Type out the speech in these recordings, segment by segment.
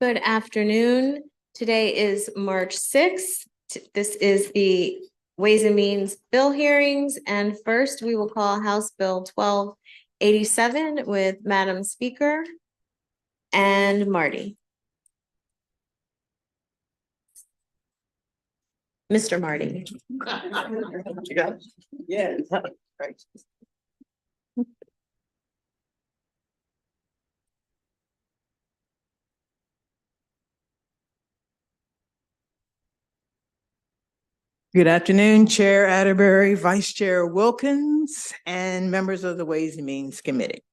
Good afternoon. Today is March 6th. This is the Ways and Means bill hearings, and first we will call House Bill 1287 with Madam Speaker and Marty. Mr. Marty. Yeah. Right. Good afternoon, Chair Atterbury, Vice Chair Wilkins, and members of the Ways and Means Committee.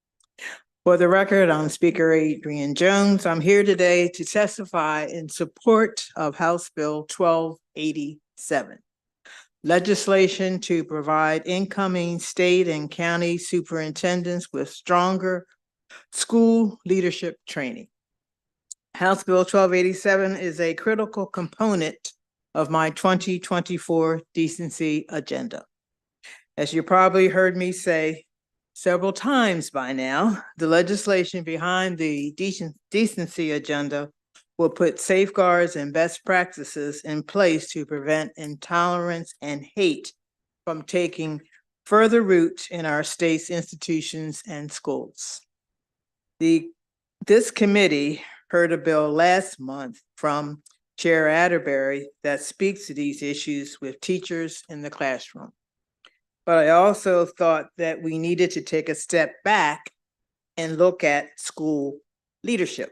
For the record, I'm Speaker Adrian Jones. I'm here today to testify in support of House Bill 1287, legislation to provide incoming state and county superintendents with stronger school leadership training. House Bill 1287 is a critical component of my 2024 decency agenda. As you probably heard me say several times by now, the legislation behind the decency agenda will put safeguards and best practices in place to prevent intolerance and hate from taking further root in our state's institutions and schools. This committee heard a bill last month from Chair Atterbury that speaks to these issues with teachers in the classroom. But I also thought that we needed to take a step back and look at school leadership.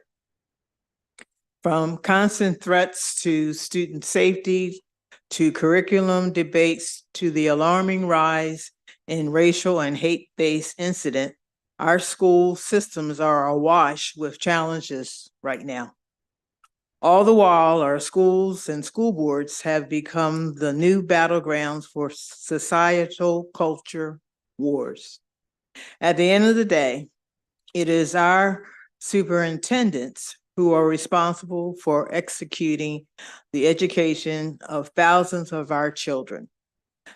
From constant threats to student safety, to curriculum debates, to the alarming rise in racial and hate-based incidents, our school systems are awash with challenges right now. All the while, our schools and school boards have become the new battlegrounds for societal culture wars. At the end of the day, it is our superintendents who are responsible for executing the education of thousands of our children.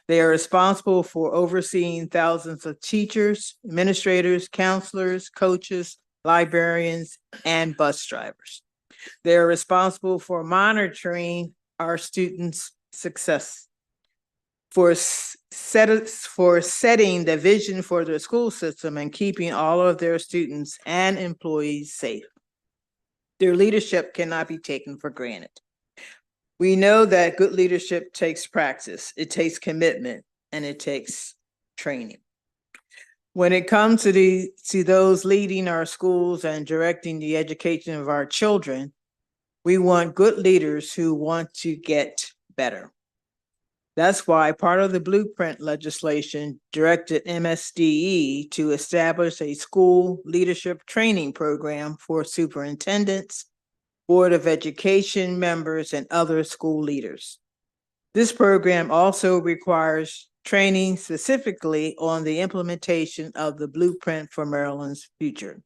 They are responsible for overseeing thousands of teachers, administrators, counselors, coaches, librarians, and bus drivers. They are responsible for monitoring our students' success, for setting the vision for their school system and keeping all of their students and employees safe. Their leadership cannot be taken for granted. We know that good leadership takes practice, it takes commitment, and it takes training. When it comes to those leading our schools and directing the education of our children, we want good leaders who want to get better. That's why part of the blueprint legislation directed MSDE to establish a school leadership training program for superintendents, Board of Education members, and other school leaders. This program also requires training specifically on the implementation of the blueprint for Maryland's future.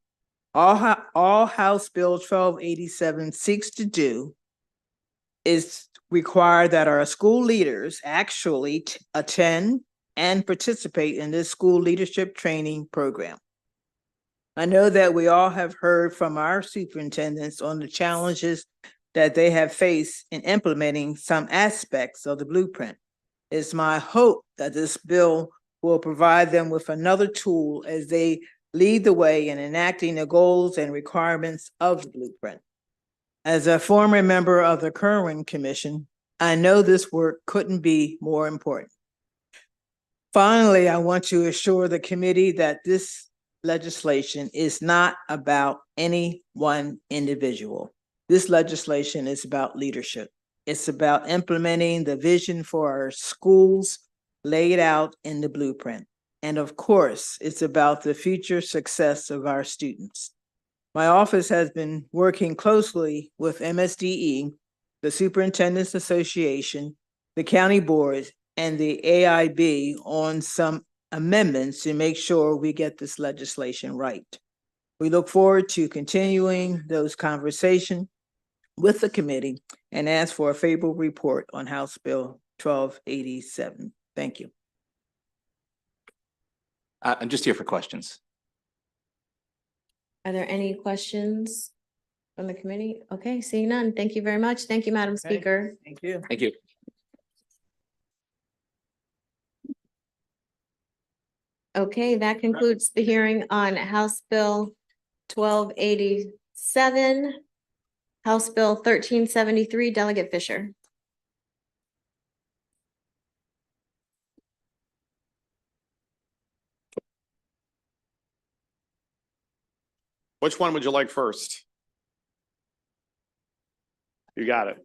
All House Bill 1287 seeks to do is require that our school leaders actually attend and participate in this school leadership training program. I know that we all have heard from our superintendents on the challenges that they have faced in implementing some aspects of the blueprint. It's my hope that this bill will provide them with another tool as they lead the way in enacting the goals and requirements of the blueprint. As a former member of the Kerwin Commission, I know this work couldn't be more important. Finally, I want to assure the committee that this legislation is not about any one individual. This legislation is about leadership. It's about implementing the vision for our schools laid out in the blueprint. And of course, it's about the future success of our students. My office has been working closely with MSDE, the Superintendents Association, the county boards, and the AIB on some amendments to make sure we get this legislation right. We look forward to continuing those conversations with the committee and ask for a favorable report on House Bill 1287. Thank you. I'm just here for questions. Are there any questions from the committee? Okay, seeing none. Thank you very much. Thank you, Madam Speaker. Thank you. Thank you. Okay, that concludes the hearing on House Bill 1287, House Bill 1373, Delegate Fisher. Which one would you like first? You got it.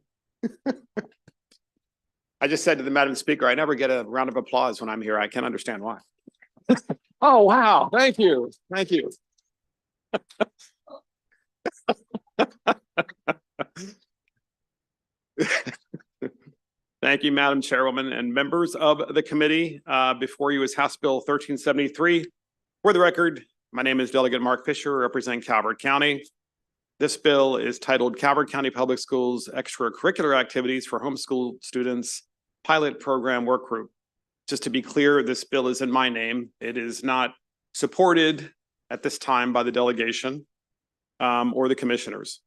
I just said to the Madam Speaker, I never get a round of applause when I'm here. I can't understand why. Oh, wow. Thank you. Thank you. Thank you, Madam Chairwoman and members of the committee. Before you is House Bill 1373. For the record, my name is Delegate Mark Fisher, representing Calvert County. This bill is titled Calvert County Public Schools Extracurricular Activities for Homeschool Students Pilot Program Work Group. Just to be clear, this bill is in my name. It is not supported at this time by the delegation or the commissioners.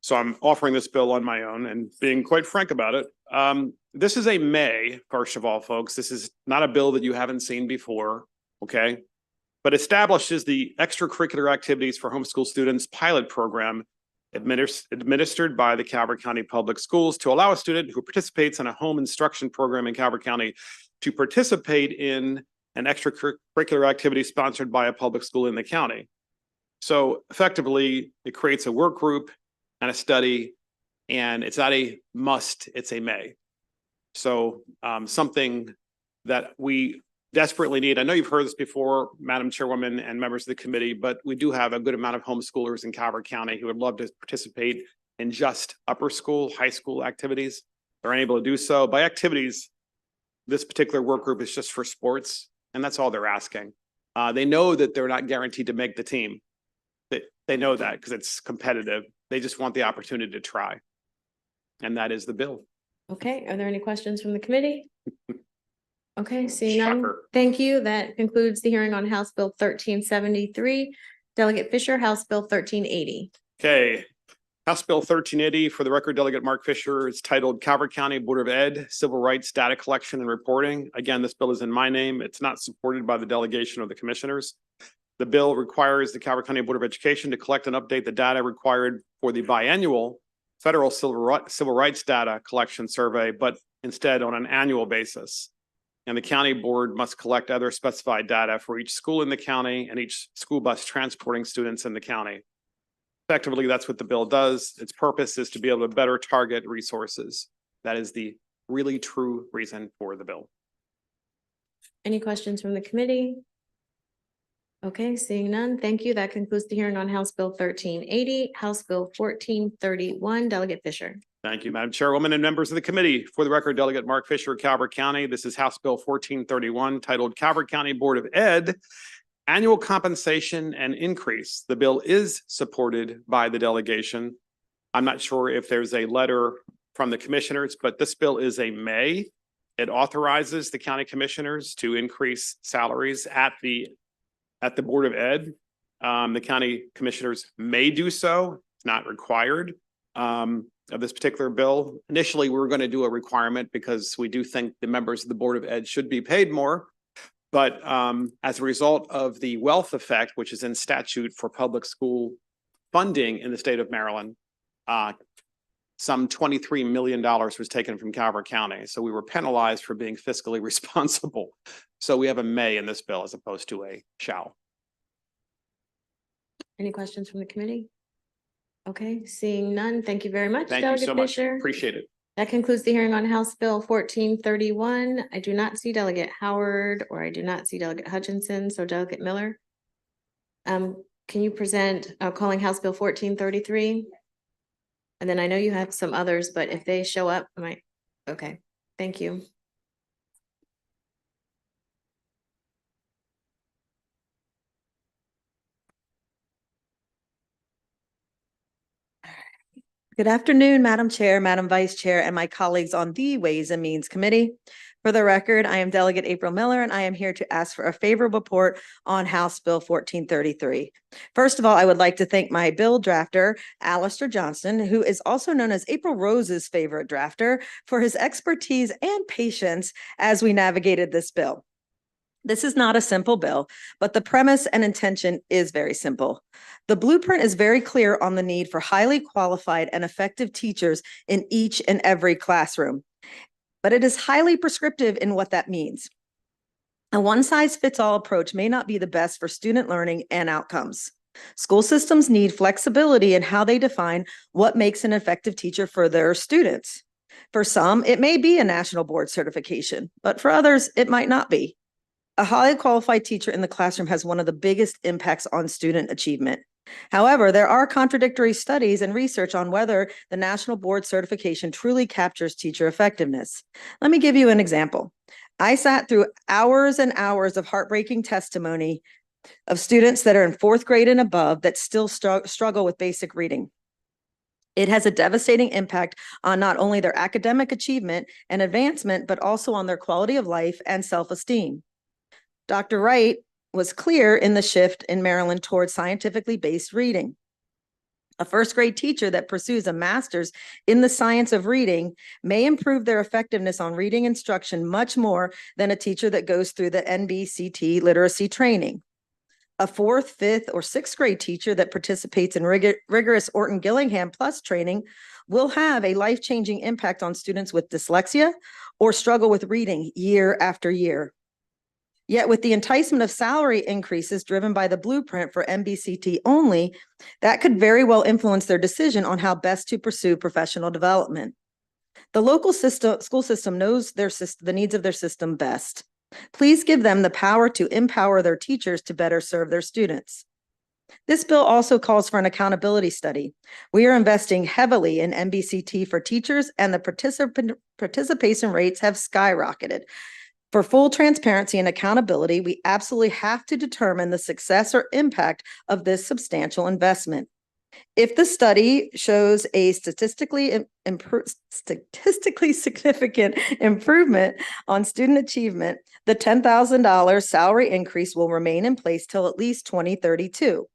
So I'm offering this bill on my own and being quite frank about it. This is a may, first of all, folks. This is not a bill that you haven't seen before, okay? But establishes the Extracurricular Activities for Homeschool Students Pilot Program administered by the Calvert County Public Schools to allow a student who participates in a home instruction program in Calvert County to participate in an extracurricular activity sponsored by a public school in the county. So effectively, it creates a work group and a study, and it's not a must, it's a may. So something that we desperately need. I know you've heard this before, Madam Chairwoman and members of the committee, but we do have a good amount of homeschoolers in Calvert County who would love to participate in just upper school, high school activities. They're unable to do so. By activities, this particular work group is just for sports, and that's all they're asking. They know that they're not guaranteed to make the team. They know that because it's competitive. They just want the opportunity to try. And that is the bill. Okay, are there any questions from the committee? Okay, seeing none. Shocker. Thank you. That concludes the hearing on House Bill 1373. Delegate Fisher, House Bill 1380. Okay. House Bill 1380, for the record, Delegate Mark Fisher. It's titled Calvert County Board of Ed, Civil Rights Data Collection and Reporting. Again, this bill is in my name. It's not supported by the delegation or the commissioners. The bill requires the Calvert County Board of Education to collect and update the data required for the biannual federal civil rights data collection survey, but instead on an annual basis. And the county board must collect other specified data for each school in the county and each school bus transporting students in the county. Effectively, that's what the bill does. Its purpose is to be able to better target resources. That is the really true reason for the bill. Any questions from the committee? Okay, seeing none. Thank you. That concludes the hearing on House Bill 1380, House Bill 1431. Delegate Fisher. Thank you, Madam Chairwoman and members of the committee. For the record, Delegate Mark Fisher, Calvert County. This is House Bill 1431, titled Calvert County Board of Ed, Annual Compensation and Increase. The bill is supported by the delegation. I'm not sure if there's a letter from the commissioners, but this bill is a may. It authorizes the county commissioners to increase salaries at the Board of Ed. The county commissioners may do so. It's not required. Of this particular bill. Initially, we were going to do a requirement because we do think the members of the Board of Ed should be paid more. But as a result of the wealth effect, which is in statute for public school funding in the state of Maryland, some $23 million was taken from Calvert County. So we were penalized for being fiscally responsible. So we have a may in this bill as opposed to a shall. Any questions from the committee? Okay, seeing none. Thank you very much, Thank you Delegate so much. Fisher. Appreciate it. That concludes the hearing on House Bill 1431. I do not see Delegate Howard, or I do not see Delegate Hutchinson, so Delegate Miller. Can you present calling House Bill 1433? And then I know you have some others, but if they show up, I might. Okay, thank you. Good afternoon, Madam Chair, Madam Vice Chair, and my colleagues on the Ways and Means Committee. For the record, I am Delegate April Miller, and I am here to ask for a favorable report on House Bill 1433. First of all, I would like to thank my bill drafter, Alistair Johnson, who is also known as April Rose's favorite drafter, for his expertise and patience as we navigated this bill. This is not a simple bill, but the premise and intention is very simple. The blueprint is very clear on the need for highly qualified and effective teachers in each and every classroom, but it is highly prescriptive in what that means. A one-size-fits-all approach may not be the best for student learning and outcomes. School systems need flexibility in how they define what makes an effective teacher for their students. For some, it may be a national board certification, but for others, it might not be. A highly qualified teacher in the classroom has one of the biggest impacts on student achievement. However, there are contradictory studies and research on whether the national board certification truly captures teacher effectiveness. Let me give you an example. I sat through hours and hours of heartbreaking testimony of students that are in fourth grade and above that still struggle with basic reading. It has a devastating impact on not only their academic achievement and advancement, but also on their quality of life and self-esteem. Dr. Wright was clear in the shift in Maryland towards scientifically based reading. A first grade teacher that pursues a master's in the science of reading may improve their effectiveness on reading instruction much more than a teacher that goes through the NBCT literacy training. A fourth, fifth, or sixth grade teacher that participates in rigorous Orton-Gillingham Plus training will have a life-changing impact on students with dyslexia or struggle with reading year after year. Yet with the enticement of salary increases driven by the blueprint for MBCT only, that could very well influence their decision on how best to pursue professional development. The local school system knows the needs of their system best. Please give them the power to empower their teachers to better serve their students. This bill also calls for an accountability study. We are investing heavily in MBCT for teachers, and the participation rates have skyrocketed. For full transparency and accountability, we absolutely have to determine the success or impact of this substantial investment. If the study shows a statistically significant improvement on student achievement, the $10,000 salary increase will remain in place till at least 2032.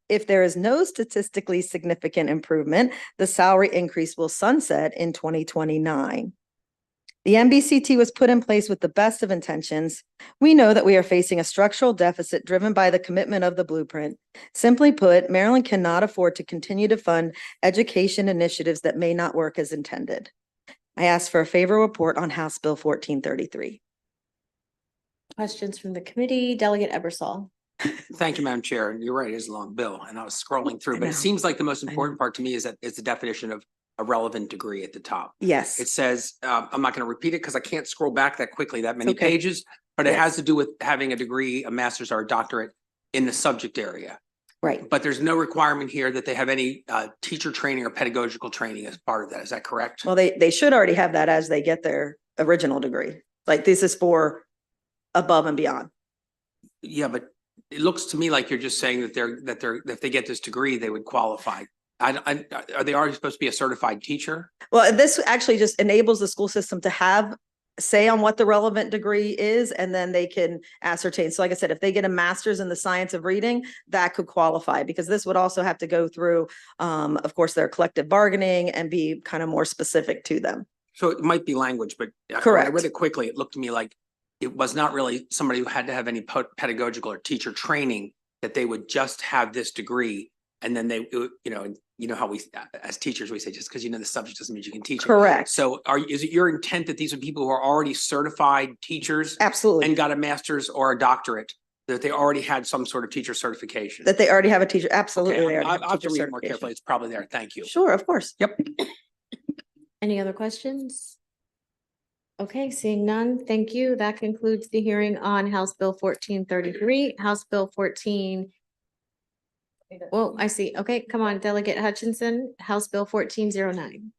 If there is no statistically significant improvement, the salary increase will sunset in 2029. The MBCT was put in place with the best of intentions. We know that we are facing a structural deficit driven by the commitment of the blueprint. Simply put, Maryland cannot afford to continue to fund education initiatives that may not work as intended. I ask for a favorable report on House Bill 1433. Questions from the committee? Delegate Ebersol. Thank you, Madam Chair. And you're right, it is a long bill. And I was scrolling through, I but know. it seems like the most I important part to me is the definition of a relevant degree at the top. Yes. It says, I'm not going to repeat it because I can't scroll back that quickly, that many Okay. pages, but it Yes. has to do with having a degree, a master's or a doctorate in the subject area. Right. But there's no requirement here that they have any teacher training or pedagogical training as part of that. Is that correct? Well, they should already have that as they get their original degree. Like this is for above and beyond. Yeah, but it looks to me like you're just saying that if they get this degree, they would qualify. Are they already supposed to be a certified teacher? Well, this actually just enables the school system to have say on what the relevant degree is, and then they can ascertain. So like I said, if they get a master's in the science of reading, that could qualify, because this would also have to go through, of course, their collective bargaining and be kind of more specific to them. So it might be language, but when I Correct. read it quickly, it looked to me like it was not really somebody who had to have any pedagogical or teacher training, that they would just have this degree. And then they, you know how we, as teachers, we say, just because you know the subject doesn't mean you can teach it. Correct. So is it your intent that these are people who are already certified teachers Absolutely. and got a master's or a doctorate, that they already had some sort of teacher certification? That they already have a teacher. Absolutely. Okay, They already I'll have to teacher read it more certification. carefully. It's probably there. Thank you. Sure, of course. Yep. Any other questions? Okay, seeing none, thank you. That concludes the hearing on House Bill 1433, House Bill 14. Well, I see. Okay, come on, Delegate Hutchinson, House Bill 1409.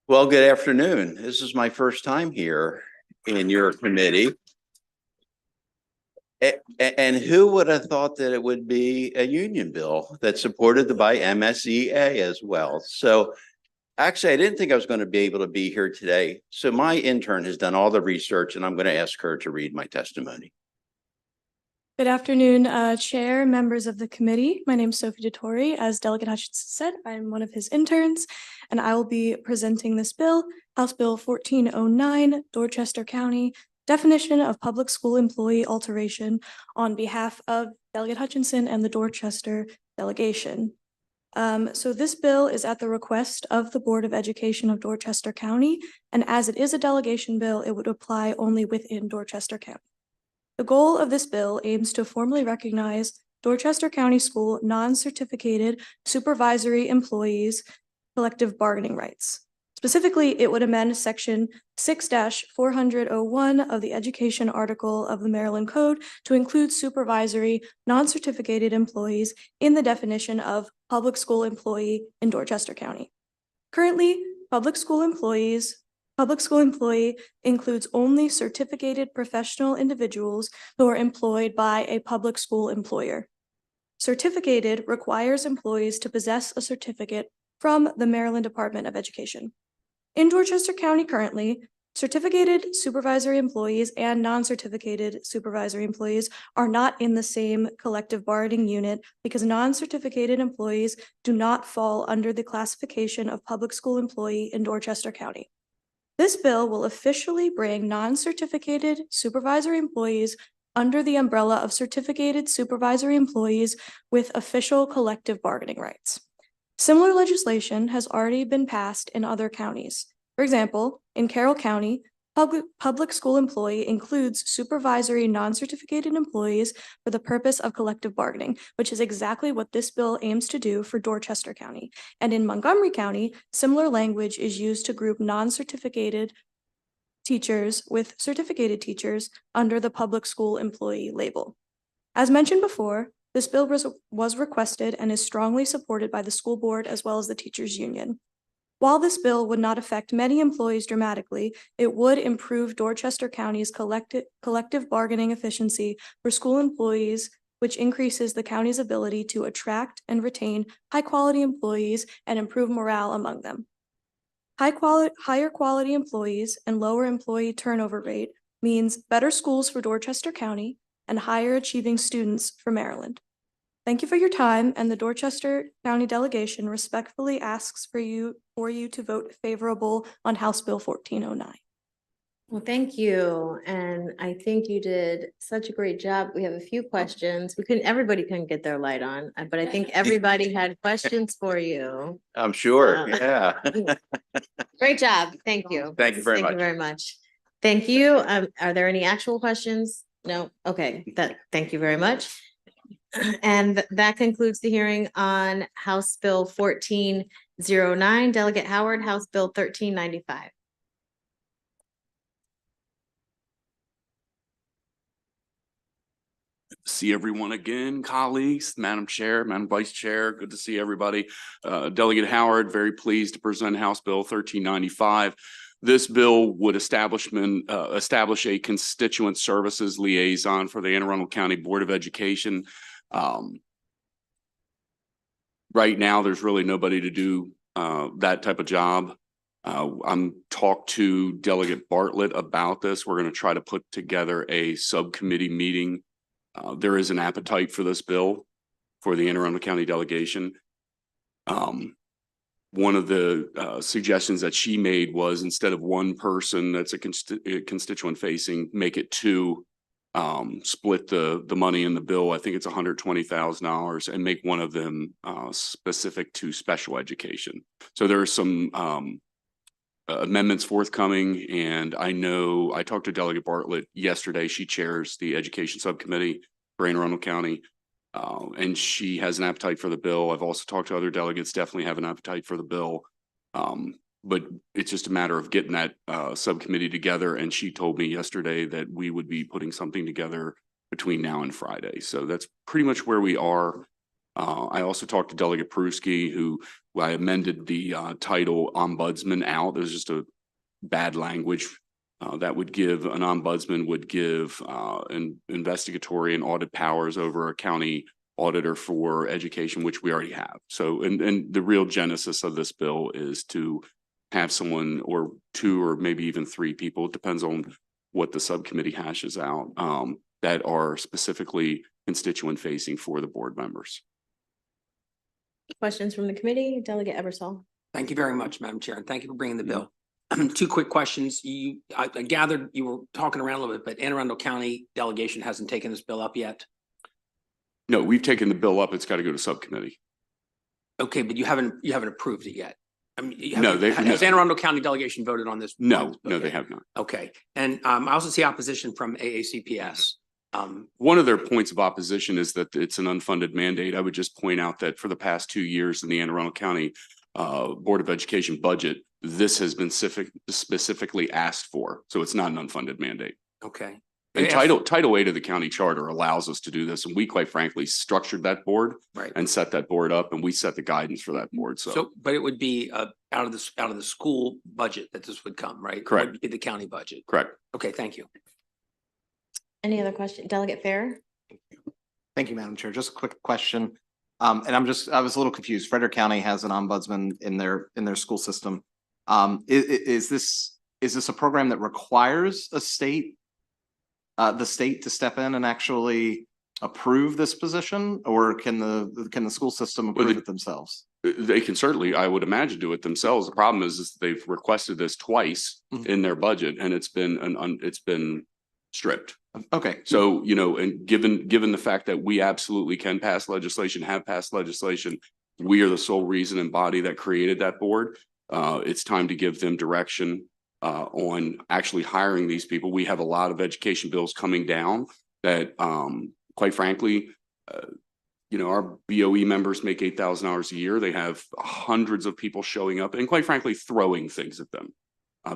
Well, good afternoon. This is my first time here in your committee. And who would have thought that it would be a union bill that's supported by MSEA as well? So actually, I didn't think I was going to be able to be here today. So my intern has done all the research and I'm going to ask her to read my testimony. Good afternoon, Chair, members of the committee. My name is Sophie DeTore. As Delegate Hutchinson said, I'm one of his interns, and I will be presenting this bill, House Bill 1409, Dorchester County, Definition of Public School Employee Alteration, on behalf of Delegate Hutchinson and the Dorchester delegation. So this bill is at the request of the Board of Education of Dorchester County, and as it is a delegation bill, it would apply only within Dorchester County. The goal of this bill aims to formally recognize Dorchester County School non-certificated supervisory employees' collective bargaining rights. Specifically, it would amend Section 6-400-01 of the Education Article of the Maryland Code to include supervisory non-certificated employees in the definition of public school employee in Dorchester County. Currently, public school employee includes only certificated professional individuals who are employed by a public school employer. Certificated requires employees to possess a certificate from the Maryland Department of Education. In Dorchester County currently, certificated supervisory employees and non-certificated supervisory employees are not in the same collective bargaining unit because non-certificated employees do not fall under the classification of public school employee in Dorchester County. This bill will officially bring non-certificated supervisory employees under the umbrella of certificated supervisory employees with official collective bargaining rights. Similar legislation has already been passed in other counties. For example, in Carroll County, public school employee includes supervisory non-certificated employees for the purpose of collective bargaining, which is exactly what this bill aims to do for Dorchester County. And in Montgomery County, similar language is used to group non-certificated teachers with certificated teachers under the public school employee label. As mentioned before, this bill was requested and is strongly supported by the school board as well as the teachers union. While this bill would not affect many employees dramatically, it would improve Dorchester County's collective bargaining efficiency for school employees, which increases the county's ability to attract and retain high-quality employees and improve morale among them. Higher quality employees and lower employee turnover rate means better schools for Dorchester County and higher achieving students for Maryland. Thank you for your time, and the Dorchester County delegation respectfully asks for you to vote favorable on House Bill 1409. Well, thank you. And I think you did such a great job. We have a few questions. Everybody couldn't get their light on, but I think everybody had questions for you. I'm sure, Wow. yeah. Great job. Thank you. Thank you very Thank much. you very much. Thank you. Are there any actual questions? No? Okay, thank you very much. And that concludes the hearing on House Bill 1409. Delegate Howard, House Bill 1395. See everyone again, colleagues, Madam Chair, Madam Vice Chair, good to see everybody. Delegate Howard, very pleased to present House Bill 1395. This bill would establish a constituent services liaison for the Anne Arundel County Board of Education. Right now, there's really nobody to do that type of job. I'm talked to Delegate Bartlett about this. We're going to try to put together a subcommittee meeting. There is an appetite for this bill for the Anne Arundel County delegation. One of the suggestions that she made was instead of one person that's a constituent facing, make it two, split the money in the bill. I think it's $120,000 and make one of them specific to special education. So there are some amendments forthcoming, and I know I talked to Delegate Bartlett yesterday. She chairs the education subcommittee for Anne Arundel County, and she has an appetite for the bill. I've also talked to other delegates, definitely have an appetite for the bill, but it's just a matter of getting that subcommittee together. And she told me yesterday that we would be putting something together between now and Friday. So that's pretty much where we are. I also talked to Delegate Pruski, who I amended the title ombudsman out. There's just a bad language That would give, an ombudsman would give investigatory and audit powers over a county auditor for education, which we already have. So, and the real genesis of this bill is to have someone or two or maybe even three people, it depends on what the subcommittee hashes out, that are specifically constituent facing for the board members. Questions from the committee? Delegate Eversole. Thank you very much, Madam Chair, and thank you for bringing the bill. Two quick questions. I gathered you were talking around a little bit, but Anne Arundel County delegation hasn't taken this bill up yet. No, we've taken the bill up. It's got to go to subcommittee. Okay, but you haven't approved it yet. I mean, has no. Anne Arundel County delegation voted on this? No, they have not. Okay, and I also see opposition from AACPS. One of their points of opposition is that it's an unfunded mandate. I would just point out that for the past 2 years in the Anne Arundel County Board of Education budget, this has been specifically asked for. So it's not an unfunded mandate. Okay. And Title 8 of the county charter allows us to do this. And we quite frankly structured that board and set that board up, and we set the guidance for that board. So but it would be out of the school budget that this would come, right? Correct. It would be the county budget. correct. Okay, thank you. Any other question? Delegate Fair? Thank you, Madam Chair. Just a quick question. And I was a little confused. Frederick County has an ombudsman in their school system. Is this a program that requires the state to step in and actually approve this position, or can the school system approve it themselves? They can certainly, I would imagine, do it themselves. The problem is they've requested this twice in their budget, and it's been stripped. Okay. So, and given the fact that we absolutely can pass legislation, have passed legislation, we are the sole reason and body that created that board. It's time to give them direction on actually hiring these people. We have a lot of education bills coming down that, quite frankly, our BOE members make 8,000 hours a year. They have hundreds of people showing up and, quite frankly, throwing things at them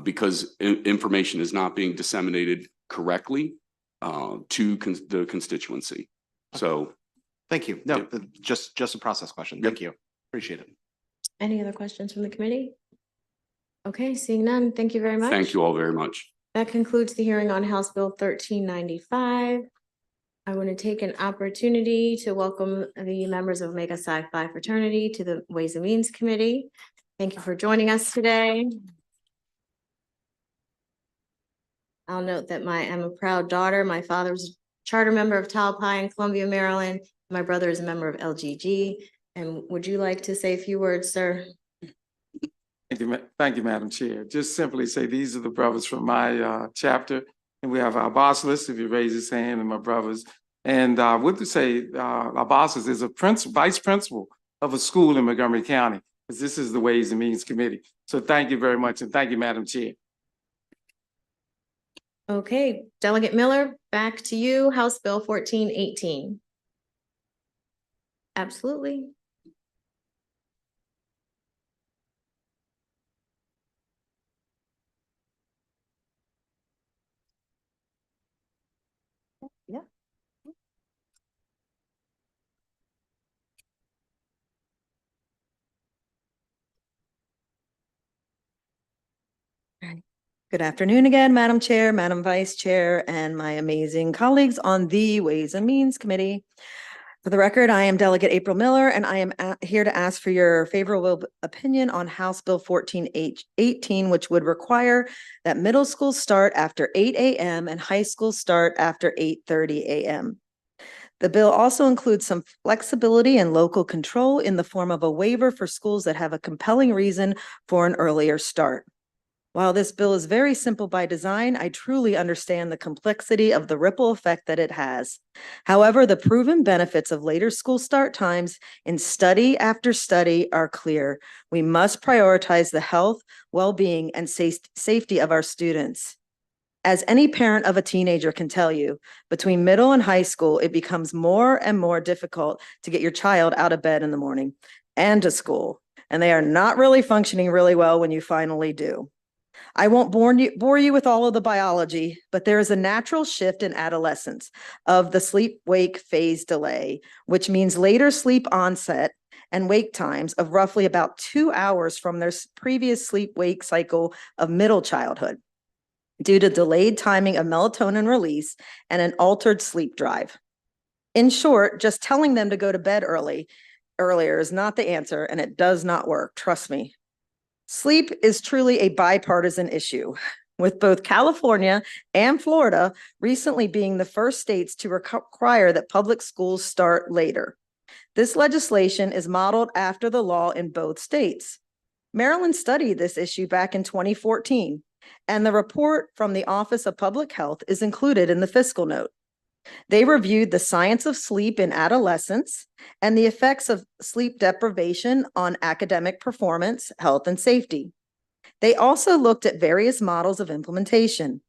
because information is not being disseminated correctly to the constituency. So, thank you. No, just a process question. Thank you. Appreciate it. Any other questions from the committee? Okay, seeing none, thank you very much. thank you all very much. That concludes the hearing on House Bill 1395. I want to take an opportunity to welcome the members of Omega Psi Phi fraternity to the Ways and Means Committee. Thank you for joining us today. I'll note that I'm a proud daughter. My father was a charter member of Tau Pi in Columbia, Maryland. My brother is a member of LGG. And would you like to say a few words, sir? Thank you, Madam Chair. Just simply say these are the brothers from my chapter, and we have our boss list, if you raise his hand, and my brothers. And I would say our boss is a vice principal of a school in Montgomery County, because this is the Ways and Means Committee. So thank you very much, and thank you, Madam Chair. Okay, Delegate Miller, back to you. House Bill 1418. Absolutely. Yeah. Good afternoon again, Madam Chair, Madam Vice Chair, and my amazing colleagues on the Ways and Means Committee. For the record, I am Delegate April Miller, and I am here to ask for your favorable opinion on House Bill 1418, which would require that middle school start after 8 a.m. and high school start after 8:30 a.m. The bill also includes some flexibility and local control in the form of a waiver for schools that have a compelling reason for an earlier start. While this bill is very simple by design, I truly understand the complexity of the ripple effect that it has. However, the proven benefits of later school start times in study after study are clear. We must prioritize the health, well-being, and safety of our students. As any parent of a teenager can tell you, between middle and high school, it becomes more and more difficult to get your child out of bed in the morning and to school, and they are not really functioning really well when you finally do. I won't bore you with all of the biology, but there is a natural shift in adolescence of the sleep-wake phase delay, which means later sleep onset and wake times of roughly about 2 hours from their previous sleep-wake cycle of middle childhood. due to delayed timing of melatonin release and an altered sleep drive. In short, just telling them to go to bed earlier is not the answer, and it does not work, trust me. Sleep is truly a bipartisan issue, with both California and Florida recently being the first states to require that public schools start later. This legislation is modeled after the law in both states. Maryland studied this issue back in 2014, and the report from the Office of Public Health is included in the fiscal note. They reviewed the science of sleep in adolescence and the effects of sleep deprivation on academic performance, health, and safety. They also looked at various models of implementation.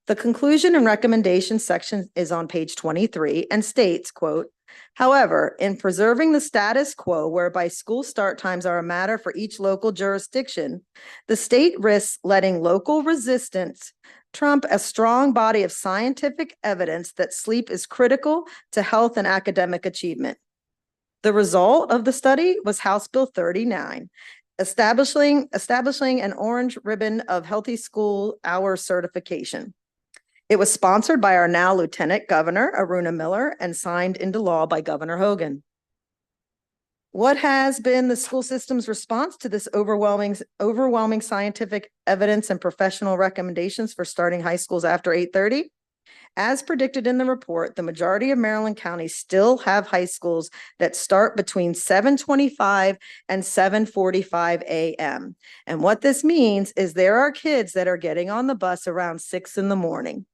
The conclusion and recommendation section is on page 23 and states, quote, however, in preserving the status quo whereby school start times are a matter for each local jurisdiction, the state risks letting local resistance trump a strong body of scientific evidence that sleep is critical to health and academic achievement. The result of the study was House Bill 39, establishing an orange ribbon of healthy school hour certification. It was sponsored by our now Lieutenant Governor, Aruna Miller, and signed into law by Governor Hogan. What has been the school system's response to this overwhelming scientific evidence and professional recommendations for starting high schools after 8:30? As predicted in the report, the majority of Maryland counties still have high schools that start between 7:25 and 7:45 a.m. And what this means is there are kids that are getting on the bus around 6 in the morning.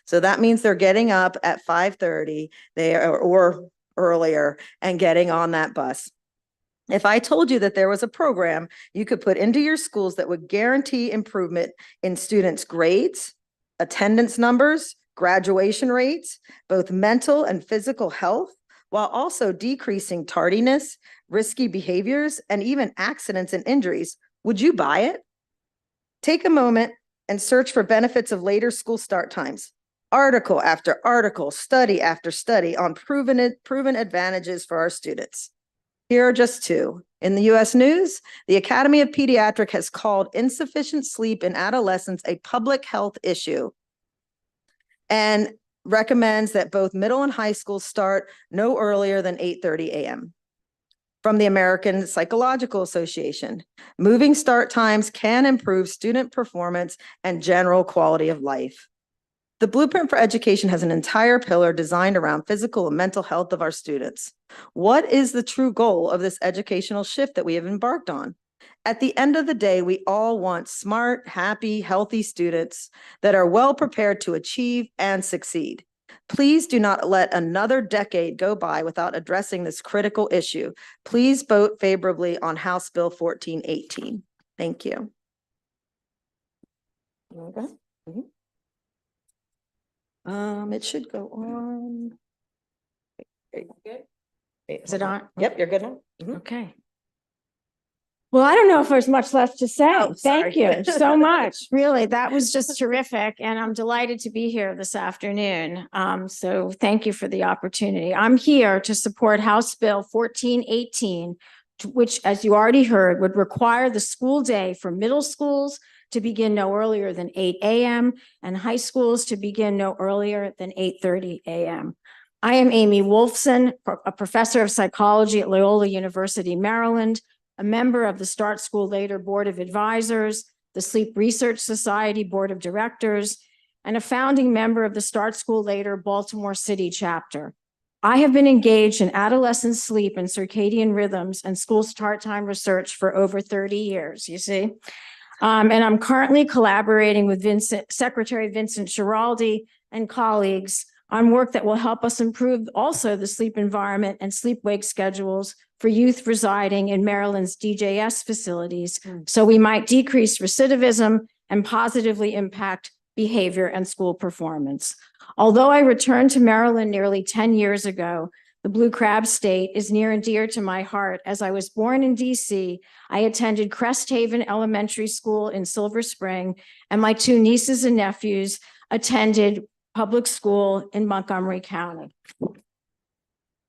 So that means they're getting up at 5:30 or earlier and getting on that bus. If I told you that there was a program you could put into your schools that would guarantee improvement in students' grades, attendance numbers, graduation rates, both mental and physical health, while also decreasing tardiness, risky behaviors, and even accidents and injuries, would you buy it? Take a moment and search for benefits of later school start times. Article after article, study after study on proven advantages for our students. Here are just two. In the U.S. News, the Academy of Pediatrics has called insufficient sleep in adolescents a public health issue and recommends that both middle and high schools start no earlier than 8:30 a.m. From the American Psychological Association, moving start times can improve student performance and general quality of life. The Blueprint for Education has an entire pillar designed around physical and mental health of our students. What is the true goal of this educational shift that we have embarked on? At the end of the day, we all want smart, happy, healthy students that are well prepared to achieve and succeed. Please do not let another decade go by without addressing this critical issue. Please vote favorably on House Bill 1418. Thank you. It should go on. Is it on? Yep, you're good now. Okay. Well, I don't know if there's much left to say. Oh, sorry. Thank you so much. Really, that was just terrific. And I'm delighted to be here this afternoon. So thank you for the opportunity. I'm here to support House Bill 1418, which, as you already heard, would require the school day for middle schools to begin no earlier than 8 a.m. and high schools to begin no earlier than 8:30 a.m. I am Amy Wolfson, a professor of psychology at Loyola University, Maryland, a member of the Start School Later Board of Advisors, the Sleep Research Society Board of Directors, and a founding member of the Start School Later Baltimore City chapter. I have been engaged in adolescent sleep and circadian rhythms and school start time research for over 30 years, you see. And I'm currently collaborating with Secretary Vincent Schiraldi and colleagues on work that will help us improve also the sleep environment and sleep-wake schedules for youth residing in Maryland's DJS facilities, so we might decrease recidivism and positively impact behavior and school performance. Although I returned to Maryland nearly 10 years ago, the Blue Crab State is near and dear to my heart. As I was born in DC, I attended Crest Haven Elementary School in Silver Spring, and my two nieces and nephews attended public school in Montgomery County.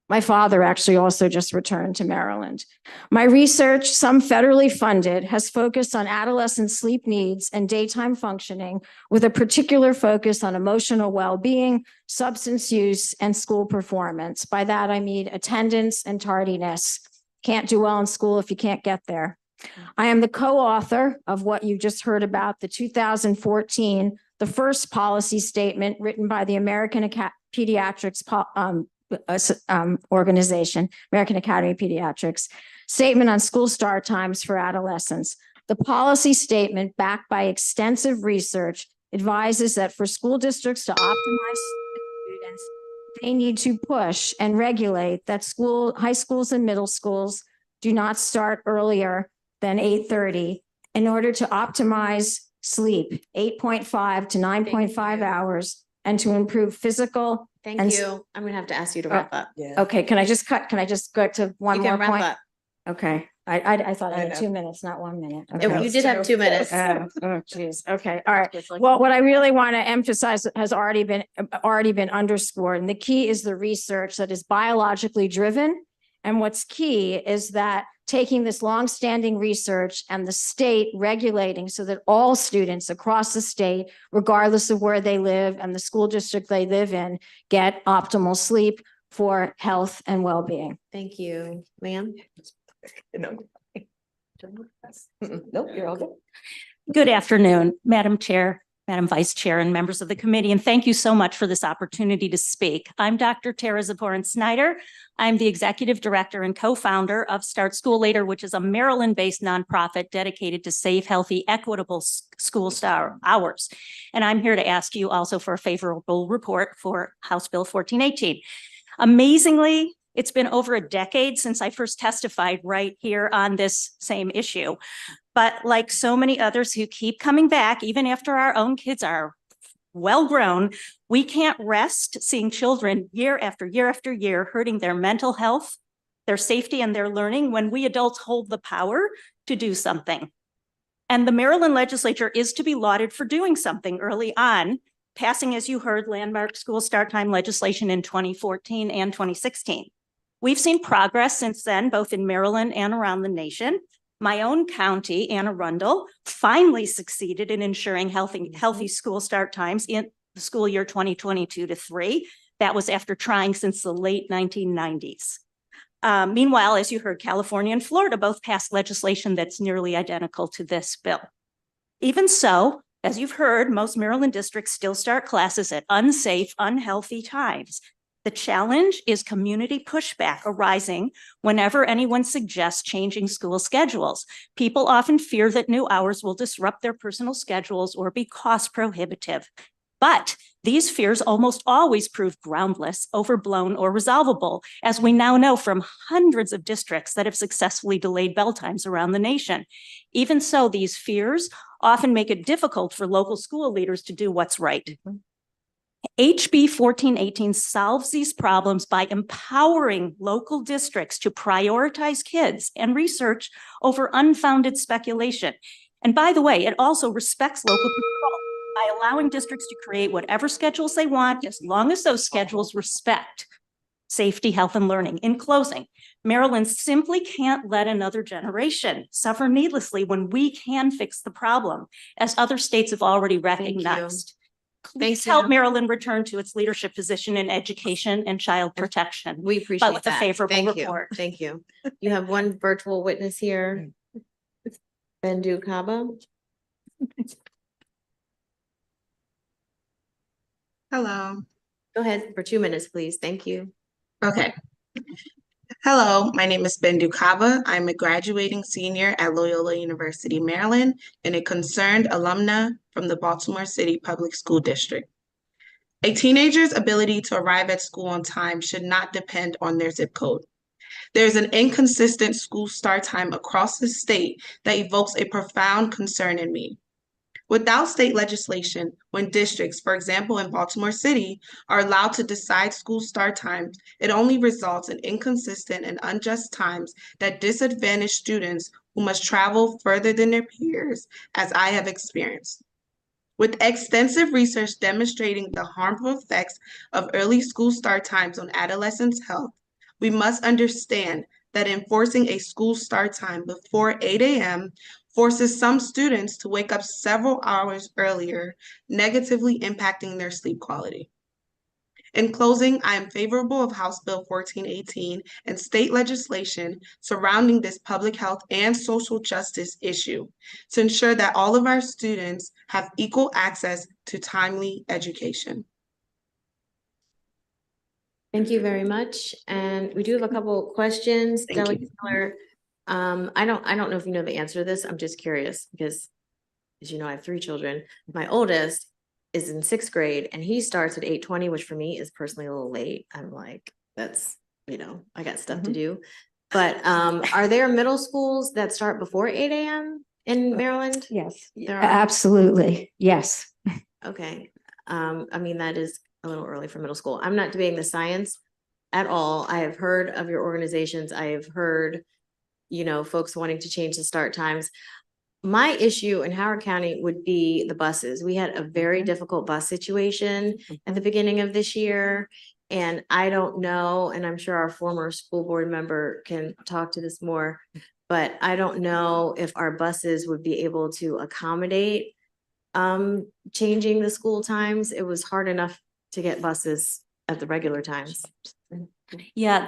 My father actually also just returned to Maryland. My research, some federally funded, has focused on adolescent sleep needs and daytime functioning with a particular focus on emotional well-being, substance use, and school performance. By that, I mean attendance and tardiness. Can't do well in school if you can't get there. I am the co-author of what you just heard about, the 2014, the first policy statement written by the American Pediatrics organization, American Academy of Pediatrics, statement on school start times for adolescents. The policy statement, backed by extensive research, advises that for school districts to optimize students, they need to push and regulate that high schools and middle schools do not start earlier than 8:30 in order to optimize sleep, 8.5 to 9.5 hours, and to improve physical. Thank And- you. I'm gonna have to ask you to wrap up. Okay, can I just go to one You more can wrap point? up. Okay, I thought I I had know. 2 minutes, not 1 minute. You Okay. did have 2 minutes. Oh, geez. Okay, all right. Well, what I really want to emphasize has already been underscored, and the key is the research that is biologically driven. And what's key is that taking this longstanding research and the state regulating so that all students across the state, regardless of where they live and the school district they live in, get optimal sleep for health and well-being. Thank you, ma'am. Nope, you're all good. Good afternoon, Madam Chair, Madam Vice Chair, and members of the committee, and thank you so much for this opportunity to speak. I'm Dr. Tara Zaporin-Snyder. I'm the Executive Director and co-founder of Start School Later, which is a Maryland-based nonprofit dedicated to safe, healthy, equitable school start hours. And I'm here to ask you also for a favorable report for House Bill 1418. Amazingly, it's been over a decade since I first testified right here on this same issue. But like so many others who keep coming back, even after our own kids are well grown, we can't rest seeing children year after year after year hurting their mental health, their safety, and their learning when we adults hold the power to do something. And the Maryland legislature is to be lauded for doing something early on, passing, as you heard, landmark school start time legislation in 2014 and 2016. We've seen progress since then, both in Maryland and around the nation. My own county, Anne Arundel, finally succeeded in ensuring healthy school start times in the school year 2022-3. That was after trying since the late 1990s. Meanwhile, as you heard, California and Florida both passed legislation that's nearly identical to this bill. Even so, as you've heard, most Maryland districts still start classes at unsafe, unhealthy times. The challenge is community pushback arising whenever anyone suggests changing school schedules. People often fear that new hours will disrupt their personal schedules or be cost prohibitive. But these fears almost always prove groundless, overblown, or resolvable, as we now know from hundreds of districts that have successfully delayed bell times around the nation. Even so, these fears often make it difficult for local school leaders to do what's right. HB 1418 solves these problems by empowering local districts to prioritize kids and research over unfounded speculation. And by the way, it also respects local control by allowing districts to create whatever schedules they want, as long as those schedules respect safety, health, and learning. In closing, Maryland simply can't let another generation suffer needlessly when we can fix the problem, as other states have already recognized. Please help ma'am. Maryland return to its leadership position in education and child protection. We appreciate with a that. favorable Thank you. report. Thank you. You have one virtual witness here. Bendu Kaba. Hello. Go ahead for 2 minutes, please. Thank you. Okay. Hello, my name is Ben Dukaba. I'm a graduating senior at Loyola University, Maryland, and a concerned alumna from the Baltimore City Public School District. A teenager's ability to arrive at school on time should not depend on their zip code. There's an inconsistent school start time across the state that evokes a profound concern in me. Without state legislation, when districts, for example in Baltimore City, are allowed to decide school start times, it only results in inconsistent and unjust times that disadvantage students who must travel further than their peers, as I have experienced. With extensive research demonstrating the harmful effects of early school start times on adolescents' health, We must understand that enforcing a school start time before 8 a.m. forces some students to wake up several hours earlier, negatively impacting their sleep quality. In closing, I am favorable of House Bill 1418 and state legislation surrounding this public health and social justice issue to ensure that all of our students have equal access to timely education. Thank you very much. And we do have a couple questions. Thank you. Delegate Miller, I don't know if you know the answer to this. I'm just curious because, as you know, I have 3 children. My oldest is in 6th grade and he starts at 8:20, which for me is personally a little late. I'm like, that's, I got stuff to do. But are there middle schools that start before 8 a.m. in Maryland? Yes, There are? absolutely. Yes. Okay. I mean, that is a little early for middle school. I'm not debating the science at all. I have heard of your organizations. I have heard, folks wanting to change the start times. My issue in Howard County would be the buses. We had a very difficult bus situation at the beginning of this year. And I don't know, and I'm sure our former school board member can talk to this more, but I don't know if our buses would be able to accommodate changing the school times. It was hard enough to get buses at the regular times. Yeah,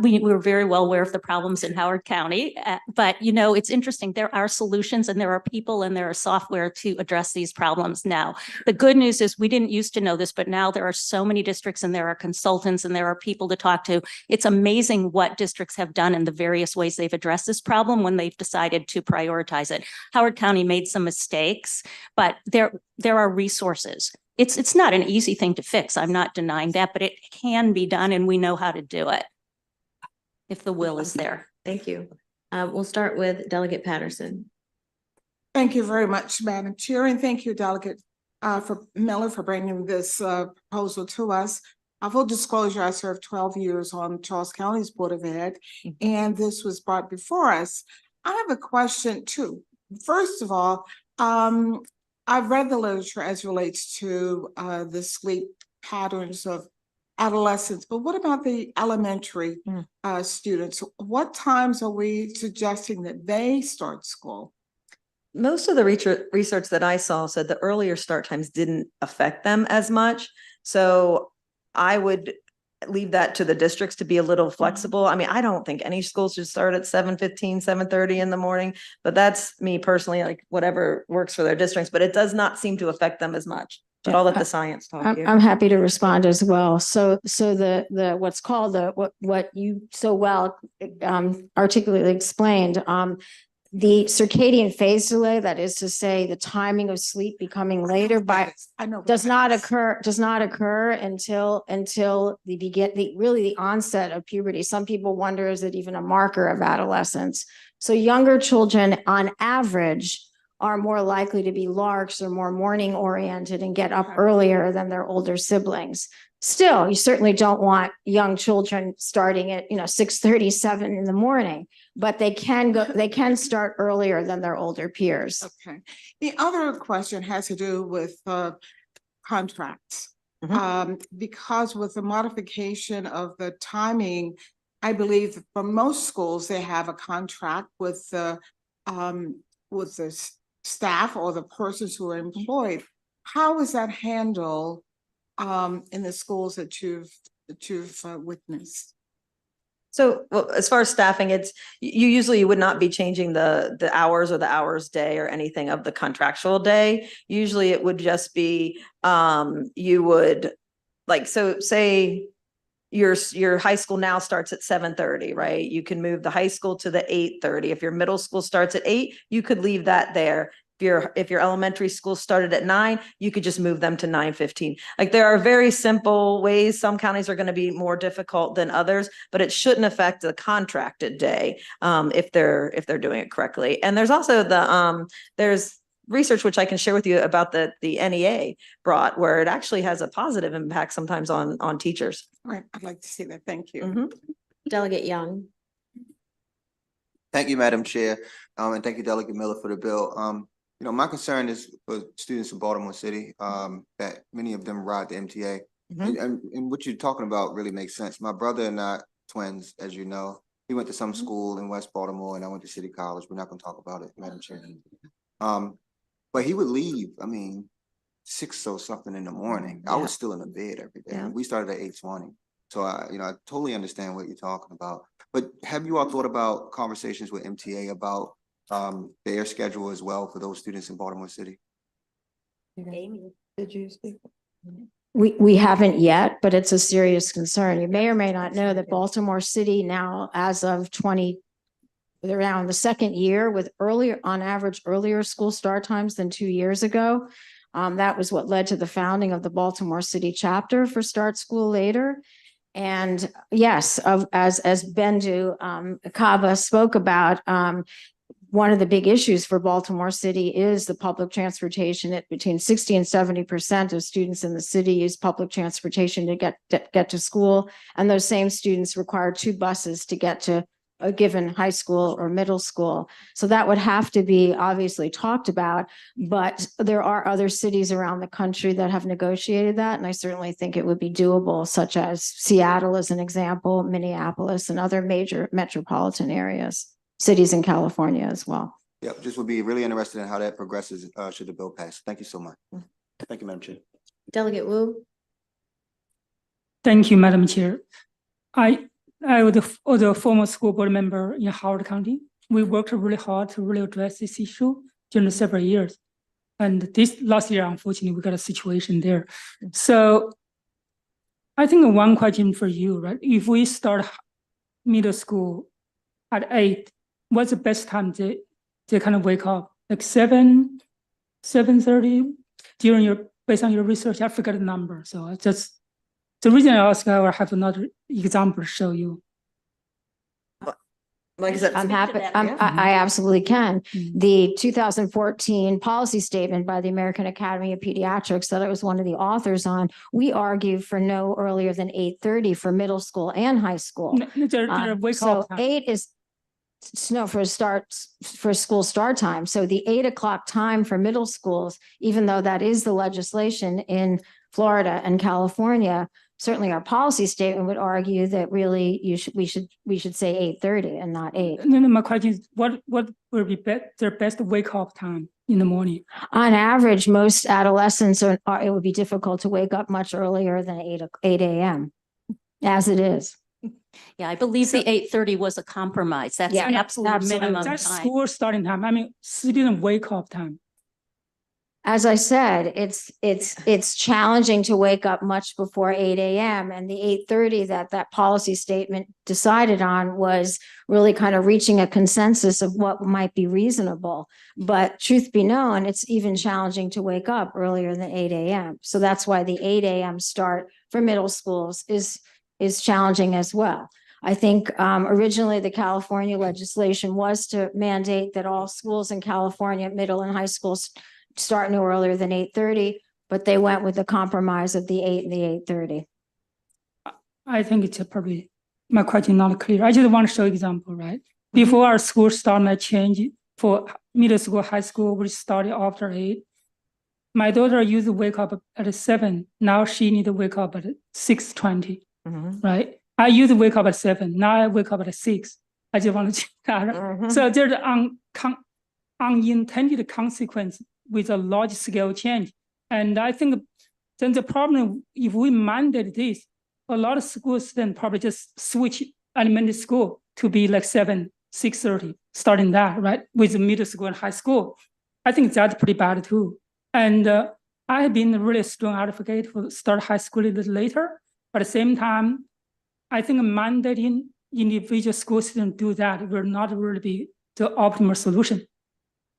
we were very well aware of the problems in Howard County, but it's interesting. There are solutions and there are people and there are software to address these problems now. The good news is we didn't used to know this, but now there are so many districts and there are consultants and there are people to talk to. It's amazing what districts have done and the various ways they've addressed this problem when they've decided to prioritize it. Howard County made some mistakes, but there are resources. It's not an easy thing to fix. I'm not denying that, but it can be done and we know how to do it if the will is there. Thank you. We'll start with Delegate Patterson. Thank you very much, Madam Chair, and thank you, Delegate Miller, for bringing this proposal to us. Full disclosure, I served 12 years on Charles County's Board of Ed, and this was brought before us. I have a question too. First of all, I've read the literature as relates to the sleep patterns of adolescents, but what about the elementary students? What times are we suggesting that they start school? Most of the research that I saw said the earlier start times didn't affect them as much. So I would leave that to the districts to be a little flexible. I mean, I don't think any school should start at 7:15, 7:30 in the morning, but that's me personally, like whatever works for their districts, but it does not seem to affect them as much. But I'll let the science talk here. I'm happy to respond as well. So the what's called what you so well articulately explained, the circadian phase delay, that is to say the timing of sleep becoming later does not occur until the onset of puberty. Some people wonder, is it even a marker of adolescence? So younger children on average are more likely to be larks or more morning oriented and get up earlier than their older siblings. Still, you certainly don't want young children starting at 6:37 in the morning, but they can start earlier than their older peers. Okay. The other question has to do with contracts. Because with the modification of the timing, I believe for most schools, they have a contract with the staff or the persons who are employed. How is that handled in the schools that you've witnessed? So, well, as far as staffing, you usually would not be changing the hours or the hours day or anything of the contractual day. Usually it would just be, you would say your high school now starts at 7:30, right? You can move the high school to the 8:30. If your middle school starts at 8, you could leave that there. If your elementary school started at 9, you could just move them to 9:15. Like there are very simple ways. Some counties are going to be more difficult than others, but it shouldn't affect the contracted day if they're doing it correctly. And there's also there's research which I can share with you about the NEA brought, where it actually has a positive impact sometimes on teachers. All right, I'd like to see that. Thank you. Delegate Young. Thank you, Madam Chair, and thank you, Delegate Miller, for the bill. My concern is for students in Baltimore City, that many of them ride the MTA. And what you're talking about really makes sense. My brother and I, twins, as you know. He went to some school in West Baltimore and I went to City College. We're not gonna talk about it, Madam Chair. But he would leave, I mean, 6 or something in the morning. I was still in the bed every day. Yeah. We started at 8:20. So I totally understand what you're talking about. But have you all thought about conversations with MTA about their schedule as well for those students in Baltimore City? Amy, did you speak? We haven't yet, but it's a serious concern. You may or may not know that Baltimore City now, as of they're now in the second year with on average, earlier school start times than 2 years ago. That was what led to the founding of the Baltimore City chapter for Start School Later. And yes, as Bendu Kaba spoke about, one of the big issues for Baltimore City is the public transportation. Between 60 and 70% of students in the city use public transportation to get to school. And those same students require 2 buses to get to a given high school or middle school. So that would have to be obviously talked about, but there are other cities around the country that have negotiated that. And I certainly think it would be doable, such as Seattle as an example, Minneapolis and other major metropolitan areas, cities in California as well. Yep, just would be really interested in how that progresses should the bill pass. Thank you so much. Thank you, Madam Chair. Delegate Wu. Thank you, Madam Chair. I was a former school board member in Howard County. We worked really hard to really address this issue during several years. And this last year, unfortunately, we got a situation there. So I think one question for you, right? If we start middle school at 8, what's the best time to kind of wake up? Like 7:30 based on your research? I forgot the number. So I just, the reason I ask, I will have another example to show you. Like I said, I'm happy. I absolutely can. The 2014 policy statement by the American Academy of Pediatrics that I was one of the authors on, we argue for no earlier than 8:30 for middle school and high school. So 8 is for school start time. So the 8 o'clock time for middle schools, even though that is the legislation in Florida and California, certainly our policy statement would argue that really we should say 8:30 and not 8. No, my question is, what would be their best wake up time in the morning? On average, most adolescents it would be difficult to wake up much earlier than 8 a.m. as it is. Yeah, I believe the 8:30 was a compromise. That's an absolute minimum time. That's school starting time. I mean, student wake up time. As I said, it's challenging to wake up much before 8 a.m. And the 8:30 that policy statement decided on was really kind of reaching a consensus of what might be reasonable. But truth be known, it's even challenging to wake up earlier than 8 a.m. So that's why the 8 a.m. start for middle schools is challenging as well. I think originally the California legislation was to mandate that all schools in California, middle and high schools, start no earlier than 8:30, but they went with the compromise of the 8 and the 8:30. I think it's probably, my question not clear. I just want to show example, right? Before our school start might change for middle school, high school, we started after 8. My daughter used to wake up at 7. Now she need to wake up at 6:20, right? I used to wake up at 7. Now I wake up at 6. I just want to check that. So there's unintended consequence with a large scale change. And I think then the problem, if we mandate this, a lot of schools then probably just switch elementary school to be like 7, 6:30, starting that, right? With the middle school and high school. I think that's pretty bad too. And I have been a really strong advocate for start high school a little later, but at the same time, I think mandating individual school systems do that will not really be the optimal solution.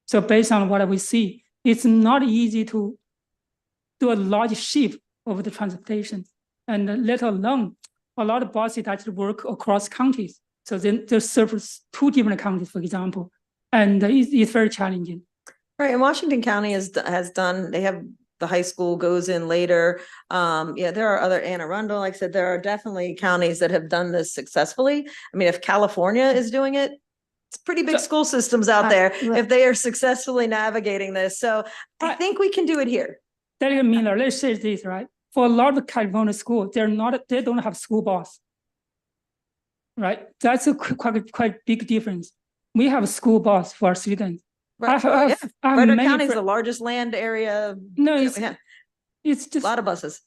So based on what we see, it's not easy to do a large shift over the transportation, and let alone a lot of buses actually work across counties. So then they serve 2 different counties, for example, and it's very challenging. Right, and Washington County has done, they have the high school goes in later. Yeah, there are other, Anne Arundel, like I said, there are definitely counties that have done this successfully. I mean, if California is doing it, it's pretty big school systems out there if they are successfully navigating this. So I think we can do it here. Delegate Miller, let's say this, right? For a lot of California schools, they don't have school bus. right? That's a quite big difference. We have a school bus for our students. Right. I Yeah. have Frederick many County is fri- the largest land area. No, that it's, we have. it's A just lot of buses.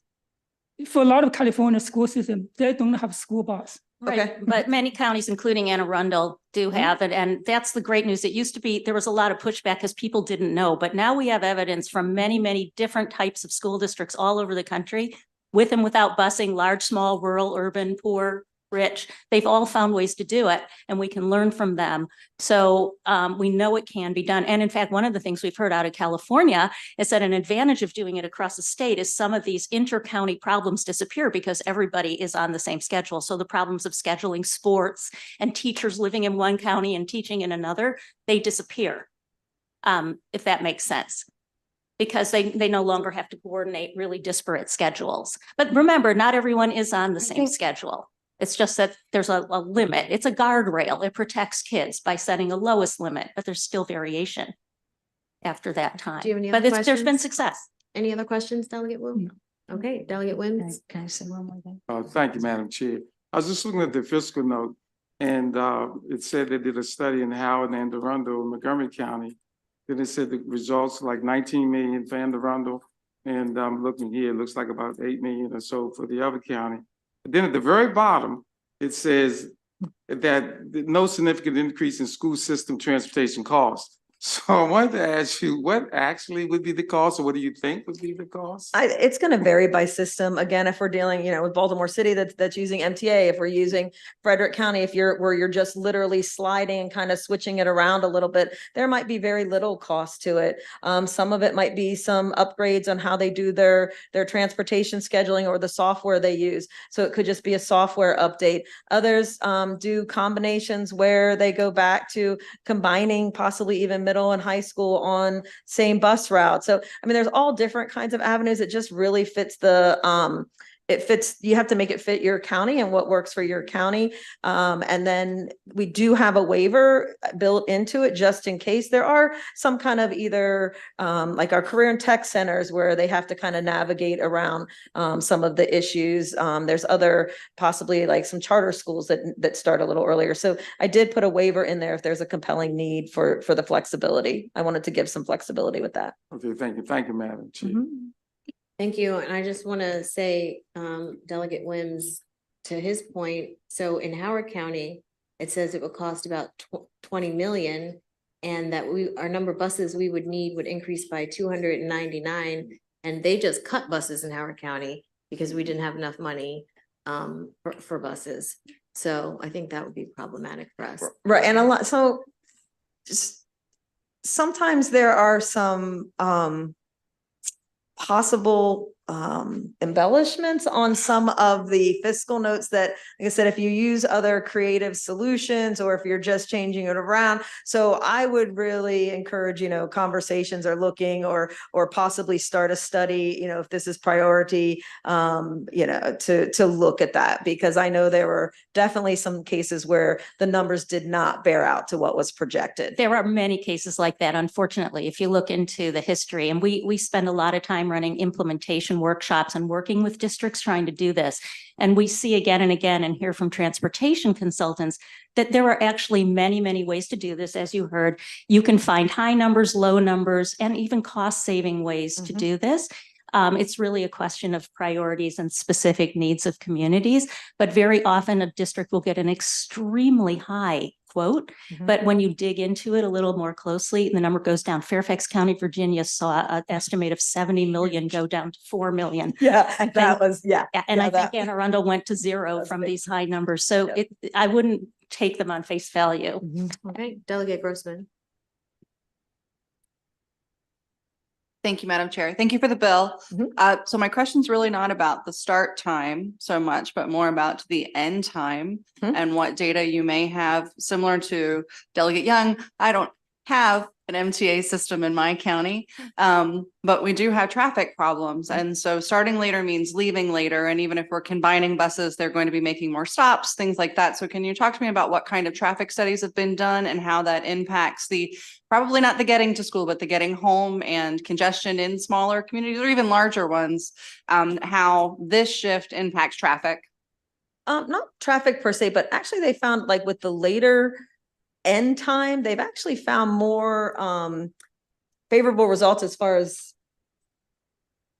for a lot of California school system, they don't have school bus. Right, Okay. but many counties, including Anne Arundel, do have it, and that's the great news. It used to be, there was a lot of pushback because people didn't know, but now we have evidence from many, many different types of school districts all over the country, with and without busing, large, small, rural, urban, poor, rich. They've all found ways to do it, and we can learn from them. So we know it can be done. And in fact, one of the things we've heard out of California is that an advantage of doing it across the state is some of these inter-county problems disappear because everybody is on the same schedule. So the problems of scheduling sports and teachers living in one county and teaching in another, they disappear, if that makes sense, because they no longer have to coordinate really disparate schedules. But remember, not everyone is on the same schedule. It's just that there's a limit. It's a guardrail. It protects kids by setting a lowest limit, but there's still variation after that time. Do you have any But other there's been questions? success. Any other questions, Delegate Wu? Okay, Delegate Wims. Can I say one more thing? Thank you, Madam Chair. I was just looking at the fiscal note, and it said they did a study in Howard and Arundel, Montgomery County. Then it said the results like 19 million for Anne Arundel, and I'm looking here, it looks like about 8 million or so for the other county. But then at the very bottom, it says that no significant increase in school system transportation costs. So I wanted to ask you, what actually would be the cost, or what do you think would be the cost? It's going to vary by system. Again, if we're dealing, with Baltimore City that's using MTA, if we're using Frederick County, where you're just literally sliding and kind of switching it around a little bit, there might be very little cost to it. Some of it might be some upgrades on how they do their transportation scheduling or the software they use. So it could just be a software update. Others do combinations where they go back to combining possibly even middle and high school on same bus route. So, I mean, there's all different kinds of avenues. It just really fits you have to make it fit your county and what works for your county. And then we do have a waiver built into it just in case there are some kind of either like our career and tech centers where they have to kind of navigate around some of the issues. There's other possibly like some charter schools that start a little earlier. So I did put a waiver in there if there's a compelling need for the flexibility. I wanted to give some flexibility with that. Okay, thank you. Thank you, Madam Chair. Thank you. And I just want to say, Delegate Wims, to his point, so in Howard County, it says it would cost about 20 million, and that our number of buses we would need would increase by 299. And they just cut buses in Howard County because we didn't have enough money for buses. So I think that would be problematic for us. Right. And so just sometimes there are some possible embellishments on some of the fiscal notes that, like I said, if you use other creative solutions or if you're just changing it around. So I would really encourage, conversations or looking or possibly start a study, if this is priority, to look at that, because I know there were definitely some cases where the numbers did not bear out to what was projected. There are many cases like that, unfortunately, if you look into the history, and we spend a lot of time running implementation workshops and working with districts trying to do this. And we see again and again and hear from transportation consultants that there are actually many, many ways to do this. As you heard, you can find high numbers, low numbers, and even cost saving ways to do this. It's really a question of priorities and specific needs of communities, but very often a district will get an extremely high quote. But when you dig into it a little more closely, the number goes down. Fairfax County, Virginia saw an estimate of 70 million go down to 4 million. Yeah, And I think Anne Arundel went to zero from these high numbers. So I wouldn't take them on face value. Okay, Delegate Grossman. Thank you, Madam Chair. Thank you for the bill. So my question's really not about the start time so much, but more about the end time and what data you may have. Similar to Delegate Young, I don't have an MTA system in my county, but we do have traffic problems. And so starting later means leaving later. And even if we're combining buses, they're going to be making more stops, things like that. So can you talk to me about what kind of traffic studies have been done and how that impacts probably not the getting to school, but the getting home and congestion in smaller communities or even larger ones, how this shift impacts traffic? Not traffic per se, but actually they found like with the later end time, they've actually found more favorable results as far as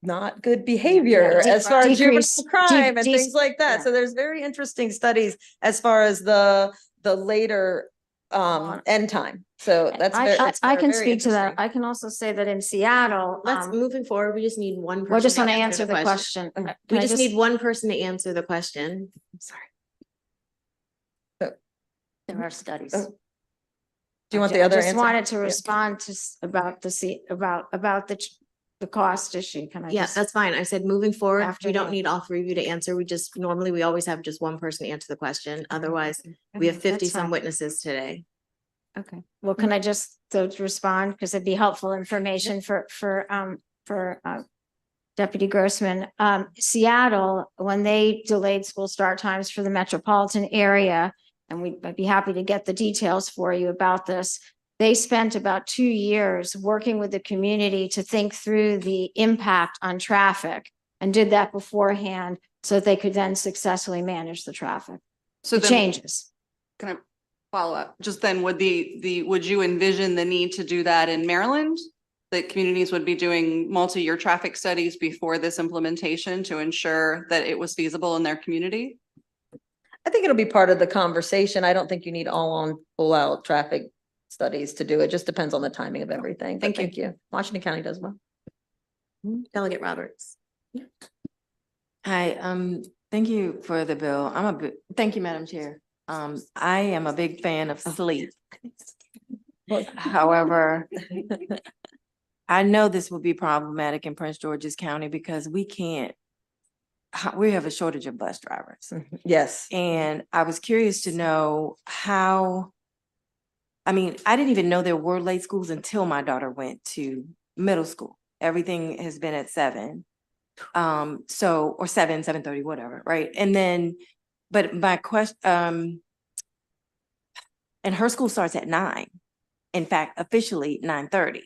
not good behavior, Yeah, as far as juvenile decrease- crime and de- things like that. yeah. So there's very interesting studies as far as the later end time. So that's very, it's I can very speak to that. interesting. I can also say that in Seattle, Let's moving forward. We just need one person. we're just to gonna answer the question. We Can I just need one person to answer the question. I'm sorry. There are studies. Do you want the other I just answer? wanted to Yeah. respond to about the cost issue. Can I Yeah, just? that's fine. I said moving forward, After we don't that. need all three of you to answer. We just, normally we always have just one person to answer the question. Otherwise, we have Okay, 50 that's some fine. witnesses today. Okay, well, can I just respond? Because it'd be helpful information for Deputy Grossman. Seattle, when they delayed school start times for the metropolitan area, and I'd be happy to get the details for you about this. They spent about 2 years working with the community to think through the impact on traffic and did that beforehand so that they could then successfully manage the traffic. So The then- changes. Can I follow up? Just then, would would you envision the need to do that in Maryland? That communities would be doing multi-year traffic studies before this implementation to ensure that it was feasible in their community? I think it'll be part of the conversation. I don't think you need all on full out traffic studies to do it. Just depends on the timing of everything. But Thank you. Washington County does well. Delegate Roberts. Hi, thank you for the bill. Thank you, Madam Chair. I am a big fan of sleep. However, I know this will be problematic in Prince George's County because we have a shortage of bus drivers. Yes. And I was curious to know how, I didn't even know there were late schools until my daughter went to middle school. Everything has been at 7. Or 7:30, whatever, right? And then, but my question, and her school starts at 9. In fact, officially 9:30.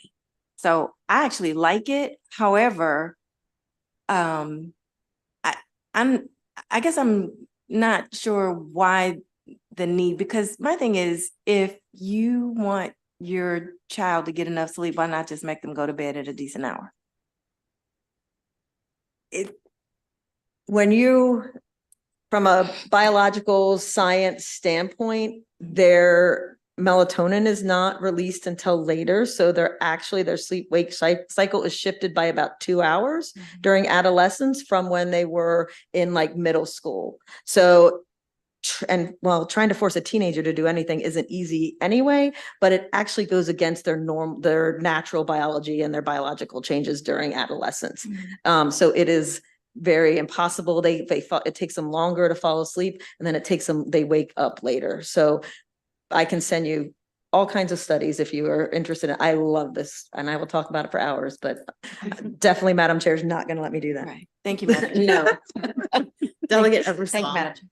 So I actually like it. However, I guess I'm not sure why the need, because my thing is, if you want your child to get enough sleep, why not just make them go to bed at a decent hour? From a biological science standpoint, their melatonin is not released until later. So their sleep-wake cycle is shifted by about 2 hours during adolescence from when they were in like middle school. So, trying to force a teenager to do anything isn't easy anyway, but it actually goes against their natural biology and their biological changes during adolescence. So it is very impossible. It takes them longer to fall asleep, and then they wake up later. So I can send you all kinds of studies if you are interested. I love this, and I will talk about it for hours, but definitely Madam Chair is not going to let me do that. Right. Thank you, Madam Chair. No. Delegate Thank you, Madam Chair.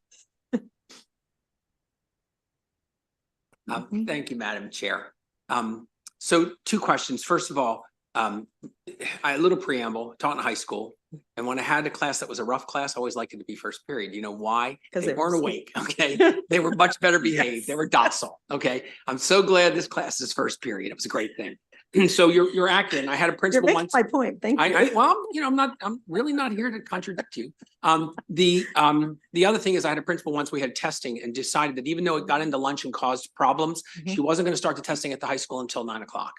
Thank you, Madam Chair. So 2 questions. First of all, a little preamble, taught in high school. And when I had a class that was a rough class, I always liked it to be first period. You know why? Because They weren't awake, okay? They were much better behaved. Yes. They were docile, okay? I'm so glad this class is first period. It was a great thing. So you're accurate. And I had a You're principal making once. my point. Thank you. I'm really not here to contradict you. The other thing is I had a principal once, we had testing and decided that even though it got into lunch and caused problems, she wasn't going to start the testing at the high school until 9 o'clock.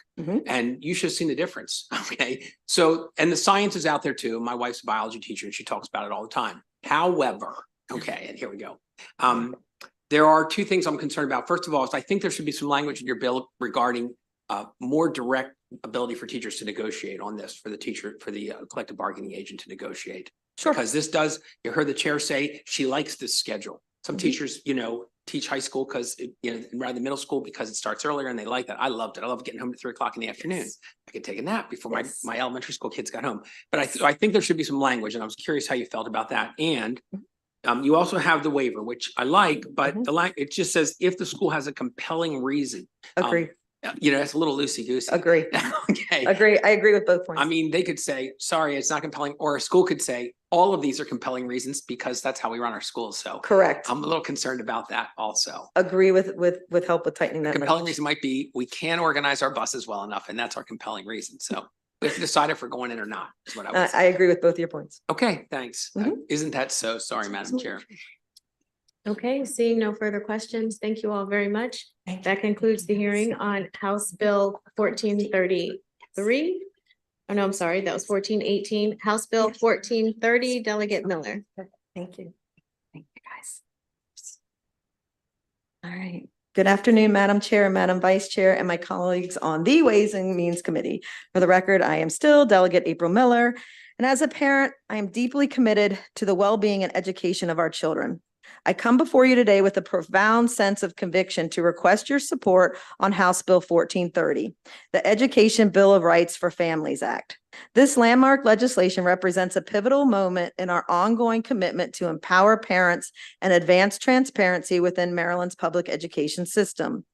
And you should have seen the difference. Okay. So, and the science is out there too. My wife's a biology teacher and she talks about it all the time. However, okay, and here we go. There are 2 things I'm concerned about. First of all, is I think there should be some language in your bill regarding more direct ability for teachers to negotiate on this, for the collective bargaining agent to negotiate. Sure. Because you heard the chair say she likes this schedule. Some teachers, teach high school because, rather than middle school because it starts earlier and they like that. I loved it. I loved getting home at 3 o'clock in the afternoon. I could take a nap before my elementary school kids got home. But I think there should be some language, and I was curious how you felt about that. And you also have the waiver, which I like, but it just says if the school has a compelling reason. Agree. It's a little loosey goosey. Agree, Okay. agree. I agree with both points. I mean, they could say, sorry, it's not compelling, or a school could say, all of these are compelling reasons because that's how we run our schools. So Correct. I'm a little concerned about that also. Agree with help with tightening that. Compelling language. reason might be, we can't organize our buses well enough, and that's our compelling reason. So we have to decide if we're going in or not, is what I would I say. agree with both your points. Okay, thanks. Mhm. Isn't that so? Sorry, Madam Chair. Okay, seeing no further questions, thank you all very much. That concludes the hearing on House Bill 1433. Oh, no, I'm sorry, that was 1418. House Bill 1430, Delegate Miller. Thank you. Thank you, guys. All right. Good afternoon, Madam Chair, Madam Vice Chair, and my colleagues on the Ways and Means Committee. For the record, I am still Delegate April Miller, and as a parent, I am deeply committed to the well-being and education of our children. I come before you today with a profound sense of conviction to request your support on House Bill 1430, the Education Bill of Rights for Families Act. This landmark legislation represents a pivotal moment in our ongoing commitment to empower parents and advance transparency within Maryland's public education system.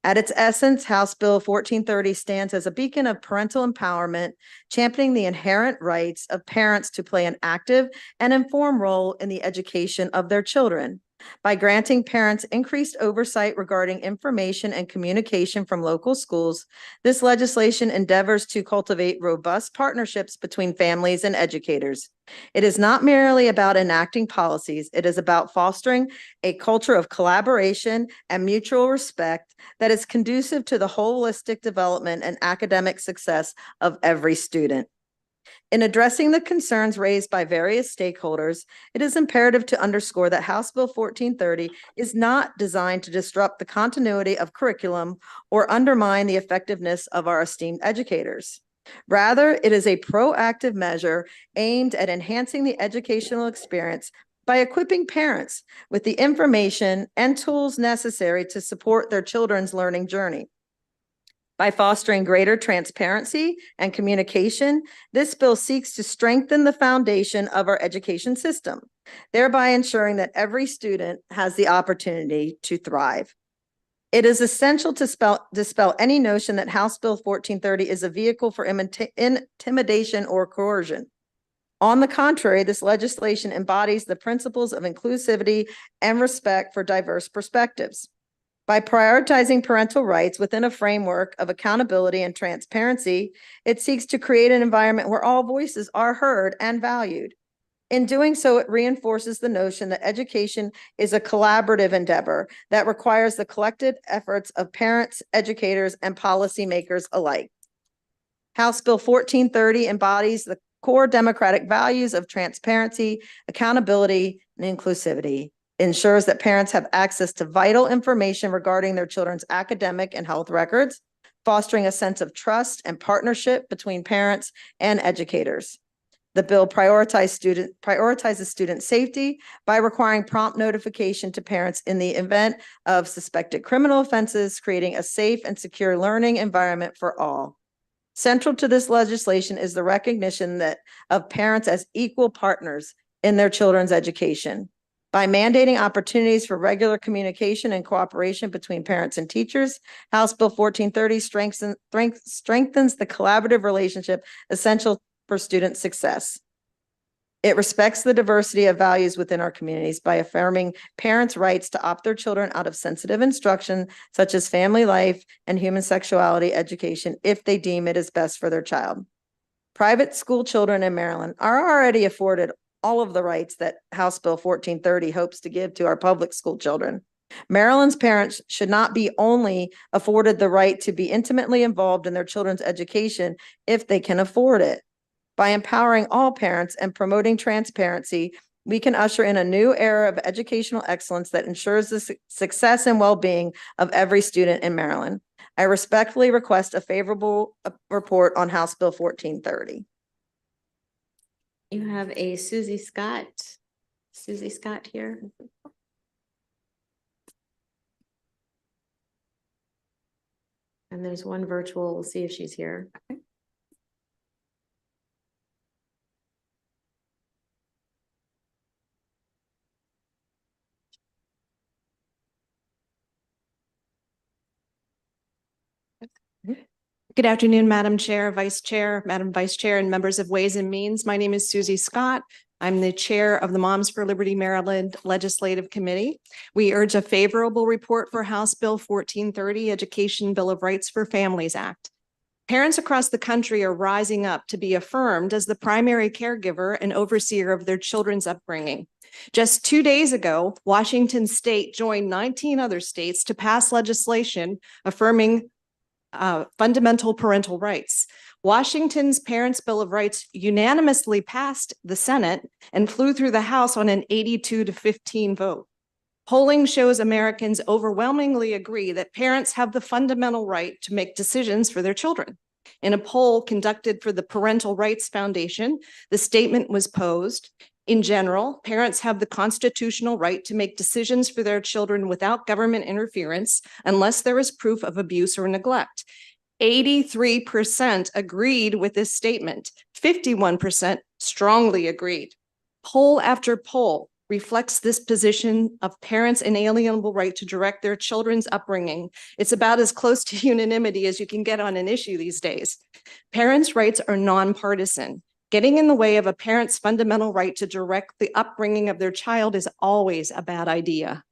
At its essence, House Bill 1430 stands as a beacon of parental empowerment, championing the inherent rights of parents to play an active and informed role in the education of their children. By granting parents increased oversight regarding information and communication from local schools, this legislation endeavors to cultivate robust partnerships between families and educators. It is not merely about enacting policies, it is about fostering a culture of collaboration and mutual respect that is conducive to the holistic development and academic success of every student. In addressing the concerns raised by various stakeholders, it is imperative to underscore that House Bill 1430 is not designed to disrupt the continuity of curriculum or undermine the effectiveness of our esteemed educators. Rather, it is a proactive measure aimed at enhancing the educational experience by equipping parents with the information and tools necessary to support their children's learning journey. By fostering greater transparency and communication, this bill seeks to strengthen the foundation of our education system, thereby ensuring that every student has the opportunity to thrive. It is essential to dispel any notion that House Bill 1430 is a vehicle for intimidation or coercion. On the contrary, this legislation embodies the principles of inclusivity and respect for diverse perspectives. By prioritizing parental rights within a framework of accountability and transparency, it seeks to create an environment where all voices are heard and valued. In doing so, it reinforces the notion that education is a collaborative endeavor that requires the collective efforts of parents, educators, and policymakers alike. House Bill 1430 embodies the core democratic values of transparency, accountability, and inclusivity. Ensures that parents have access to vital information regarding their children's academic and health records, fostering a sense of trust and partnership between parents and educators. The bill prioritizes student safety by requiring prompt notification to parents in the event of suspected criminal offenses, creating a safe and secure learning environment for all. Central to this legislation is the recognition of parents as equal partners in their children's education. By mandating opportunities for regular communication and cooperation between parents and teachers, House Bill 1430 strengthens the collaborative relationship essential for student success. It respects the diversity of values within our communities by affirming parents' rights to opt their children out of sensitive instruction, such as family life and human sexuality education, if they deem it is best for their child. Private school children in Maryland are already afforded all of the rights that House Bill 1430 hopes to give to our public school children. Maryland's parents should not be only afforded the right to be intimately involved in their children's education if they can afford it. By empowering all parents and promoting transparency, we can usher in a new era of educational excellence that ensures the success and well-being of every student in Maryland. I respectfully request a favorable report on House Bill 1430. You have a Susie Scott here. And there's one virtual, we'll see if she's here. Good afternoon, Madam Chair, Vice Chair, Madam Vice Chair, and members of Ways and Means. My name is Susie Scott. I'm the Chair of the Moms for Liberty Maryland Legislative Committee. We urge a favorable report for House Bill 1430, Education Bill of Rights for Families Act. Parents across the country are rising up to be affirmed as the primary caregiver and overseer of their children's upbringing. Just 2 days ago, Washington State joined 19 other states to pass legislation affirming fundamental parental rights. Washington's Parents' Bill of Rights unanimously passed the Senate and flew through the House on an 82-15 vote. Polling shows Americans overwhelmingly agree that parents have the fundamental right to make decisions for their children. In a poll conducted for the Parental Rights Foundation, the statement was posed: in general, parents have the constitutional right to make decisions for their children without government interference unless there is proof of abuse or neglect. 83% agreed with this statement. 51% strongly agreed. Poll after poll reflects this position of parents' inalienable right to direct their children's upbringing. It's about as close to unanimity as you can get on an issue these days. Parents' rights are nonpartisan. Getting in the way of a parent's fundamental right to direct the upbringing of their child is always a bad idea.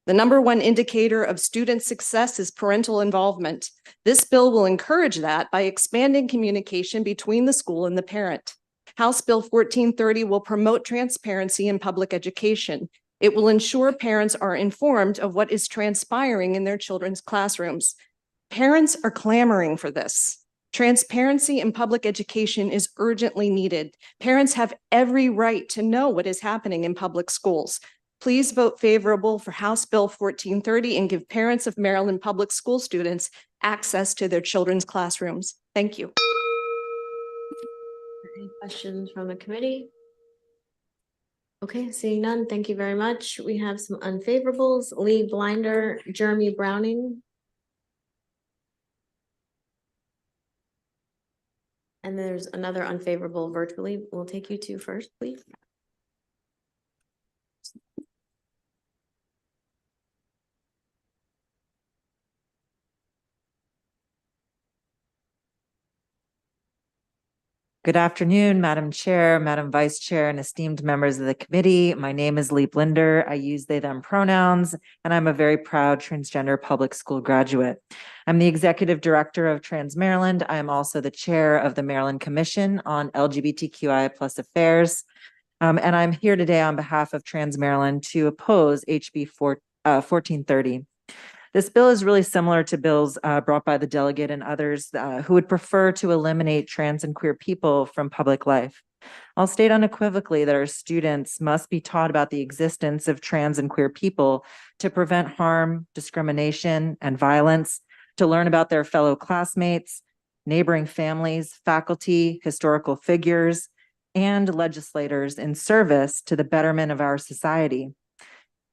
The number one indicator of student success is parental involvement. This bill will encourage that by expanding communication between the school and the parent. House Bill 1430 will promote transparency in public education. It will ensure parents are informed of what is transpiring in their children's classrooms. Parents are clamoring for this. Transparency in public education is urgently needed. Parents have every right to know what is happening in public schools. Please vote favorable for House Bill 1430 and give parents of Maryland public school students access to their children's classrooms. Thank you. Any questions from the committee? Okay, seeing none, thank you very much. We have some unfavorables. Lee Blinder, Jeremy Browning. And there's another unfavorable virtually. We'll take you two first, please. Good afternoon, Madam Chair, Madam Vice Chair, and esteemed members of the committee. My name is Lee Blinder. I use they, them pronouns, and I'm a very proud transgender public school graduate. I'm the Executive Director of Trans Maryland. I am also the Chair of the Maryland Commission on LGBTQIA+ Affairs. And I'm here today on behalf of Trans Maryland to oppose HB 1430. This bill is really similar to bills brought by the delegate and others who would prefer to eliminate trans and queer people from public life. I'll state unequivocally that our students must be taught about the existence of trans and queer people to prevent harm, discrimination, and violence, to learn about their fellow classmates, neighboring families, faculty, historical figures, and legislators in service to the betterment of our society.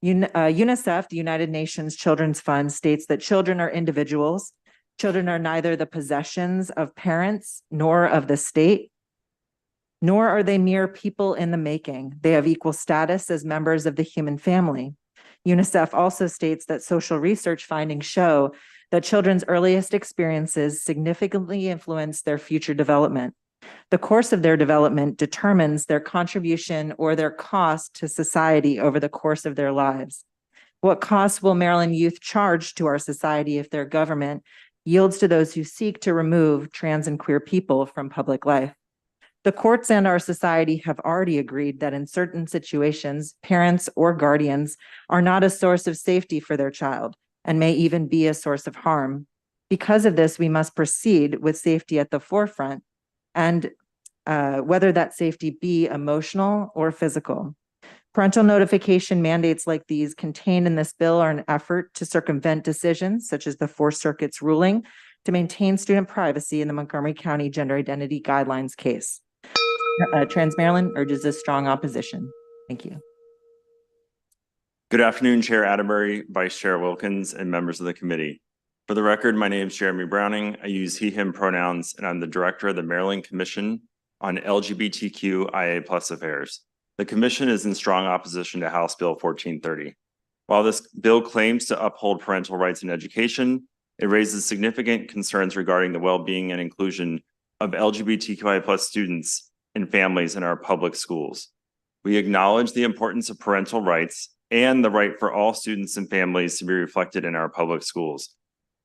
UNICEF, the United Nations Children's Fund, states that children are individuals. Children are neither the possessions of parents nor of the state, nor are they mere people in the making. They have equal status as members of the human family. UNICEF also states that social research findings show that children's earliest experiences significantly influence their future development. The course of their development determines their contribution or their cost to society over the course of their lives. What cost will Maryland youth charge to our society if their government yields to those who seek to remove trans and queer people from public life? The courts and our society have already agreed that in certain situations, parents or guardians are not a source of safety for their child and may even be a source of harm. Because of this, we must proceed with safety at the forefront, and whether that safety be emotional or physical. Parental notification mandates like these contained in this bill are an effort to circumvent decisions such as the Fourth Circuit's ruling to maintain student privacy in the Montgomery County Gender Identity Guidelines case. Trans Maryland urges a strong opposition. Thank you. Good afternoon, Chair Atterbury, Vice Chair Wilkins, and members of the committee. For the record, my name is Jeremy Browning. I use he, him pronouns, and I'm the Director of the Maryland Commission on LGBTQIA+ Affairs. The commission is in strong opposition to House Bill 1430. While this bill claims to uphold parental rights in education, It raises significant concerns regarding the well-being and inclusion of LGBTQI+ students and families in our public schools. We acknowledge the importance of parental rights and the right for all students and families to be reflected in our public schools.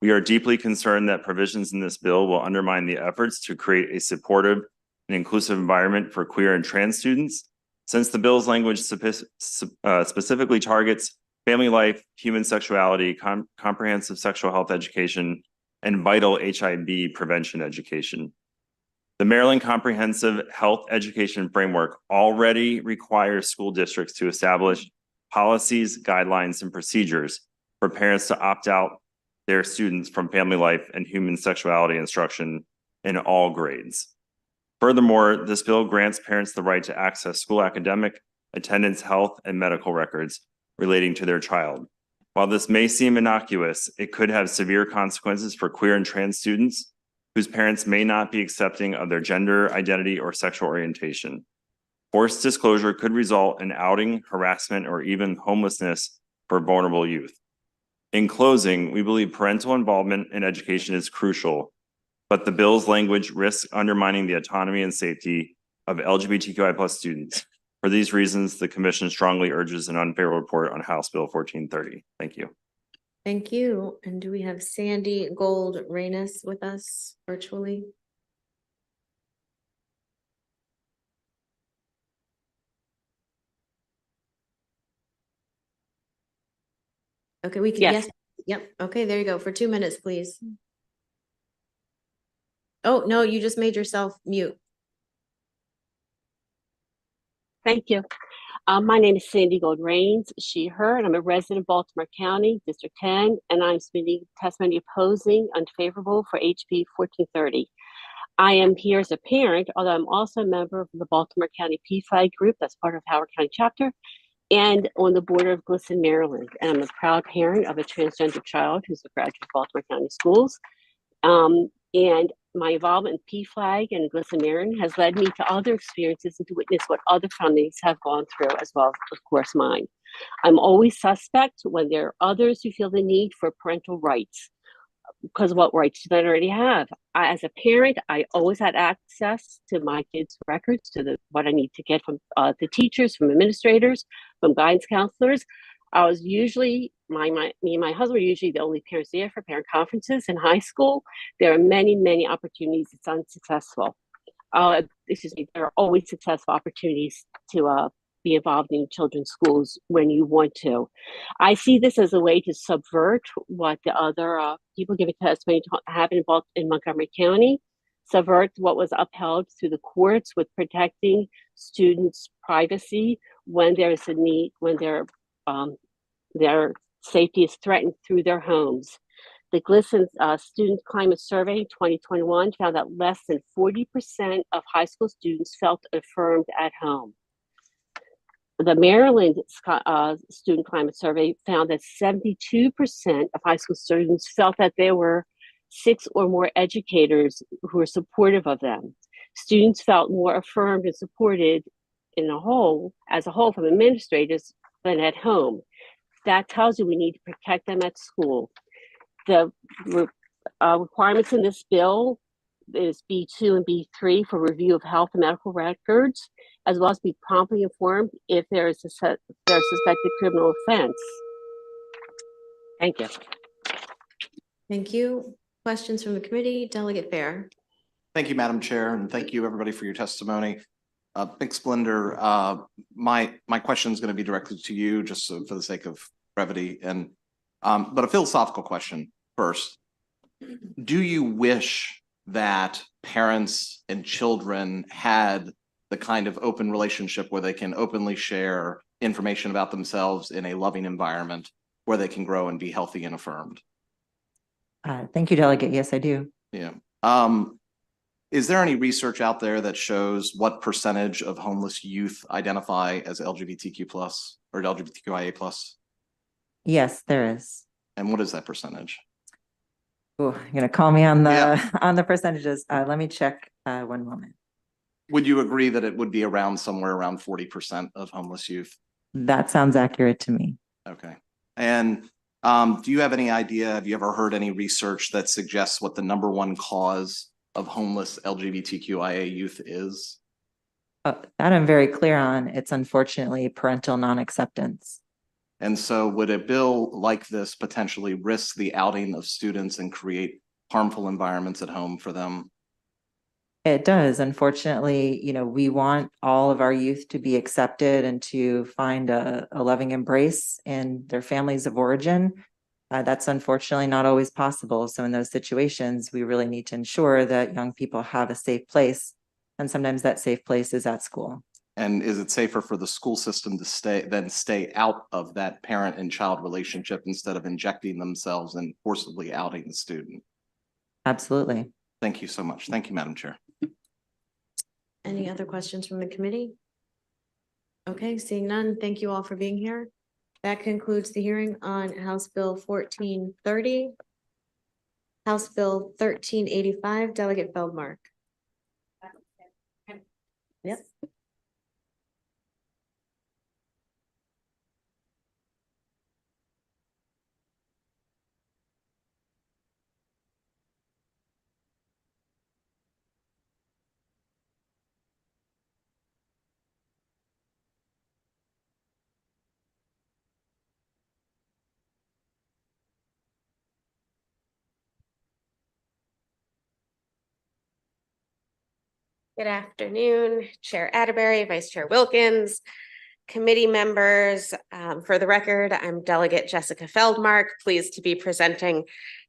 We are deeply concerned that provisions in this bill will undermine the efforts to create a supportive and inclusive environment for queer and trans students, since the bill's language specifically targets family life, human sexuality, comprehensive sexual health education, and vital HIV prevention education. The Maryland Comprehensive Health Education Framework already requires school districts to establish policies, guidelines, and procedures for parents to opt out their students from family life and human sexuality instruction in all grades. Furthermore, this bill grants parents the right to access school academic, attendance, health, and medical records relating to their child. While this may seem innocuous, it could have severe consequences for queer and trans students whose parents may not be accepting of their gender identity or sexual orientation. Forced disclosure could result in outing, harassment, or even homelessness for vulnerable youth. In closing, we believe parental involvement in education is crucial, but the bill's language risks undermining the autonomy and safety of LGBTQI+ students. For these reasons, the commission strongly urges an unfavorable report on House Bill 1430. Thank you. Thank you. And do we have Sandy Gold Reynes with us virtually? Okay, we can, yes. Yep. Okay, there you go. For 2 minutes, please. Oh, no, you just made yourself mute. Thank you. My name is Sandy Gold Rains, she, her, and I'm a resident of Baltimore County, District 10, and I'm submitting testimony opposing unfavorable for HB 1430. I am here as a parent, although I'm also a member of the Baltimore County PFLAG group, that's part of Howard County chapter, and on the board of Glisson, Maryland. And I'm a proud parent of a transgender child who's a graduate of Baltimore County schools. And my involvement in PFLAG and Glisson, Maryland has led me to other experiences and to witness what other families have gone through, as well as, of course, mine. I'm always suspect when there are others who feel the need for parental rights, because what rights do they already have? As a parent, I always had access to my kids' records, to what I need to get from the teachers, from administrators, from guidance counselors. I was usually, me and my husband were usually the only parents there for parent conferences in high school. There are many, many opportunities. It's unsuccessful. There are always successful opportunities to be involved in children's schools when you want to. I see this as a way to subvert what the other people giving testimony happened in Montgomery County, subvert what was upheld through the courts with protecting students' privacy when there's a need, when their safety is threatened through their homes. The Glisson Student Climate Survey 2021 found that less than 40% of high school students felt affirmed at home. The Maryland Student Climate Survey found that 72% of high school students felt that there were 6 or more educators who were supportive of them. Students felt more affirmed and supported as a whole from administrators than at home. That tells you we need to protect them at school. The requirements in this bill is B2 and B3 for review of health and medical records, as well as be promptly informed if there is a suspected criminal offense. Thank you. Thank you. Questions from the committee? Delegate Fair. Thank you, Madam Chair, and thank you, everybody, for your testimony. Big Splendor, my question is going to be directed to you, just so for the sake of brevity, and but a philosophical question first. Do you wish that parents and children had the kind of open relationship where they can openly share information about themselves in a loving environment where they can grow and be healthy and affirmed? Thank you, Delegate. Yes, I do. Yeah. Is there any research out there that shows what percentage of homeless youth identify as LGBTQ+ or LGBTQIA+? Yes, there is. And what is that percentage? Oh, you're gonna call me on the percentages. Let me check 1 moment. Would you agree that it would be somewhere around 40% of homeless youth? That sounds accurate to me. Okay. And Do you have any idea, have you ever heard any research that suggests what the number one cause of homeless LGBTQIA youth is? That I'm very clear on. It's unfortunately parental non-acceptance. And so would a bill like this potentially risk the outing of students and create harmful environments at home for them? It does. Unfortunately, we want all of our youth to be accepted and to find a loving embrace in their families of origin. That's unfortunately not always possible. So in those situations, we really need to ensure that young people have a safe place. And sometimes that safe place is at school. And is it safer for the school system to stay out of that parent and child relationship instead of injecting themselves and forcibly outing the student? Absolutely. Thank you so much. Thank you, Madam Chair. Any other questions from the committee? Okay, seeing none, thank you all for being here. That concludes the hearing on House Bill 1430. House Bill 1385, Delegate Feldmark. Yep. Good afternoon, Chair Atterbury, Vice Chair Wilkins, committee members. For the record, I'm Delegate Jessica Feldmark, pleased to be presenting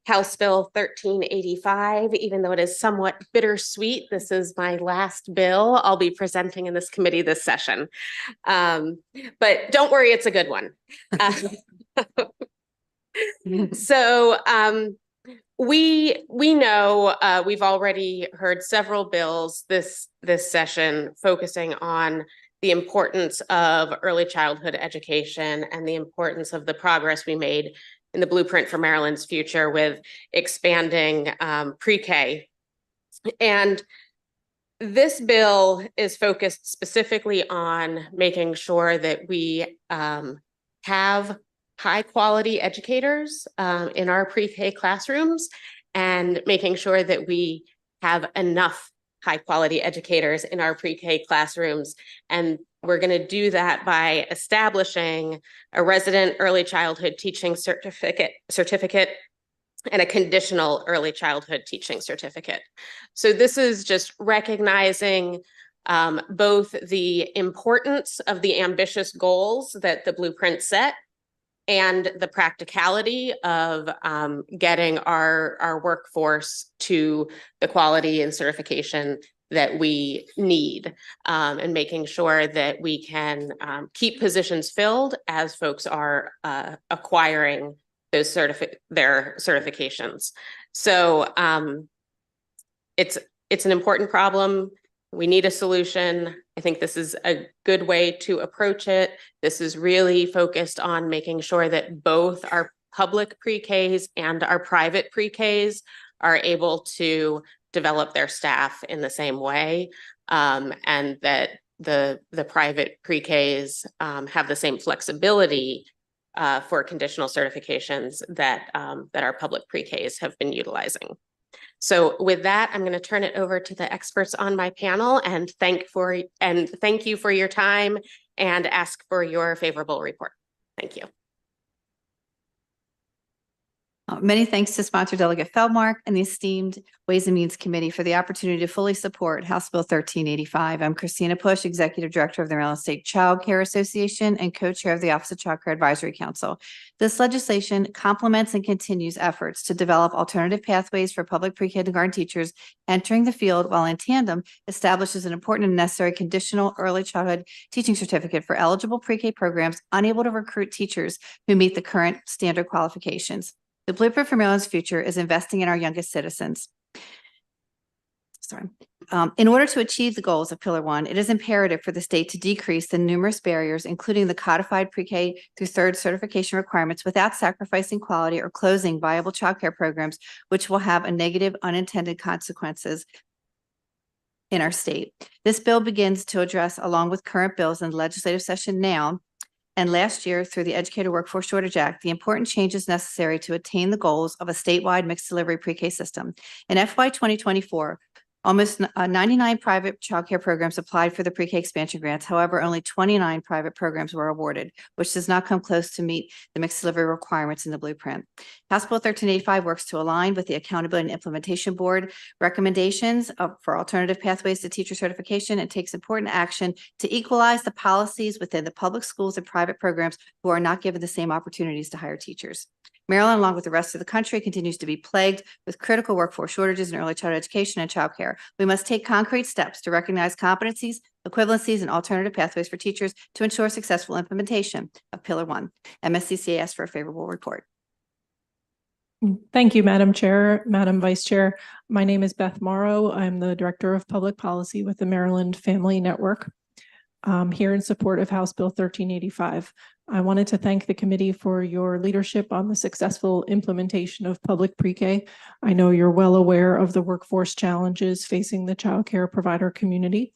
House Bill 1385. Even though it is somewhat bittersweet, this is my last bill I'll be presenting in this committee this session. But don't worry, it's a good one. So we know we've already heard several bills this session focusing on the importance of early childhood education and the importance of the progress we made in the Blueprint for Maryland's Future with expanding pre-K. And this bill is focused specifically on making sure that we have high quality educators in our pre-K classrooms and making sure that we have enough high quality educators in our pre-K classrooms. And we're going to do that by establishing a resident early childhood teaching certificate and a conditional early childhood teaching certificate. So this is just recognizing both the importance of the ambitious goals that the Blueprint set and the practicality of getting our workforce to the quality and certification that we need, and making sure that we can keep positions filled as folks are acquiring those their certifications. So it's an important problem. We need a solution. I think this is a good way to approach it. This is really focused on making sure that both our public pre-Ks and our private pre-Ks are able to develop their staff in the same way, and that the private pre-Ks have the same flexibility for conditional certifications that our public pre-Ks have been utilizing. So with that, I'm going to turn it over to the experts on my panel and thank you for your time and ask for your favorable report. Thank you. Many thanks to sponsor Delegate Feldmark and the esteemed Ways and Means Committee for the opportunity to fully support House Bill 1385. I'm Christina Push, Executive Director of the Maryland State Child Care Association and Co-Chair of the Office of Child Care Advisory Council. This legislation complements and continues efforts to develop alternative pathways for public pre-kindergarten teachers entering the field, while in tandem establishes an important and necessary conditional early childhood teaching certificate for eligible pre-K programs unable to recruit teachers who meet the current standard qualifications. The Blueprint for Maryland's Future is investing in our youngest citizens. In order to achieve the goals of Pillar 1, it is imperative for the state to decrease the numerous barriers, including the codified pre-K through third certification requirements, without sacrificing quality or closing viable childcare programs, which will have a negative unintended consequences in our state. This bill begins to address, along with current bills in the legislative session now, and last year through the Educator Workforce Shortage Act, the important changes necessary to attain the goals of a statewide mixed delivery pre-K system. In FY 2024, almost 99 private childcare programs applied for the pre-K expansion grants. However, only 29 private programs were awarded, which does not come close to meet the mixed delivery requirements in the blueprint. House Bill 1385 works to align with the Accountability and Implementation Board recommendations for alternative pathways to teacher certification and takes important action to equalize the policies within the public schools and private programs who are not given the same opportunities to hire teachers. Maryland, along with the rest of the country, continues to be plagued with critical workforce shortages in early childhood education and childcare. We must take concrete steps to recognize competencies, equivalencies, and alternative pathways for teachers to ensure successful implementation of Pillar 1. MSCCA asks for a favorable report. Thank you, Madam Chair, Madam Vice Chair. My name is Beth Morrow. I'm the Director of Public Policy with the Maryland Family Network. Here in support of House Bill 1385. I wanted to thank the committee for your leadership on the successful implementation of public pre-K. I know you're well aware of the workforce challenges facing the child care provider community.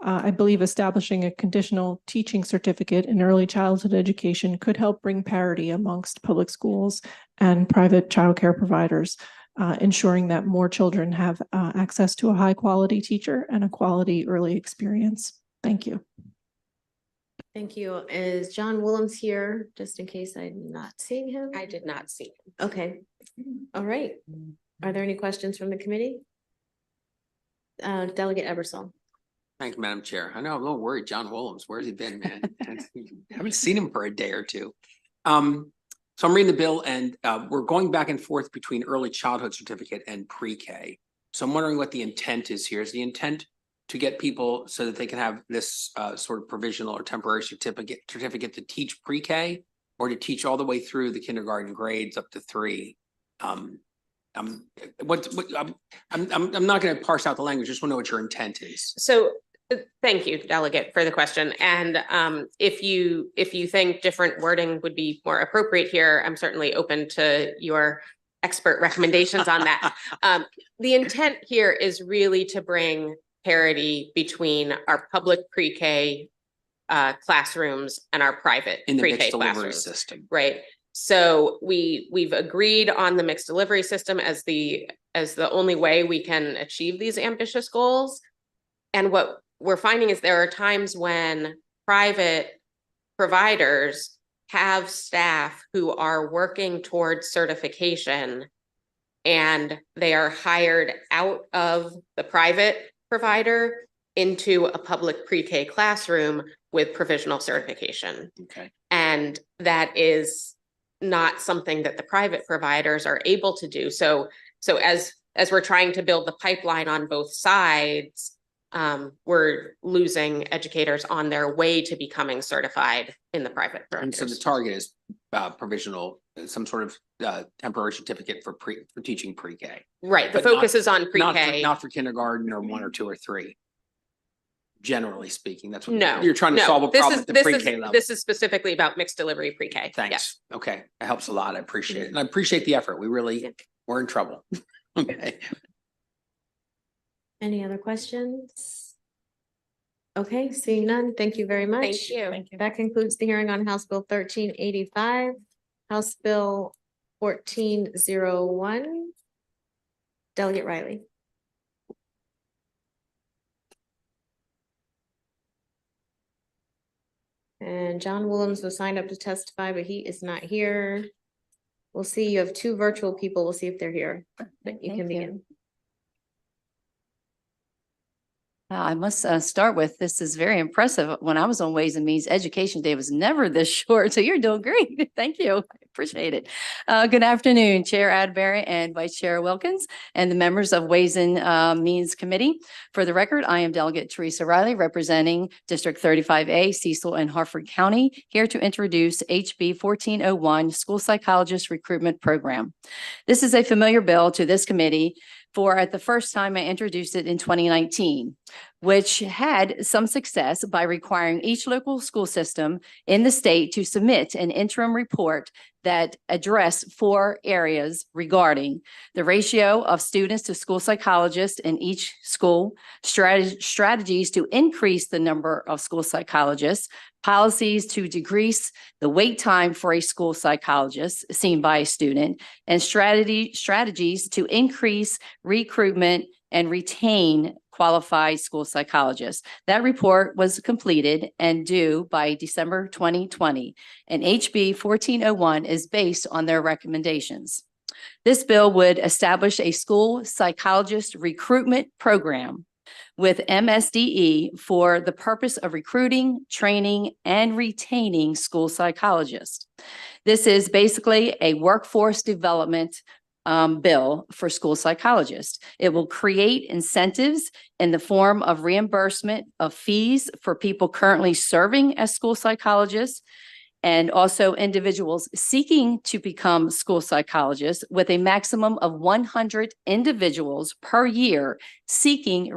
I believe establishing a conditional teaching certificate in early childhood education could help bring parity amongst public schools and private child care providers, ensuring that more children have access to a high quality teacher and a quality early experience. Thank you. Thank you. Is John Willems here, just in case I'm not seeing him? I did not see him. Okay. All right. Are there any questions from the committee? Delegate Ebersol. Thank you, Madam Chair. I know I'm a little worried. John Willems, where's he been, man? I haven't seen him for a day or two. So I'm reading the bill and we're going back and forth between early childhood certificate and pre-K. So I'm wondering what the intent is here. Is the intent to get people so that they can have this sort of provisional or temporary certificate to teach pre-K or to teach all the way through the kindergarten grades up to 3? I'm not going to parse out the language. Just want to know what your intent is. So thank you, Delegate, for the question. And if you think different wording would be more appropriate here, I'm certainly open to your expert recommendations on that. The intent here is really to bring parity between our public pre-K classrooms and our private In the pre-K mixed delivery classrooms. system. Right. So we've agreed on the mixed delivery system as the only way we can achieve these ambitious goals. And what we're finding is there are times when private providers have staff who are working towards certification and they are hired out of the private provider into a public pre-K classroom with provisional certification. Okay. And that is not something that the private providers are able to do. So as we're trying to build the pipeline on both sides, we're losing educators on their way to becoming certified in the private And so providers. the target is provisional, some sort of temporary certificate for teaching pre-K. Right. The But not- focus is on pre-K. Not for kindergarten or 1 or 2 or 3. Generally speaking, that's what No, you're trying to no. solve a This problem is- at the this pre-K is- level. This is specifically about mixed delivery pre-K. Thanks. Yes. Okay, that helps a lot. I appreciate it. And I appreciate the effort. We're in trouble. Okay. Any other questions? Okay, seeing none, thank you very much. Thank you. Thank you. That concludes the hearing on House Bill 1385. House Bill 1401. Delegate Riley. And John Willems was signed up to testify, but he is not here. We'll see. You have 2 virtual people. We'll see if they're here. You can begin. I must start with, this is very impressive. When I was on Ways and Means, Education Day was never this short, so you're doing great. Thank you. I appreciate it. Good afternoon, Chair Atterbury and Vice Chair Wilkins and the members of Ways and Means Committee. For the record, I am Delegate Teresa Riley, representing District 35A, Cecil and Harford County, here to introduce HB 1401 School Psychologist Recruitment Program. This is a familiar bill to this committee, for at the first time I introduced it in 2019. which had some success by requiring each local school system in the state to submit an interim report that addressed 4 areas regarding the ratio of students to school psychologists in each school, strategies to increase the number of school psychologists, policies to decrease the wait time for a school psychologist seen by a student, and strategies to increase recruitment and retain qualified school psychologists. That report was completed and due by December 2020, and HB 1401 is based on their recommendations. This bill would establish a school psychologist recruitment program with MSDE for the purpose of recruiting, training, and retaining school psychologists. This is basically a workforce development bill for school psychologists. It will create incentives in the form of reimbursement of fees for people currently serving as school psychologists, and also individuals seeking to become school psychologists, with a maximum of 100 individuals per year seeking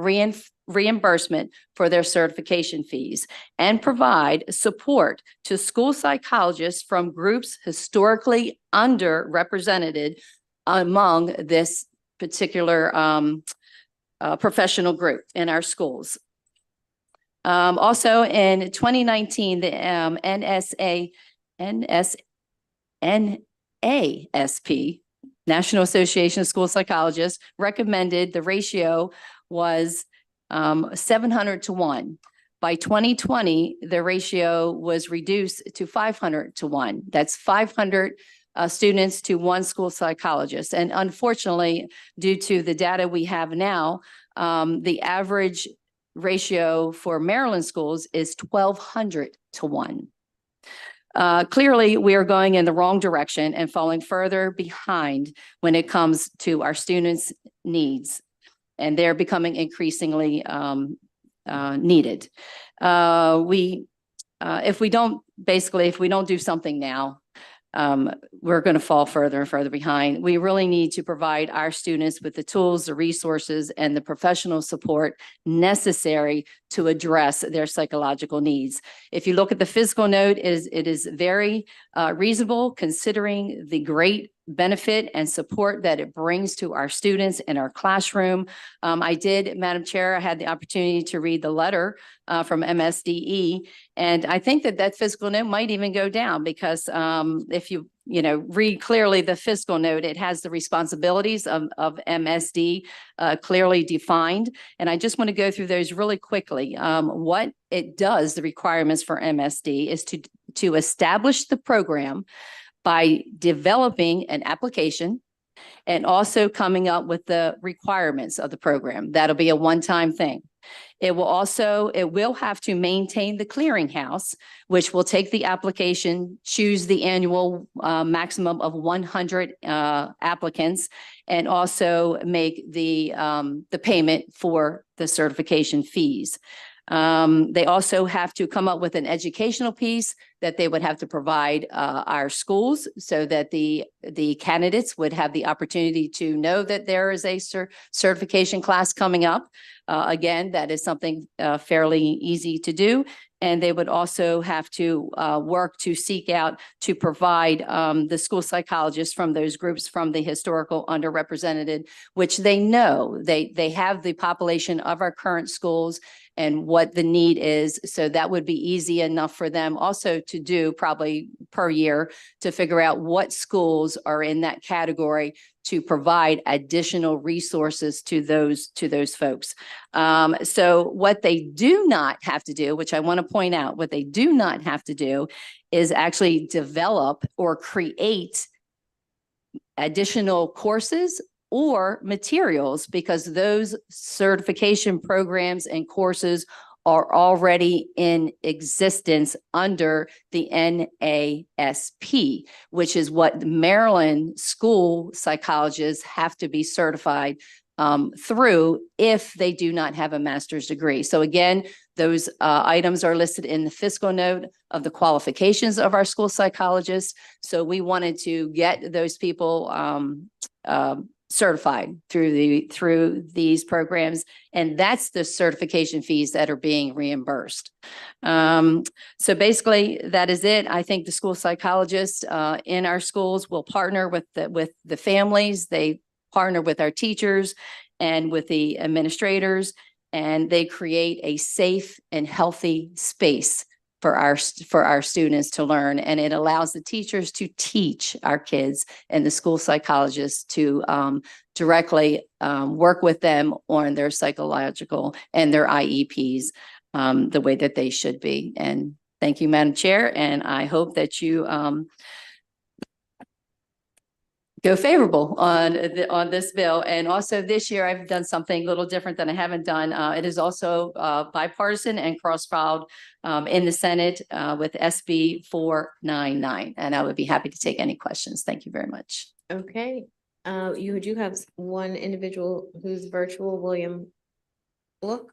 reimbursement for their certification fees, and provide support to school psychologists from groups historically underrepresented among this particular professional group in our schools. Also in 2019, the NASP, National Association of School Psychologists, recommended the ratio was 700 to 1. By 2020, the ratio was reduced to 500 to 1. That's 500 students to 1 school psychologist. And unfortunately, due to the data we have now, the average ratio for Maryland schools is 1,200 to 1. Clearly, we are going in the wrong direction and falling further behind when it comes to our students' needs, and they're becoming increasingly needed. If we don't do something now, we're going to fall further and further behind. We really need to provide our students with the tools, the resources, and the professional support necessary to address their psychological needs. If you look at the fiscal note, it is very reasonable, considering the great benefit and support that it brings to our students in our classroom. Madam Chair, I had the opportunity to read the letter from MSDE, and I think that fiscal note might even go down, because if you read clearly the fiscal note, it has the responsibilities of MSD clearly defined. And I just want to go through those really quickly. What it does, the requirements for MSD, is to establish the program by developing an application and also coming up with the requirements of the program. That'll be a one-time thing. It will have to maintain the clearinghouse, which will take the application, choose the annual maximum of 100 applicants, and also make the payment for the certification fees. They also have to come up with an educational piece that they would have to provide our schools, so that the candidates would have the opportunity to know that there is a certification class coming up. Again, that is something fairly easy to do. And they would also have to work to seek out to provide the school psychologists from those groups from the historical underrepresented, which they know they have the population of our current schools and what the need is. So that would be easy enough for them also to do, probably per year, to figure out what schools are in that category to provide additional resources to those folks. So what they do not have to do, which I want to point out, what they do not have to do is actually develop or create additional courses or materials, because those certification programs and courses are already in existence under the NASP, which is what Maryland school psychologists have to be certified through if they do not have a master's degree. So again, those items are listed in the fiscal note of the qualifications of our school psychologists. So we wanted to get those people certified through these programs. And that's the certification fees that are being reimbursed. So basically that is it. I think the school psychologists in our schools will partner with the families. They partner with our teachers and with the administrators, and they create a safe and healthy space for our students to learn. And it allows the teachers to teach our kids and the school psychologists to directly work with them on their psychological and their IEPs the way that they should be. And thank you, Madam Chair. And I hope that you go favorable on this bill. And also this year, I've done something a little different than I haven't done. It is also bipartisan and cross-filed in the Senate with SB 499. And I would be happy to take any questions. Thank you very much. Okay, you do have one individual who's virtual, William Look.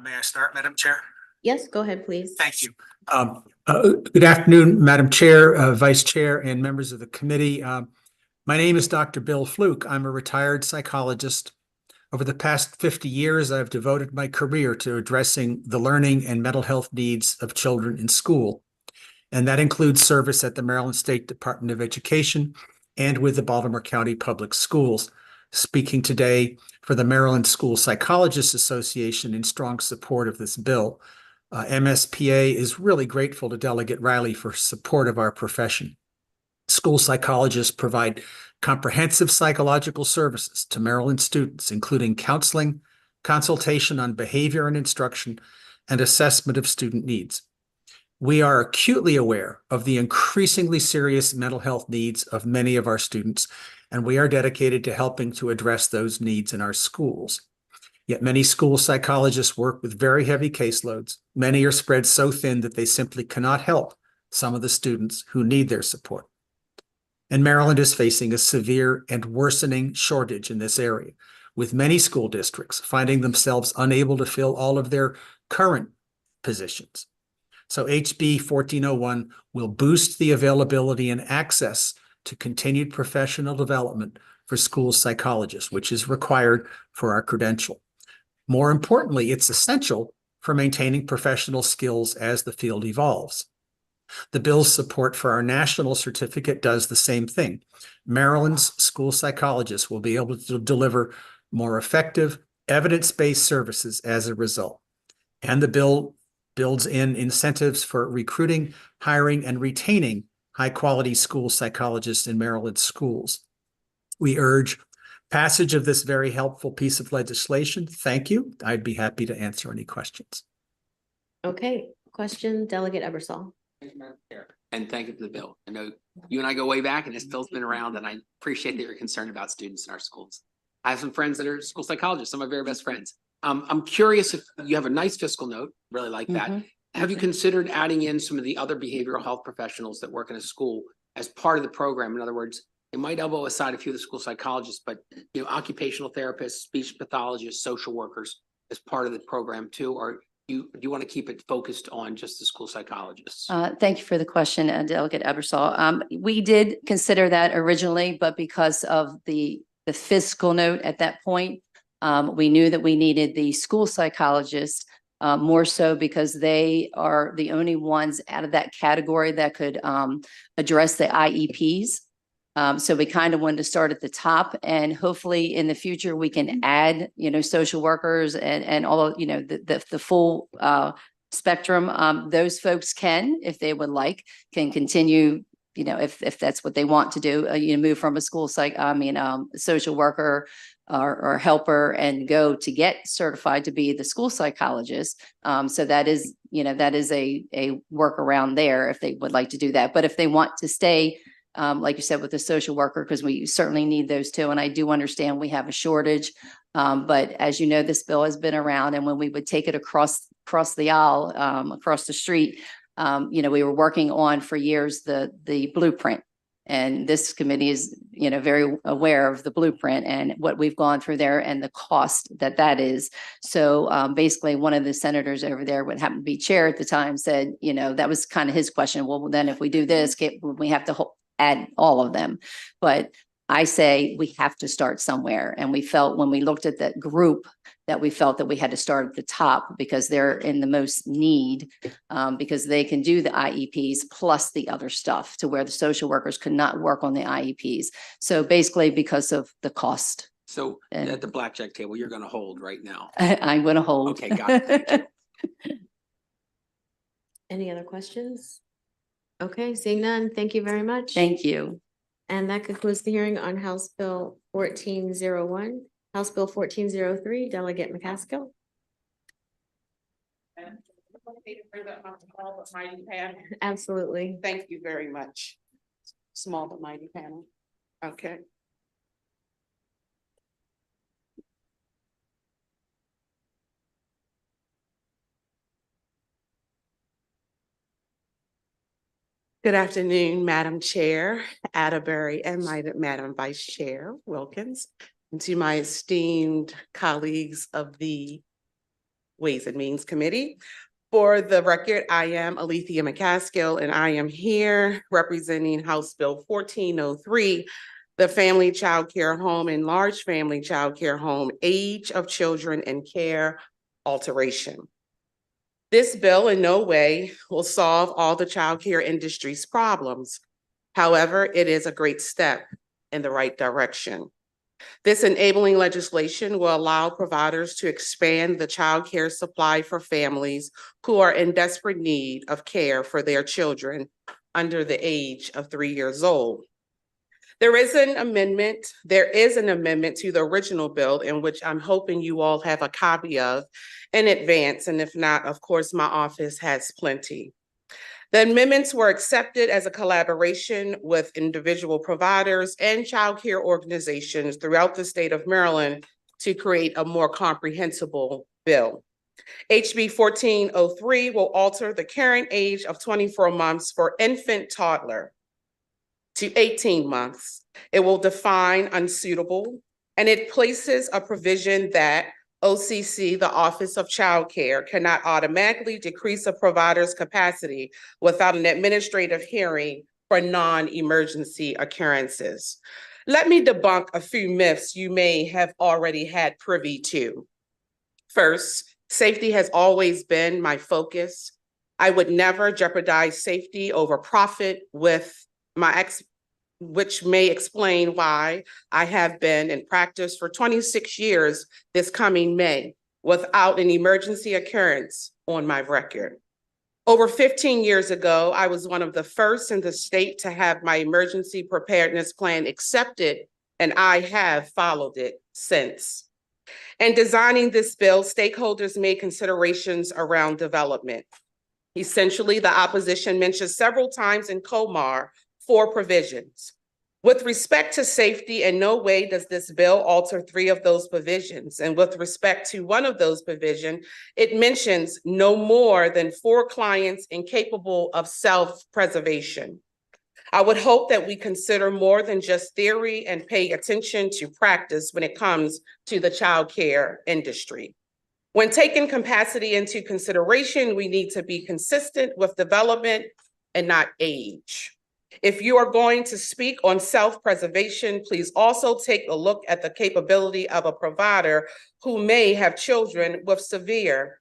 May I start, Madam Chair? Yes, go ahead, please. Thank you. Good afternoon, Madam Chair, Vice Chair, and members of the committee. My name is Dr. Bill Fluke. I'm a retired psychologist. Over the past 50 years, I've devoted my career to addressing the learning and mental health needs of children in school. And that includes service at the Maryland State Department of Education and with the Baltimore County Public Schools. Speaking today for the Maryland School Psychologists Association in strong support of this bill. MSPA is really grateful to Delegate Riley for support of our profession. School psychologists provide comprehensive psychological services to Maryland students, including counseling, consultation on behavior and instruction, and assessment of student needs. We are acutely aware of the increasingly serious mental health needs of many of our students, and we are dedicated to helping to address those needs in our schools. Yet many school psychologists work with very heavy caseloads. Many are spread so thin that they simply cannot help some of the students who need their support. And Maryland is facing a severe and worsening shortage in this area, with many school districts finding themselves unable to fill all of their current positions. So HB 1401 will boost the availability and access to continued professional development for school psychologists, which is required for our credential. More importantly, it's essential for maintaining professional skills as the field evolves. The bill's support for our national certificate does the same thing. Maryland's school psychologists will be able to deliver more effective, evidence-based services as a result. And the bill builds in incentives for recruiting, hiring, and retaining high-quality school psychologists in Maryland schools. We urge passage of this very helpful piece of legislation. Thank you. I'd be happy to answer any questions. Okay, question, Delegate Ebersol. Thank you, Madam Chair. And thank you for the bill. I know you and I go way back, and this bill's been around, and I appreciate that you're concerned about students in our schools. I have some friends that are school psychologists, some of my very best friends. I'm curious if you have a nice fiscal note, really like that. Have you considered adding in some of the other behavioral health professionals that work in a school as part of the program? In other words, it might elbow aside a few of the school psychologists, but occupational therapists, speech pathologists, social workers as part of the program too, or do you want to keep it focused on just the school psychologists? Thank you for the question, Delegate Ebersol. We did consider that originally, but because of the fiscal note at that point, we knew that we needed the school psychologists more so because they are the only ones out of that category that could address the IEPs. So we kind of wanted to start at the top, and hopefully in the future we can add, social workers and all of, the full spectrum. Those folks can, if they would like, can continue, if that's what they want to do, move from a school social worker or helper and go to get certified to be the school psychologist. So that is a workaround there if they would like to do that. But if they want to stay, like you said, with the social worker, because we certainly need those too. And I do understand we have a shortage. But as you know, this bill has been around, and when we would take it across the aisle, across the street, we were working on for years the blueprint. And this committee is, very aware of the blueprint and what we've gone through there and the cost that is. So basically, one of the senators over there, what happened to be chair at the time, said, that was kind of his question. Well, then if we do this, we have to add all of them. But I say we have to start somewhere. And we felt when we looked at that group that we felt that we had to start at the top because they're in the most need because they can do the IEPs plus the other stuff to where the social workers could not work on the IEPs. So basically because of the cost. So at the blackjack table, you're going to hold right now. I'm going to hold. Okay, got it. Thank you. Any other questions? Okay, seeing none, thank you very much. Thank you. And that concludes the hearing on House Bill 1401. House Bill 1403, Delegate McCaskill. Absolutely. Thank you very much. Small but mighty panel. Okay. Good afternoon, Madam Chair Atterbury and Madam Vice Chair Wilkins, and to my esteemed colleagues of the Ways and Means Committee. For the record, I am Alethea McCaskill, and I am here representing House Bill 1403, the Family Child Care Home and Large Family Child Care Home Age of Children and Care Alteration. This bill in no way will solve all the child care industry's problems. However, it is a great step in the right direction. This enabling legislation will allow providers to expand the child care supply for families who are in desperate need of care for their children under the age of 3 years old. There is an amendment to the original bill in which I'm hoping you all have a copy of in advance, and if not, of course, my office has plenty. The amendments were accepted as a collaboration with individual providers and child care organizations throughout the state of Maryland to create a more comprehensible bill. HB 1403 will alter the current age of 24 months for infant toddler to 18 months. It will define unsuitable, and it places a provision that OCC, the Office of Child Care, cannot automatically decrease a provider's capacity without an administrative hearing for non-emergency occurrences. Let me debunk a few myths you may have already had privy to. First, safety has always been my focus. I would never jeopardize safety over profit which may explain why I have been in practice for 26 years this coming May without an emergency occurrence on my record. Over 15 years ago, I was one of the first in the state to have my emergency preparedness plan accepted, and I have followed it since. In designing this bill, stakeholders made considerations around development. Essentially, the opposition mentioned several times in COMAR 4 provisions. With respect to safety, in no way does this bill alter 3 of those provisions. And with respect to one of those provisions, it mentions no more than 4 clients incapable of self-preservation. I would hope that we consider more than just theory and pay attention to practice when it comes to the child care industry. When taking capacity into consideration, we need to be consistent with development and not age. If you are going to speak on self-preservation, please also take a look at the capability of a provider who may have children with severe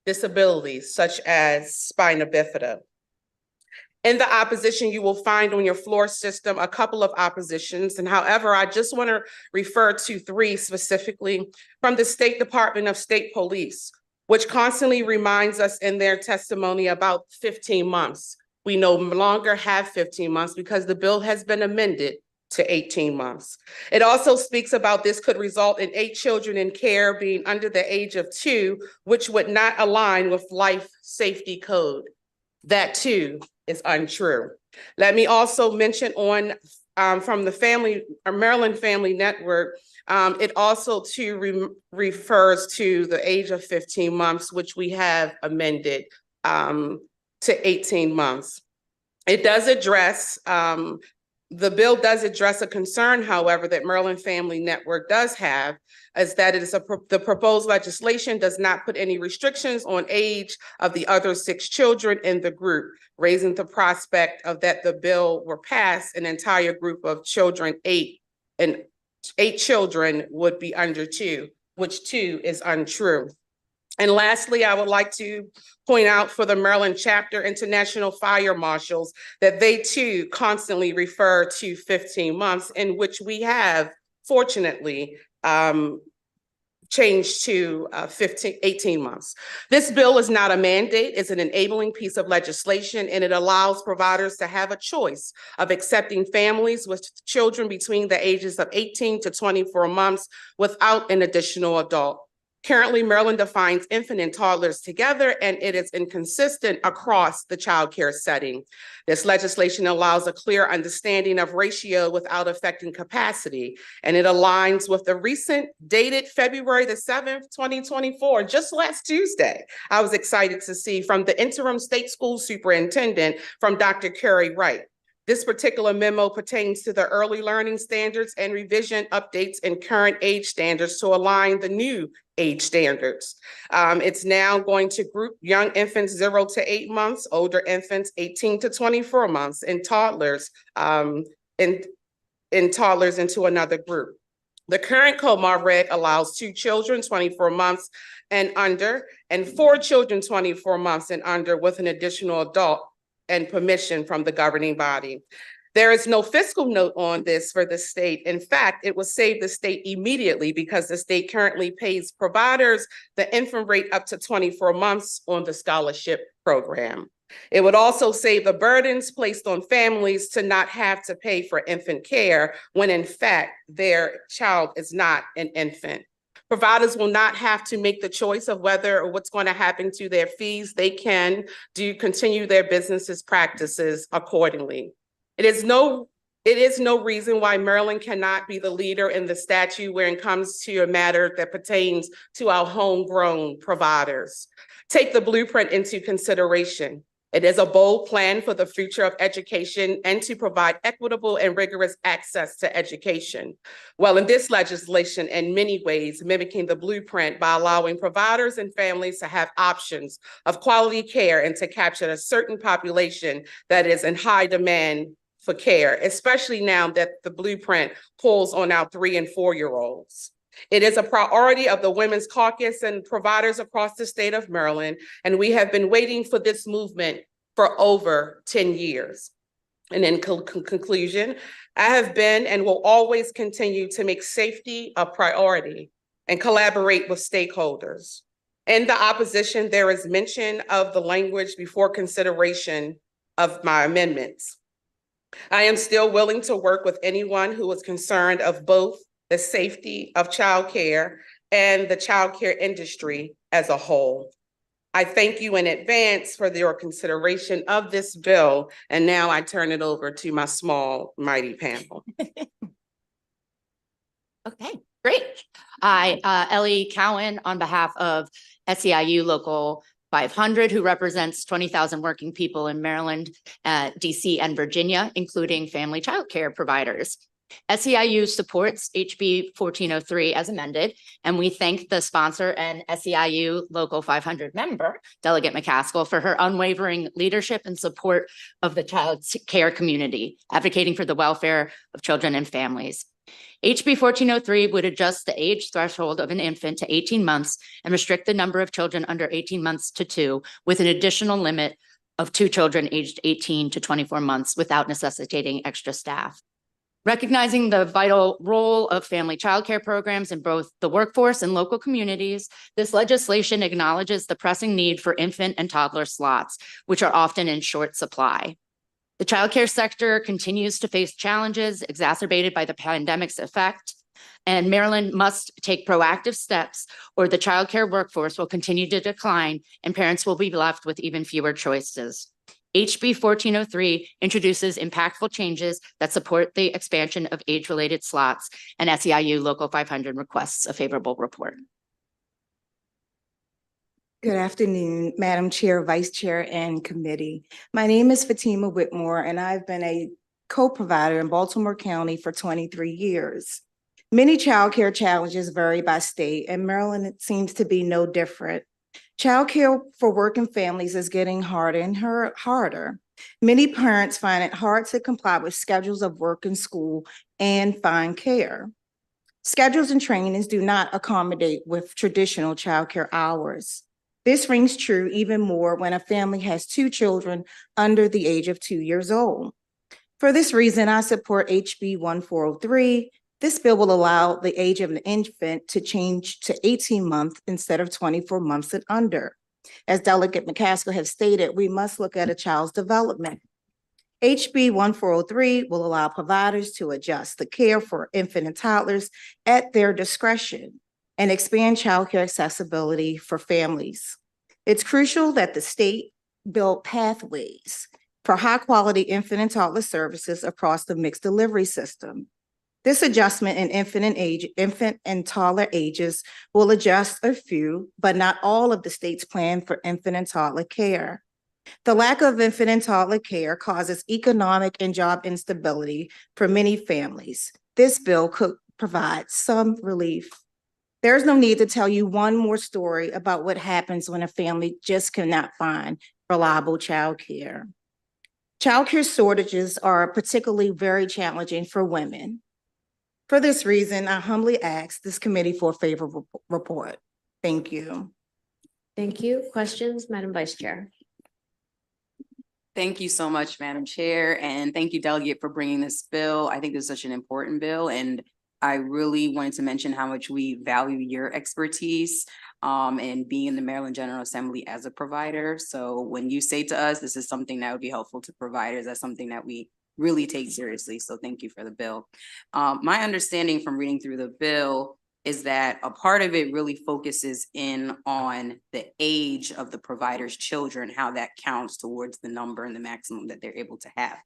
disabilities, such as spina bifida. In the opposition, you will find on your floor system a couple of oppositions. And however, I just want to refer to 3 specifically from the State Department of State Police, which constantly reminds us in their testimony about 15 months. We no longer have 15 months because the bill has been amended to 18 months. It also speaks about this could result in 8 children in care being under the age of 2, which would not align with life safety code. That too is untrue. Let me also mention from the Maryland Family Network, it also too refers to the age of 15 months, which we have amended to 18 months. It does address The bill does address a concern, however, that Maryland Family Network does have, is that it is the proposed legislation does not put any restrictions on age of the other 6 children in the group, raising the prospect of that the bill were passed, an entire group of children, 8 children would be under 2, which 2 is untrue. And lastly, I would like to point out for the Maryland chapter International Fire Marshals that they too constantly refer to 15 months, in which we have fortunately changed to 18 months. This bill is not a mandate, it's an enabling piece of legislation, and it allows providers to have a choice of accepting families with children between the ages of 18 to 24 months without an additional adult. Currently, Maryland defines infant and toddlers together, and it is inconsistent across the child care setting. This legislation allows a clear understanding of ratio without affecting capacity, and it aligns with the recent dated February the 7th, 2024, just last Tuesday. I was excited to see from the interim state school superintendent from Dr. Kerry Wright. This particular memo pertains to the early learning standards and revision updates in current age standards to align the new age standards. It's now going to group young infants 0 to 8 months, older infants 18 to 24 months, and toddlers toddlers into another group. The current COMAR reg allows 2 children 24 months and under, and 4 children 24 months and under with an additional adult and permission from the governing body. There is no fiscal note on this for the state. In fact, it will save the state immediately because the state currently pays providers the infant rate up to 24 months on the scholarship program. It would also save the burdens placed on families to not have to pay for infant care when in fact their child is not an infant. Providers will not have to make the choice of whether or what's going to happen to their fees. They can continue their businesses practices accordingly. It is no reason why Maryland cannot be the leader in the statute when it comes to a matter that pertains to our homegrown providers. Take the blueprint into consideration. It is a bold plan for the future of education and to provide equitable and rigorous access to education. Well, in this legislation, in many ways, mimicking the blueprint by allowing providers and families to have options of quality care and to capture a certain population that is in high demand for care, especially now that the blueprint pulls on our 3 and 4-year-olds. It is a priority of the Women's Caucus and providers across the state of Maryland, and we have been waiting for this movement for over 10 years. And in conclusion, I have been and will always continue to make safety a priority and collaborate with stakeholders. In the opposition, there is mention of the language before consideration of my amendments. I am still willing to work with anyone who is concerned of both the safety of childcare and the childcare industry as a whole. I thank you in advance for your consideration of this bill, and now I turn it over to my small, mighty panel. Okay, great. Ellie Cowan on behalf of SEIU Local 500, who represents 20,000 working people in Maryland, DC, and Virginia, including family child care providers. SEIU supports HB 1403 as amended, and we thank the sponsor and SEIU Local 500 member, Delegate McCaskill, for her unwavering leadership and support of the child care community, advocating for the welfare of children and families. HB 1403 would adjust the age threshold of an infant to 18 months and restrict the number of children under 18 months to 2, with an additional limit of 2 children aged 18 to 24 months without necessitating extra staff. Recognizing the vital role of family child care programs in both the workforce and local communities, this legislation acknowledges the pressing need for infant and toddler slots, which are often in short supply. The child care sector continues to face challenges exacerbated by the pandemic's effect, and Maryland must take proactive steps or the child care workforce will continue to decline and parents will be left with even fewer choices. HB 1403 introduces impactful changes that support the expansion of age-related slots, and SEIU Local 500 requests a favorable report. Good afternoon, Madam Chair, Vice Chair, and Committee. My name is Fatima Whitmore, and I've been a co-provider in Baltimore County for 23 years. Many childcare challenges vary by state, and Maryland seems to be no different. Childcare for working families is getting harder and harder. Many parents find it hard to comply with schedules of work and school and find care. Schedules and trainings do not accommodate with traditional childcare hours. This rings true even more when a family has 2 children under the age of 2 years old. For this reason, I support HB 1403. This bill will allow the age of an infant to change to 18 months instead of 24 months and under. As Delegate McCaskill has stated, we must look at a child's development. HB 1403 will allow providers to adjust the care for infant and toddlers at their discretion and expand childcare accessibility for families. It's crucial that the state build pathways for high-quality infant and toddler services across the mixed delivery system. This adjustment in infant and toddler ages will adjust a few, but not all of the state's plan for infant and toddler care. The lack of infant and toddler care causes economic and job instability for many families. This bill could provide some relief. There's no need to tell you one more story about what happens when a family just cannot find reliable childcare. Childcare shortages are particularly very challenging for women. For this reason, I humbly ask this committee for a favorable report. Thank you. Thank you. Questions, Madam Vice Chair? Thank you so much, Madam Chair, and thank you, Delegate, for bringing this bill. I think this is such an important bill, and I really wanted to mention how much we value your expertise and being in the Maryland General Assembly as a provider. So when you say to us, this is something that would be helpful to providers, that's something that we really take seriously. So thank you for the bill. My understanding from reading through the bill is that a part of it really focuses in on the age of the provider's children, how that counts towards the number and the maximum that they're able to have.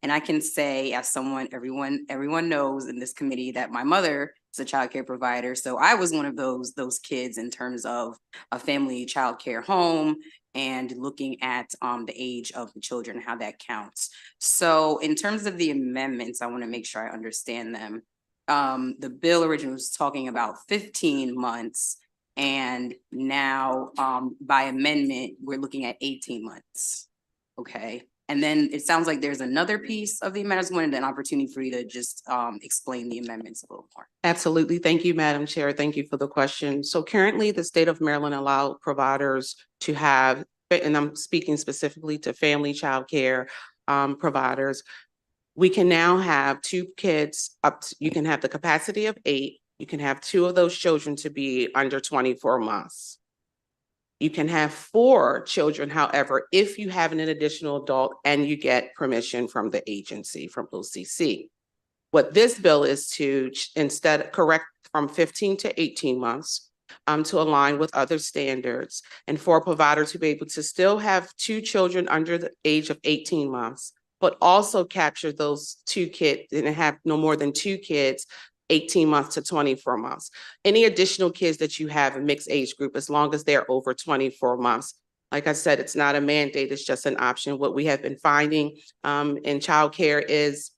And I can say, as someone, everyone knows in this committee, that my mother is a child care provider. So I was one of those kids in terms of a family child care home and looking at the age of the children, how that counts. So in terms of the amendments, I want to make sure I understand them. The bill originally was talking about 15 months, and now by amendment, we're looking at 18 months. Okay. And then it sounds like there's another piece of the amendment. I just wanted an opportunity for you to just explain the amendments a little more. Absolutely. Thank you, Madam Chair. Thank you for the question. So currently, the state of Maryland allows providers to have, and I'm speaking specifically to family child care providers, we can now have 2 kids up to, you can have the capacity of 8. You can have 2 of those children to be under 24 months. You can have 4 children, however, if you have an additional adult and you get permission from the agency, from OCC. What this bill is to instead correct from 15 to 18 months to align with other standards, and for a provider to be able to still have 2 children under the age of 18 months, but also capture those 2 kids and have no more than 2 kids, 18 months to 24 months. Any additional kids that you have in mixed age group, as long as they're over 24 months. Like I said, it's not a mandate, it's just an option. What we have been finding in childcare is,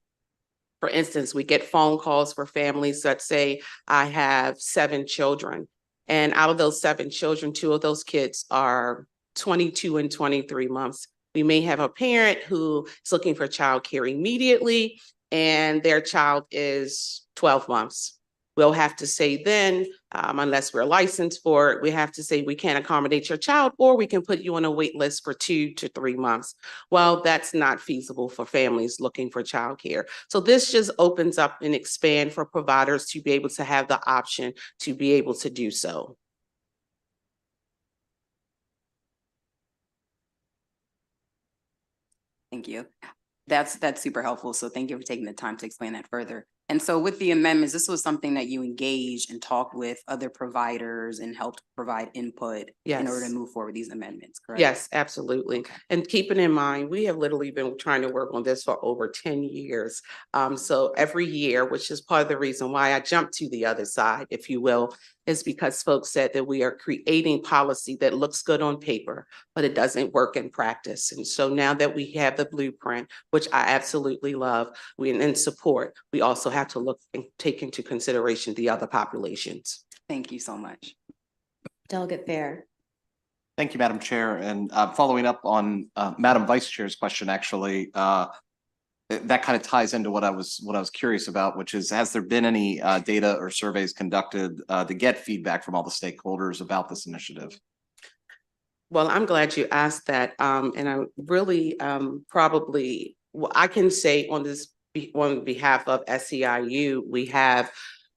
for instance, we get phone calls for families that say, I have 7 children. And out of those 7 children, 2 of those kids are 22 and 23 months. We may have a parent who is looking for childcare immediately, and their child is 12 months. We'll have to say then, unless we're licensed for it, we have to say we can't accommodate your child, or we can put you on a wait list for 2 to 3 months. Well, that's not feasible for families looking for childcare. So this just opens up and expands for providers to be able to have the option to be able to do so. Thank you. That's super helpful. So thank you for taking the time to explain that further. And so with the amendments, this was something that you engaged and talked with other providers and helped provide input in order to move forward these amendments, correct? Yes, absolutely. Okay. And keeping in mind, we have literally been trying to work on this for over 10 years. So every year, which is part of the reason why I jumped to the other side, if you will, is because folks said that we are creating policy that looks good on paper, but it doesn't work in practice. And so now that we have the blueprint, which I absolutely love, we and support, we also have to look and take into consideration the other populations. Thank you so much. Delegate Fair. Thank you, Madam Chair. And following up on Madam Vice Chair's question, actually, that kind of ties into what I was curious about, which is, has there been any data or surveys conducted to get feedback from all the stakeholders about this initiative? Well, I'm glad you asked that. And I really probably, well, I can say on behalf of SEIU,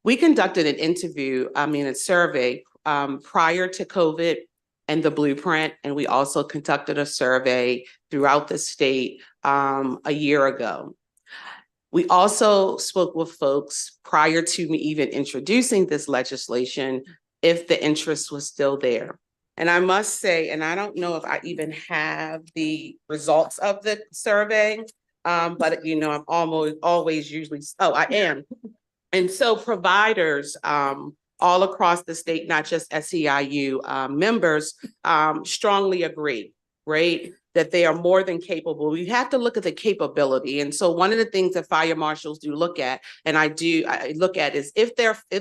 we conducted an interview, a survey prior to COVID and the blueprint. And we also conducted a survey throughout the state a year ago. We also spoke with folks prior to me even introducing this legislation, if the interest was still there. And I must say, and I don't know if I even have the results of the survey, but I'm always usually, I am. And so providers all across the state, not just SEIU members, strongly agree, right? That they are more than capable. We have to look at the capability. And so one of the things that fire marshals do look at, and I look at, is if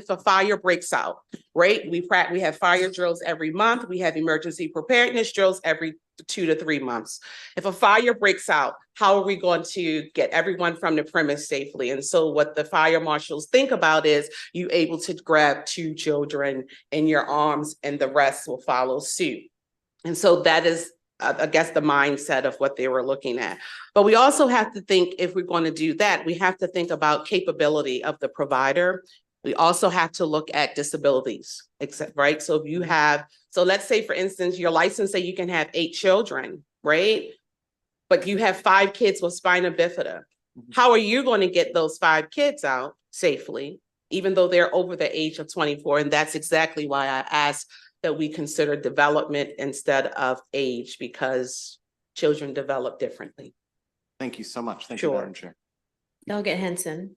a fire breaks out, right? We have fire drills every month. We have emergency preparedness drills every 2 to 3 months. If a fire breaks out, how are we going to get everyone from the premise safely? And so what the fire marshals think about is, you able to grab 2 children in your arms and the rest will follow suit. And so that is, I guess, the mindset of what they were looking at. But we also have to think, if we're going to do that, we have to think about capability of the provider. We also have to look at disabilities, right? So if you have, so let's say, for instance, your license say you can have 8 children, right? But you have 5 kids with spina bifida. How are you going to get those 5 kids out safely, even though they're over the age of 24? And that's exactly why I asked that we consider development instead of age, because children develop differently. Thank you so much. Thank Sure. you, Madam Chair. Delegate Henson.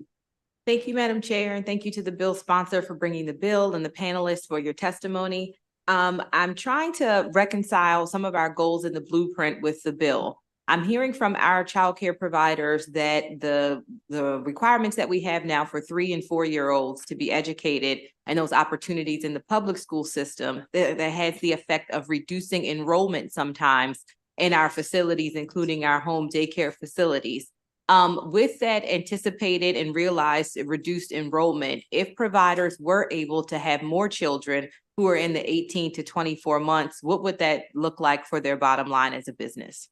Thank you, Madam Chair, and thank you to the bill sponsor for bringing the bill and the panelists for your testimony. I'm trying to reconcile some of our goals in the blueprint with the bill. I'm hearing from our childcare providers that the requirements that we have now for 3 and 4-year-olds to be educated and those opportunities in the public school system, that has the effect of reducing enrollment sometimes in our facilities, including our home daycare facilities. With that anticipated and realized reduced enrollment, if providers were able to have more children who are in the 18 to 24 months, what would that look like for their bottom line as a business?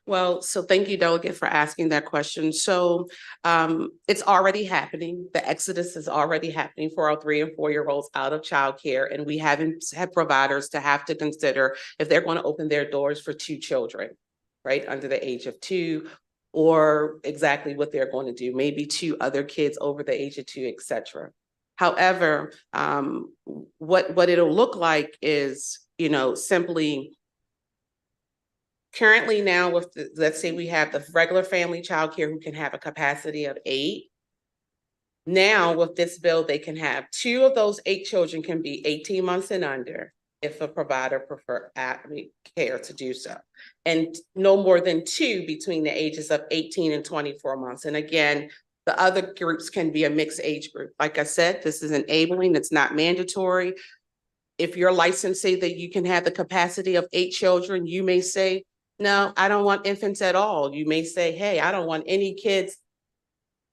Well, so thank you, Delegate, for asking that question. So it's already happening. The exodus is already happening for our 3 and 4-year-olds out of childcare. And we haven't had providers to have to consider if they're going to open their doors for 2 children, right, under the age of 2, or exactly what they're going to do, maybe 2 other kids over the age of 2, et cetera. However, what it'll look like is, simply currently now with let's say we have the regular family childcare who can have a capacity of 8. Now with this bill, they can have 2 of those 8 children can be 18 months and under if a provider prefer care to do so. And no more than 2 between the ages of 18 and 24 months. And again, the other groups can be a mixed age group. Like I said, this is enabling, it's not mandatory. If your license say that you can have the capacity of 8 children, you may say, no, I don't want infants at all. You may say, hey, I don't want any kids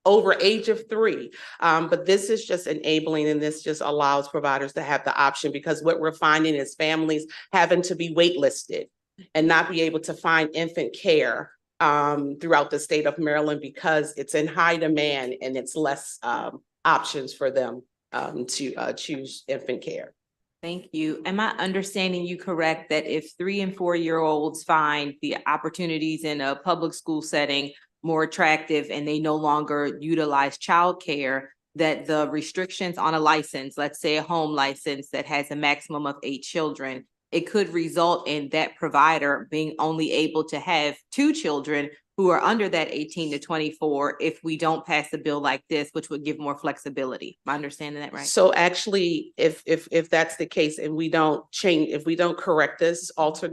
over age of 3. But this is just enabling, and this just allows providers to have the option, because what we're finding is families having to be waitlisted and not be able to find infant care throughout the state of Maryland, because it's in high demand and it's less options for them to choose infant care. Thank you. Am I understanding you correct that if 3 and 4-year-olds find the opportunities in a public school setting more attractive and they no longer utilize childcare, that the restrictions on a license, let's say a home license that has a maximum of 8 children, it could result in that provider being only able to have 2 children who are under that 18 to 24 if we don't pass a bill like this, which would give more flexibility. Am I understanding that right? So actually, if that's the case and we don't change, if we don't correct this, alter,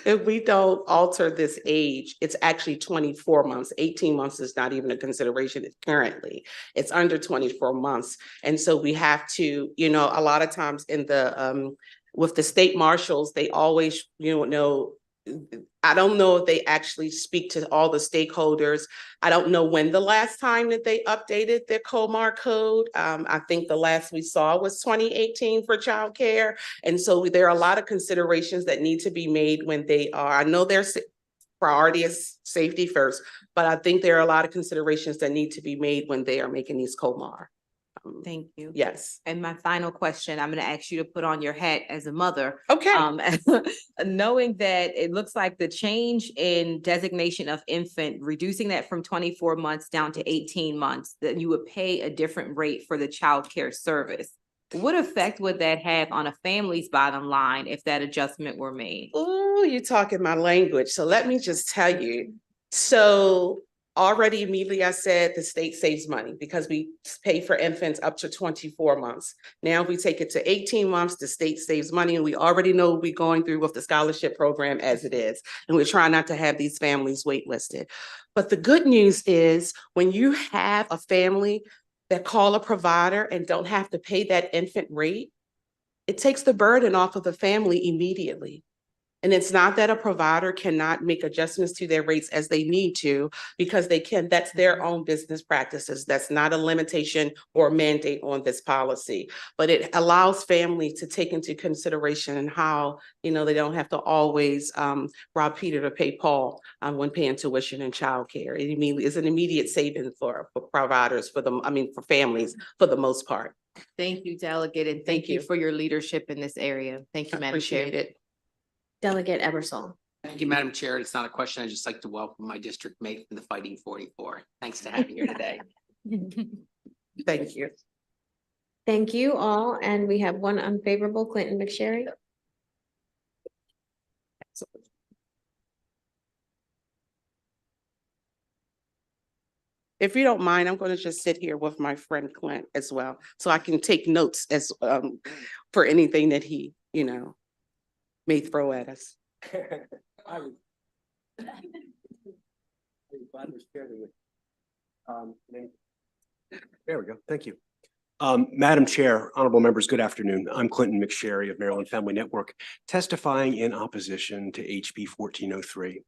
if we don't alter this age, it's actually 24 months. 18 months is not even a consideration currently. It's under 24 months. And so we have to, you know, a lot of times in the with the state marshals, they always, you know, I don't know if they actually speak to all the stakeholders. I don't know when the last time that they updated their COMAR code. I think the last we saw was 2018 for childcare. And so there are a lot of considerations that need to be made when they are, I know their priority is safety first, but I think there are a lot of considerations that need to be made when they are making these COMAR. Thank you. Yes. And my final question, I'm going to ask you to put on your hat as a mother. Okay. Knowing that it looks like the change in designation of infant, reducing that from 24 months down to 18 months, that you would pay a different rate for the child care service. What effect would that have on a family's bottom line if that adjustment were made? Oh, you're talking my language. So let me just tell you. So already immediately I said the state saves money because we pay for infants up to 24 months. Now if we take it to 18 months, the state saves money, and we already know we're going through with the scholarship program as it is. And we're trying not to have these families waitlisted. But the good news is when you have a family that call a provider and don't have to pay that infant rate, it takes the burden off of the family immediately. And it's not that a provider cannot make adjustments to their rates as they need to, because they can, that's their own business practices. That's not a limitation or mandate on this policy, but it allows families to take into consideration how, you know, they don't have to always rob Peter to pay Paul when paying tuition and childcare. It immediately is an immediate saving for providers, for families for the most part. Thank you, Delegate, and thank you for your leadership in this area. Thank you, Madam Chair. Appreciate it. Delegate Ebersol. Thank you, Madam Chair. It's not a question. I'd just like to welcome my district mate from the Fighting 44. Thanks to having you here today. Thank you. Thank you all. And we have one unfavorable, Clinton McSherry. If you don't mind, I'm going to just sit here with my friend Clint as well, so I can take notes as for anything that he, you know, may throw at us. There we go. Thank you. Madam Chair, honorable members, good afternoon. I'm Clinton McSherry of Maryland Family Network, testifying in opposition to HB 1403.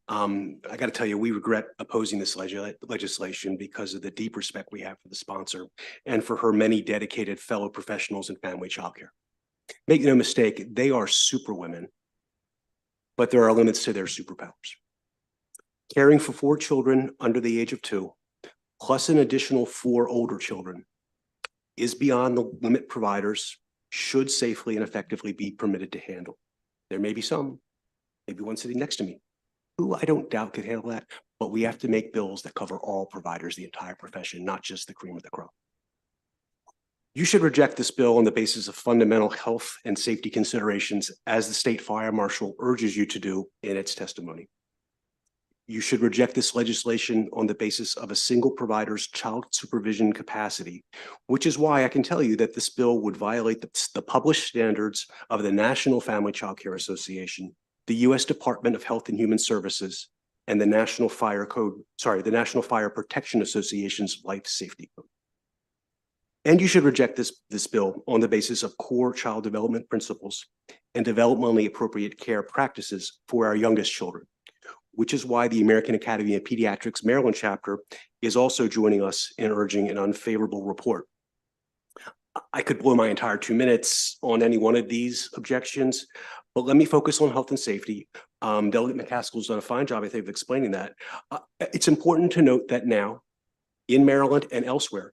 I got to tell you, we regret opposing this legislation because of the deep respect we have for the sponsor and for her many dedicated fellow professionals in family childcare. Make no mistake, they are superwomen, but there are limits to their superpowers. Caring for 4 children under the age of 2, plus an additional 4 older children, is beyond the limit providers should safely and effectively be permitted to handle. There may be some, maybe one sitting next to me, who I don't doubt could handle that, but we have to make bills that cover all providers, the entire profession, not just the cream of the crop. You should reject this bill on the basis of fundamental health and safety considerations, as the state fire marshal urges you to do in its testimony. You should reject this legislation on the basis of a single provider's child supervision capacity, which is why I can tell you that this bill would violate the published standards of the National Family Child Care Association, the U.S. Department of Health and Human Services, and the National Fire Protection Association's Life Safety Code. And you should reject this bill on the basis of core child development principles and developmentally appropriate care practices for our youngest children, which is why the American Academy of Pediatrics Maryland chapter is also joining us in urging an unfavorable report. I could blow my entire 2 minutes on any one of these objections, but let me focus on health and safety. Delegate McCaskill's done a fine job, I think, of explaining that. It's important to note that now, in Maryland and elsewhere,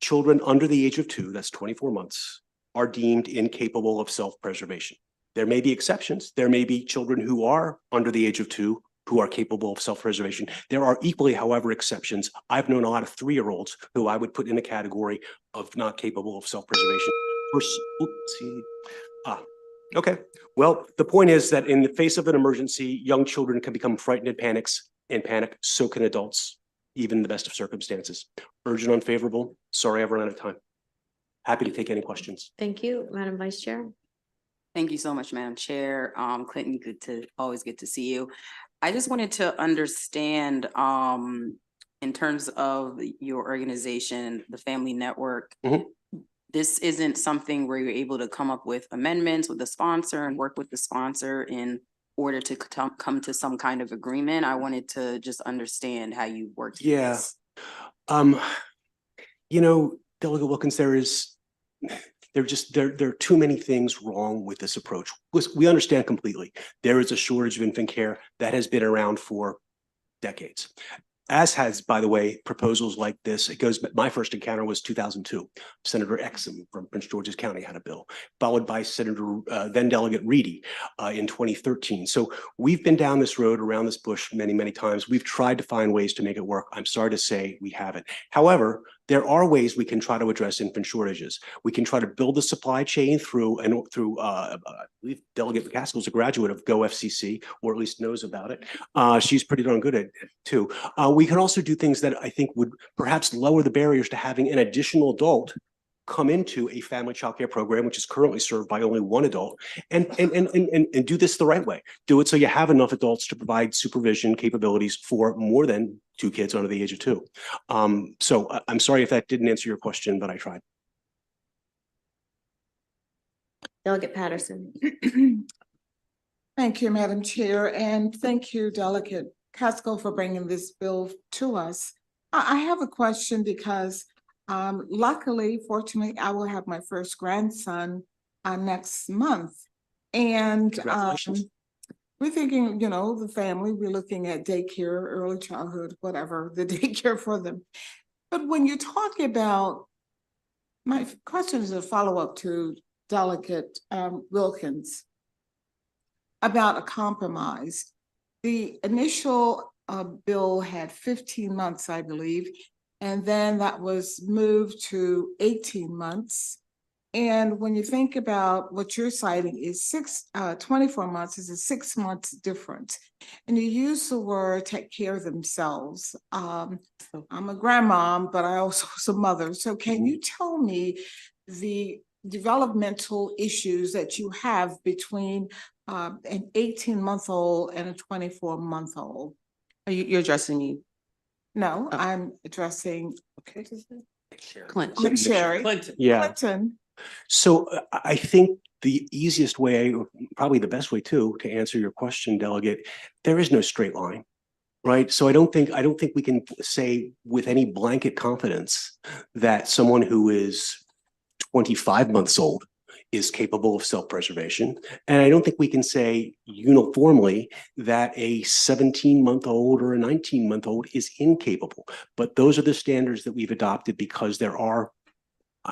children under the age of 2, that's 24 months, are deemed incapable of self-preservation. There may be exceptions. There may be children who are under the age of 2 who are capable of self-preservation. There are equally, however, exceptions. I've known a lot of 3-year-olds who I would put in a category of not capable of self-preservation. Okay, well, the point is that in the face of an emergency, young children can become frightened and panic, so can adults, even in the best of circumstances. Urgent, unfavorable. Sorry, I've run out of time. Happy to take any questions. Thank you, Madam Vice Chair. Thank you so much, Madam Chair. Clinton, always good to see you. I just wanted to understand, in terms of your organization, the Family Network, this isn't something where you're able to come up with amendments with the sponsor and work with the sponsor in order to come to some kind of agreement. I wanted to just understand how you work. Yeah. Delegate Wilkins, there are too many things wrong with this approach. We understand completely. There is a shortage of infant care that has been around for decades. As has, by the way, proposals like this. My first encounter was 2002. Senator Exum from Prince George's County had a bill, followed by Senator, then Delegate Reedy in 2013. So we've been down this road, around this bush many, many times. We've tried to find ways to make it work. I'm sorry to say we haven't. However, there are ways we can try to address infant shortages. We can try to build the supply chain through I believe Delegate McCaskill is a graduate of GoFCC, or at least knows about it. She's pretty darn good at it too. We can also do things that I think would perhaps lower the barriers to having an additional adult come into a family child care program, which is currently served by only one adult, and do this the right way. Do it so you have enough adults to provide supervision capabilities for more than 2 kids under the age of 2. So I'm sorry if that didn't answer your question, but I tried. Delegate Patterson. Thank you, Madam Chair, and thank you, Delegate Casco, for bringing this bill to us. I have a question because luckily, fortunately, I will have my first grandson next month. And we're thinking, the family, we're looking at daycare, early childhood, whatever, the daycare for them. But when you talk about, my question is a follow-up to Delegate Wilkins about a compromise. The initial bill had 15 months, I believe, and then that was moved to 18 months. And when you think about what you're citing is 24 months is a 6 months difference. And you use the word take care of themselves. I'm a grandmom, but I also was a mother. So can you tell me the developmental issues that you have between an 18-month-old and a 24-month-old? You're addressing me? No, I'm addressing Clinton. McSherry. Yeah. Clinton. So I think the easiest way, or probably the best way too, to answer your question, Delegate, there is no straight line, right? So I don't think we can say with any blanket confidence that someone who is 25 months old is capable of self-preservation. And I don't think we can say uniformly that a 17-month-old or a 19-month-old is incapable. But those are the standards that we've adopted because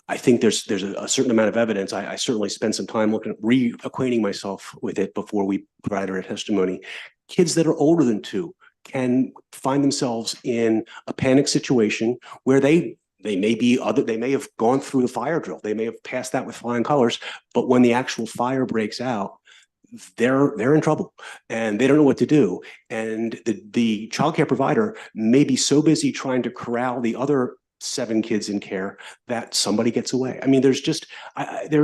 I think there's a certain amount of evidence. I certainly spent some time reacquainting myself with it before we provided our testimony. Kids that are older than 2 can find themselves in a panic situation where they may have gone through the fire drill. They may have passed that with flying colors, but when the actual fire breaks out, they're in trouble and they don't know what to do. And the childcare provider may be so busy trying to corral the other 7 kids in care that somebody gets away. I mean, there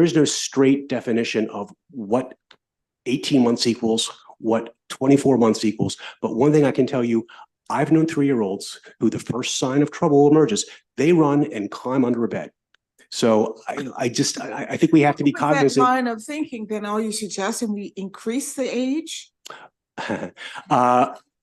is no straight definition of what 18 months equals, what 24 months equals. But one thing I can tell you, I've known 3-year-olds who the first sign of trouble emerges, they run and climb under a bed. So I think we have to be cognizant. That line of thinking, then are you suggesting we increase the age?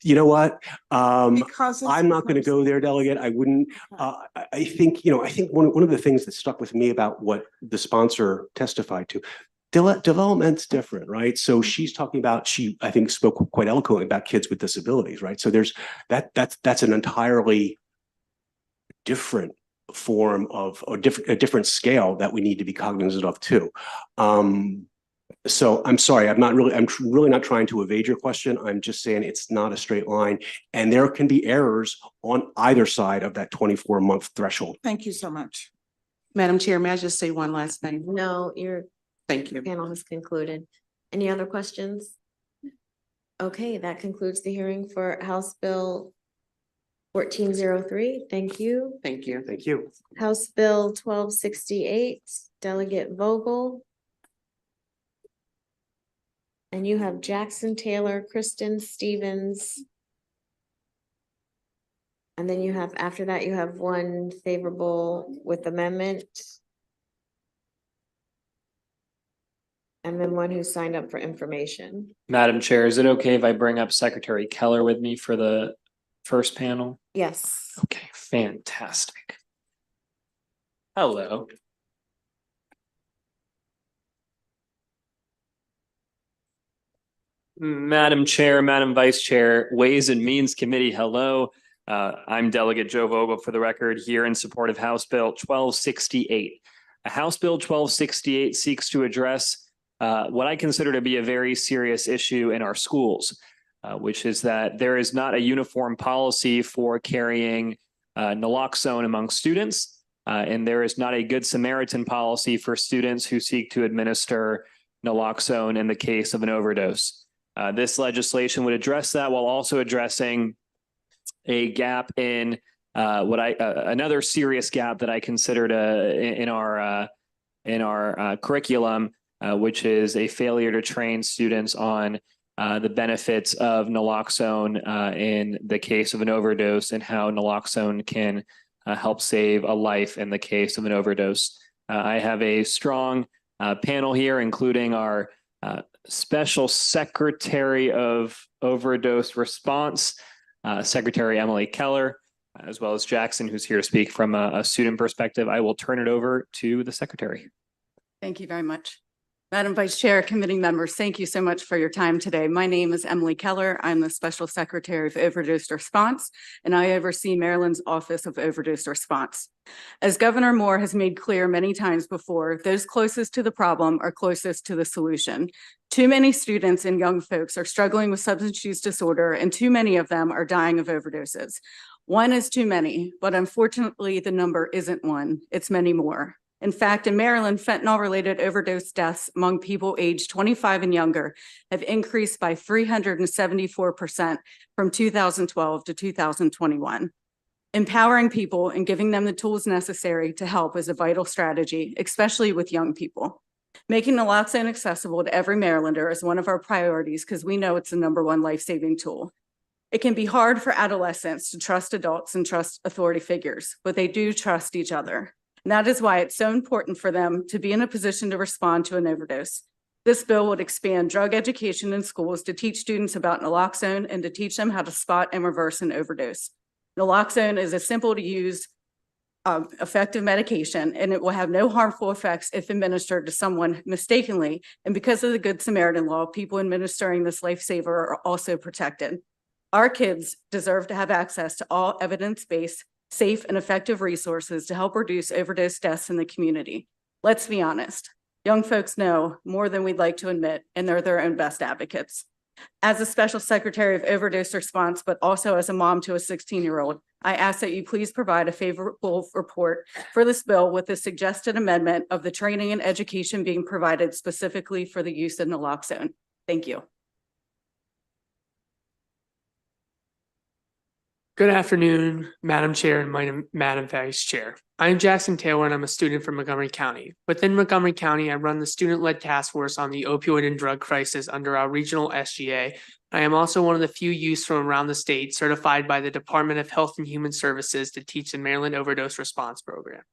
You know what? I'm not going to go there, Delegate. I wouldn't. I think one of the things that stuck with me about what the sponsor testified to, development's different, right? So she's talking about, I think spoke quite eloquently about kids with disabilities, right? So there's that's an entirely different form of, or a different scale that we need to be cognizant of too. So I'm sorry, I'm really not trying to evade your question. I'm just saying it's not a straight line and there can be errors on either side of that 24-month threshold. Thank you so much. Madam Chair, may I just say one last thing? No, Thank you. panel has concluded. Any other questions? Okay, that concludes the hearing for House Bill 1403. Thank you. Thank you. Thank you. House Bill 1268, Delegate Vogel. And you have Jackson Taylor, Kristen Stevens. And then you have, after that, you have one favorable with amendment. And then one who signed up for information. Madam Chair, is it okay if I bring up Secretary Keller with me for the first panel? Yes. Okay, fantastic. Hello. Madam Chair, Madam Vice Chair, Ways and Means Committee, hello. I'm Delegate Joe Vogel for the record here in support of House Bill 1268. House Bill 1268 seeks to address what I consider to be a very serious issue in our schools, which is that there is not a uniform policy for carrying naloxone among students, and there is not a Good Samaritan policy for students who seek to administer naloxone in the case of an overdose. This legislation would address that while also addressing a gap in another serious gap that I considered in our curriculum, which is a failure to train students on the benefits of naloxone in the case of an overdose and how naloxone can help save a life in the case of an overdose. I have a strong panel here, including our Special Secretary of Overdose Response, Secretary Emily Keller, as well as Jackson, who's here to speak from a student perspective. I will turn it over to the Secretary. Thank you very much. Madam Vice Chair, committee members, thank you so much for your time today. My name is Emily Keller. I'm the Special Secretary of Overdose Response, and I oversee Maryland's Office of Overdose Response. As Governor Moore has made clear many times before, those closest to the problem are closest to the solution. Too many students and young folks are struggling with substance use disorder, and too many of them are dying of overdoses. One is too many, but unfortunately, the number isn't one, it's many more. In fact, in Maryland, fentanyl-related overdose deaths among people aged 25 and younger have increased by 374% from 2012 to 2021. Empowering people and giving them the tools necessary to help is a vital strategy, especially with young people. Making naloxone accessible to every Marylander is one of our priorities because we know it's the #1 life-saving tool. It can be hard for adolescents to trust adults and trust authority figures, but they do trust each other. And that is why it's so important for them to be in a position to respond to an overdose. This bill would expand drug education in schools to teach students about naloxone and to teach them how to spot and reverse an overdose. Naloxone is a simple to use, effective medication, and it will have no harmful effects if administered to someone mistakenly. And because of the Good Samaritan law, people administering this lifesaver are also protected. Our kids deserve to have access to all evidence-based, safe and effective resources to help reduce overdose deaths in the community. Let's be honest, young folks know more than we'd like to admit, and they're their own best advocates. As a Special Secretary of Overdose Response, but also as a mom to a 16-year-old, I ask that you please provide a favorable report for this bill with the suggested amendment of the training and education being provided specifically for the use of naloxone. Thank you. Good afternoon, Madam Chair and Madam Vice Chair. I'm Jackson Taylor and I'm a student from Montgomery County. Within Montgomery County, I run the student-led task force on the opioid and drug crisis under our regional SGA. I am also one of the few youths from around the state certified by the Department of Health and Human Services to teach the Maryland Overdose Response Program.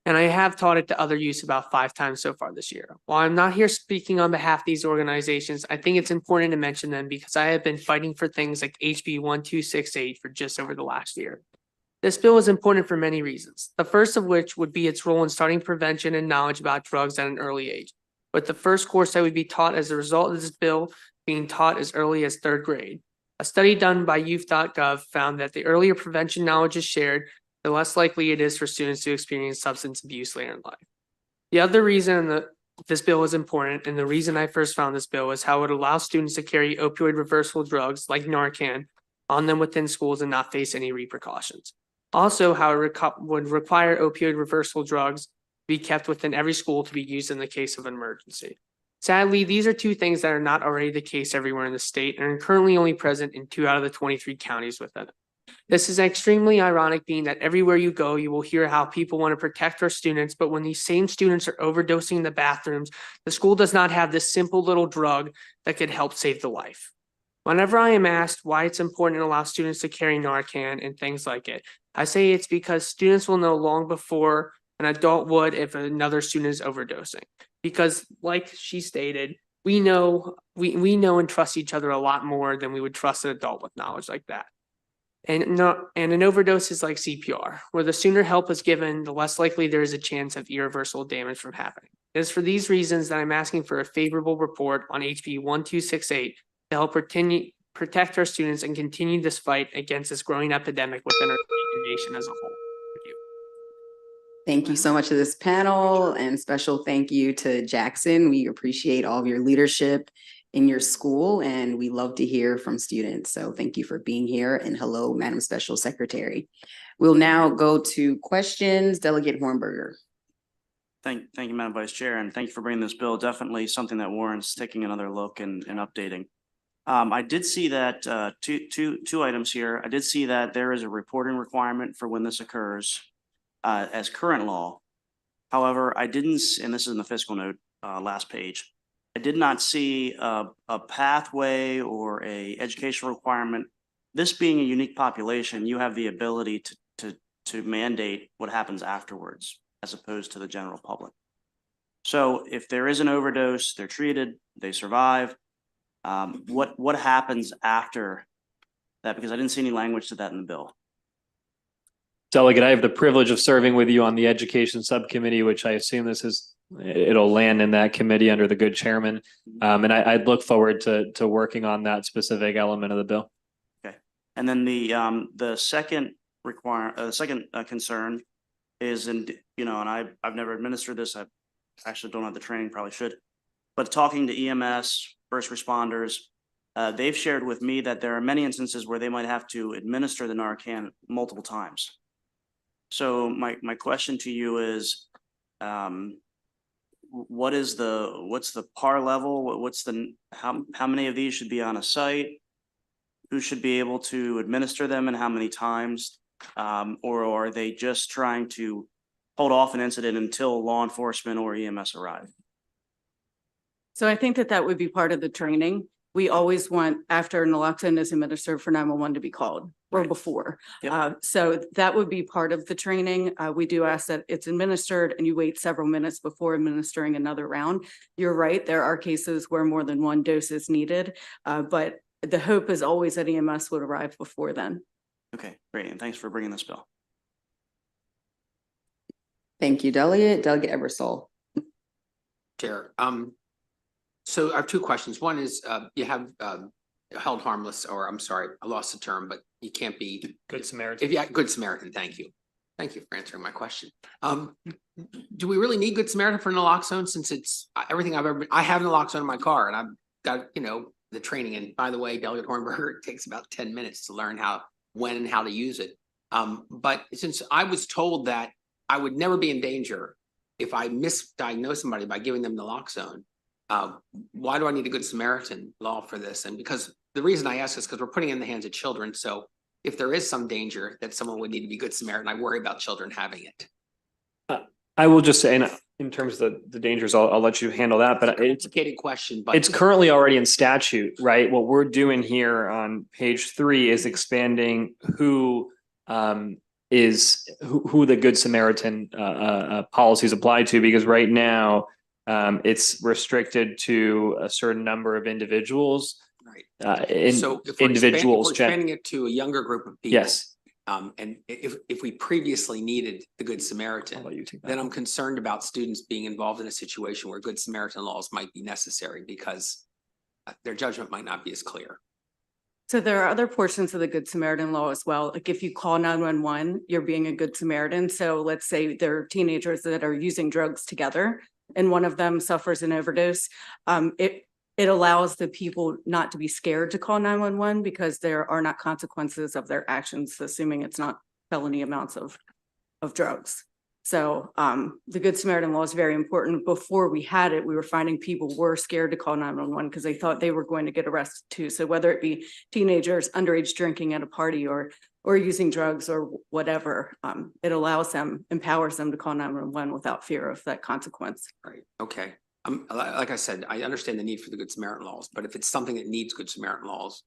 And I have taught it to other youths about 5 times so far this year. While I'm not here speaking on behalf of these organizations, I think it's important to mention them because I have been fighting for things like HB 1268 for just over the last year. This bill is important for many reasons, the first of which would be its role in starting prevention and knowledge about drugs at an early age. But the first course that would be taught as a result of this bill being taught as early as 3rd grade. A study done by youth.gov found that the earlier prevention knowledge is shared, the less likely it is for students to experience substance abuse later in life. The other reason that this bill is important, and the reason I first found this bill, is how it allows students to carry opioid reversible drugs like Narcan on them within schools and not face any repercussions. Also, how it would require opioid reversible drugs to be kept within every school to be used in the case of an emergency. Sadly, these are two things that are not already the case everywhere in the state and are currently only present in 2 out of the 23 counties with it. This is extremely ironic, being that everywhere you go, you will hear how people want to protect our students, but when these same students are overdosing in the bathrooms, the school does not have this simple little drug that could help save the life. Whenever I am asked why it's important to allow students to carry Narcan and things like it, I say it's because students will know long before an adult would if another student is overdosing. Because like she stated, we know and trust each other a lot more than we would trust an adult with knowledge like that. And an overdose is like CPR, where the sooner help is given, the less likely there is a chance of irreversible damage from happening. It is for these reasons that I'm asking for a favorable report on HB 1268 to help protect our students and continue this fight against this growing epidemic within our nation as a whole. Thank you. Thank you so much to this panel, and special thank you to Jackson. We appreciate all of your leadership in your school, and we love to hear from students. So thank you for being here, and hello, Madam Special Secretary. We'll now go to questions. Delegate Hornberger. Thank you, Madam Vice Chair, and thank you for bringing this bill. Definitely something that warrants taking another look and updating. I did see that two items here. I did see that there is a reporting requirement for when this occurs as current law. However, I didn't, and this is in the fiscal note, last page. I did not see a pathway or a educational requirement. This being a unique population, you have the ability to mandate what happens afterwards, as opposed to the general public. So if there is an overdose, they're treated, they survive. What happens after that? Because I didn't see any language to that in the bill. Delegate, I have the privilege of serving with you on the education subcommittee, which I assume it'll land in that committee under the good chairman. And I'd look forward to working on that specific element of the bill. Okay. And then the second concern is, and I've never administered this. I actually don't have the training, probably should, but talking to EMS, first responders, they've shared with me that there are many instances where they might have to administer the Narcan multiple times. So my question to you is, what's the par level? How many of these should be on a site? Who should be able to administer them and how many times? Or are they just trying to hold off an incident until law enforcement or EMS arrive? So I think that would be part of the training. We always want, after naloxone is administered, for 911 to be called, or before. Yep. So that would be part of the training. We do ask that it's administered and you wait several minutes before administering another round. You're right, there are cases where more than one dose is needed, but the hope is always that EMS would arrive before then. Okay, great, and thanks for bringing this bill. Thank you, Delegate. Delegate Eversole. Chair, so I have two questions. One is, you have held harmless, or I'm sorry, I lost the term, but you can't be Good Samaritan. Good Samaritan. Thank you. Thank you for answering my question. Do we really need Good Samaritan for naloxone, since it's everything I've ever been? I have naloxone in my car, and I've got the training. And by the way, Delegate Hornberger, it takes about 10 minutes to learn when and how to use it. But since I was told that I would never be in danger if I misdiagnose somebody by giving them naloxone, why do I need a Good Samaritan law for this? And because the reason I ask is because we're putting it in the hands of children. So if there is some danger that someone would need to be Good Samaritan, I worry about children having it. I will just say, in terms of the dangers, I'll let you handle that. But It's a complicated question, but it's currently already in statute, right? What we're doing here on page 3 is expanding who the Good Samaritan policies apply to, because right now it's restricted to a certain number of individuals. Right. So if we're expanding it to a younger group of people. Yes. And if we previously needed the Good Samaritan, then I'm concerned about students being involved in a situation where Good Samaritan laws might be necessary because their judgment might not be as clear. So there are other portions of the Good Samaritan law as well. Like if you call 911, you're being a Good Samaritan. So let's say there are teenagers that are using drugs together and one of them suffers an overdose. It allows the people not to be scared to call 911 because there are not consequences of their actions, assuming it's not felony amounts of drugs. So the Good Samaritan law is very important. Before we had it, we were finding people were scared to call 911 because they thought they were going to get arrested too. So whether it be teenagers underage drinking at a party or using drugs or whatever, it allows them, empowers them to call 911 without fear of that consequence. Right, okay. Like I said, I understand the need for the Good Samaritan laws, but if it's something that needs Good Samaritan laws,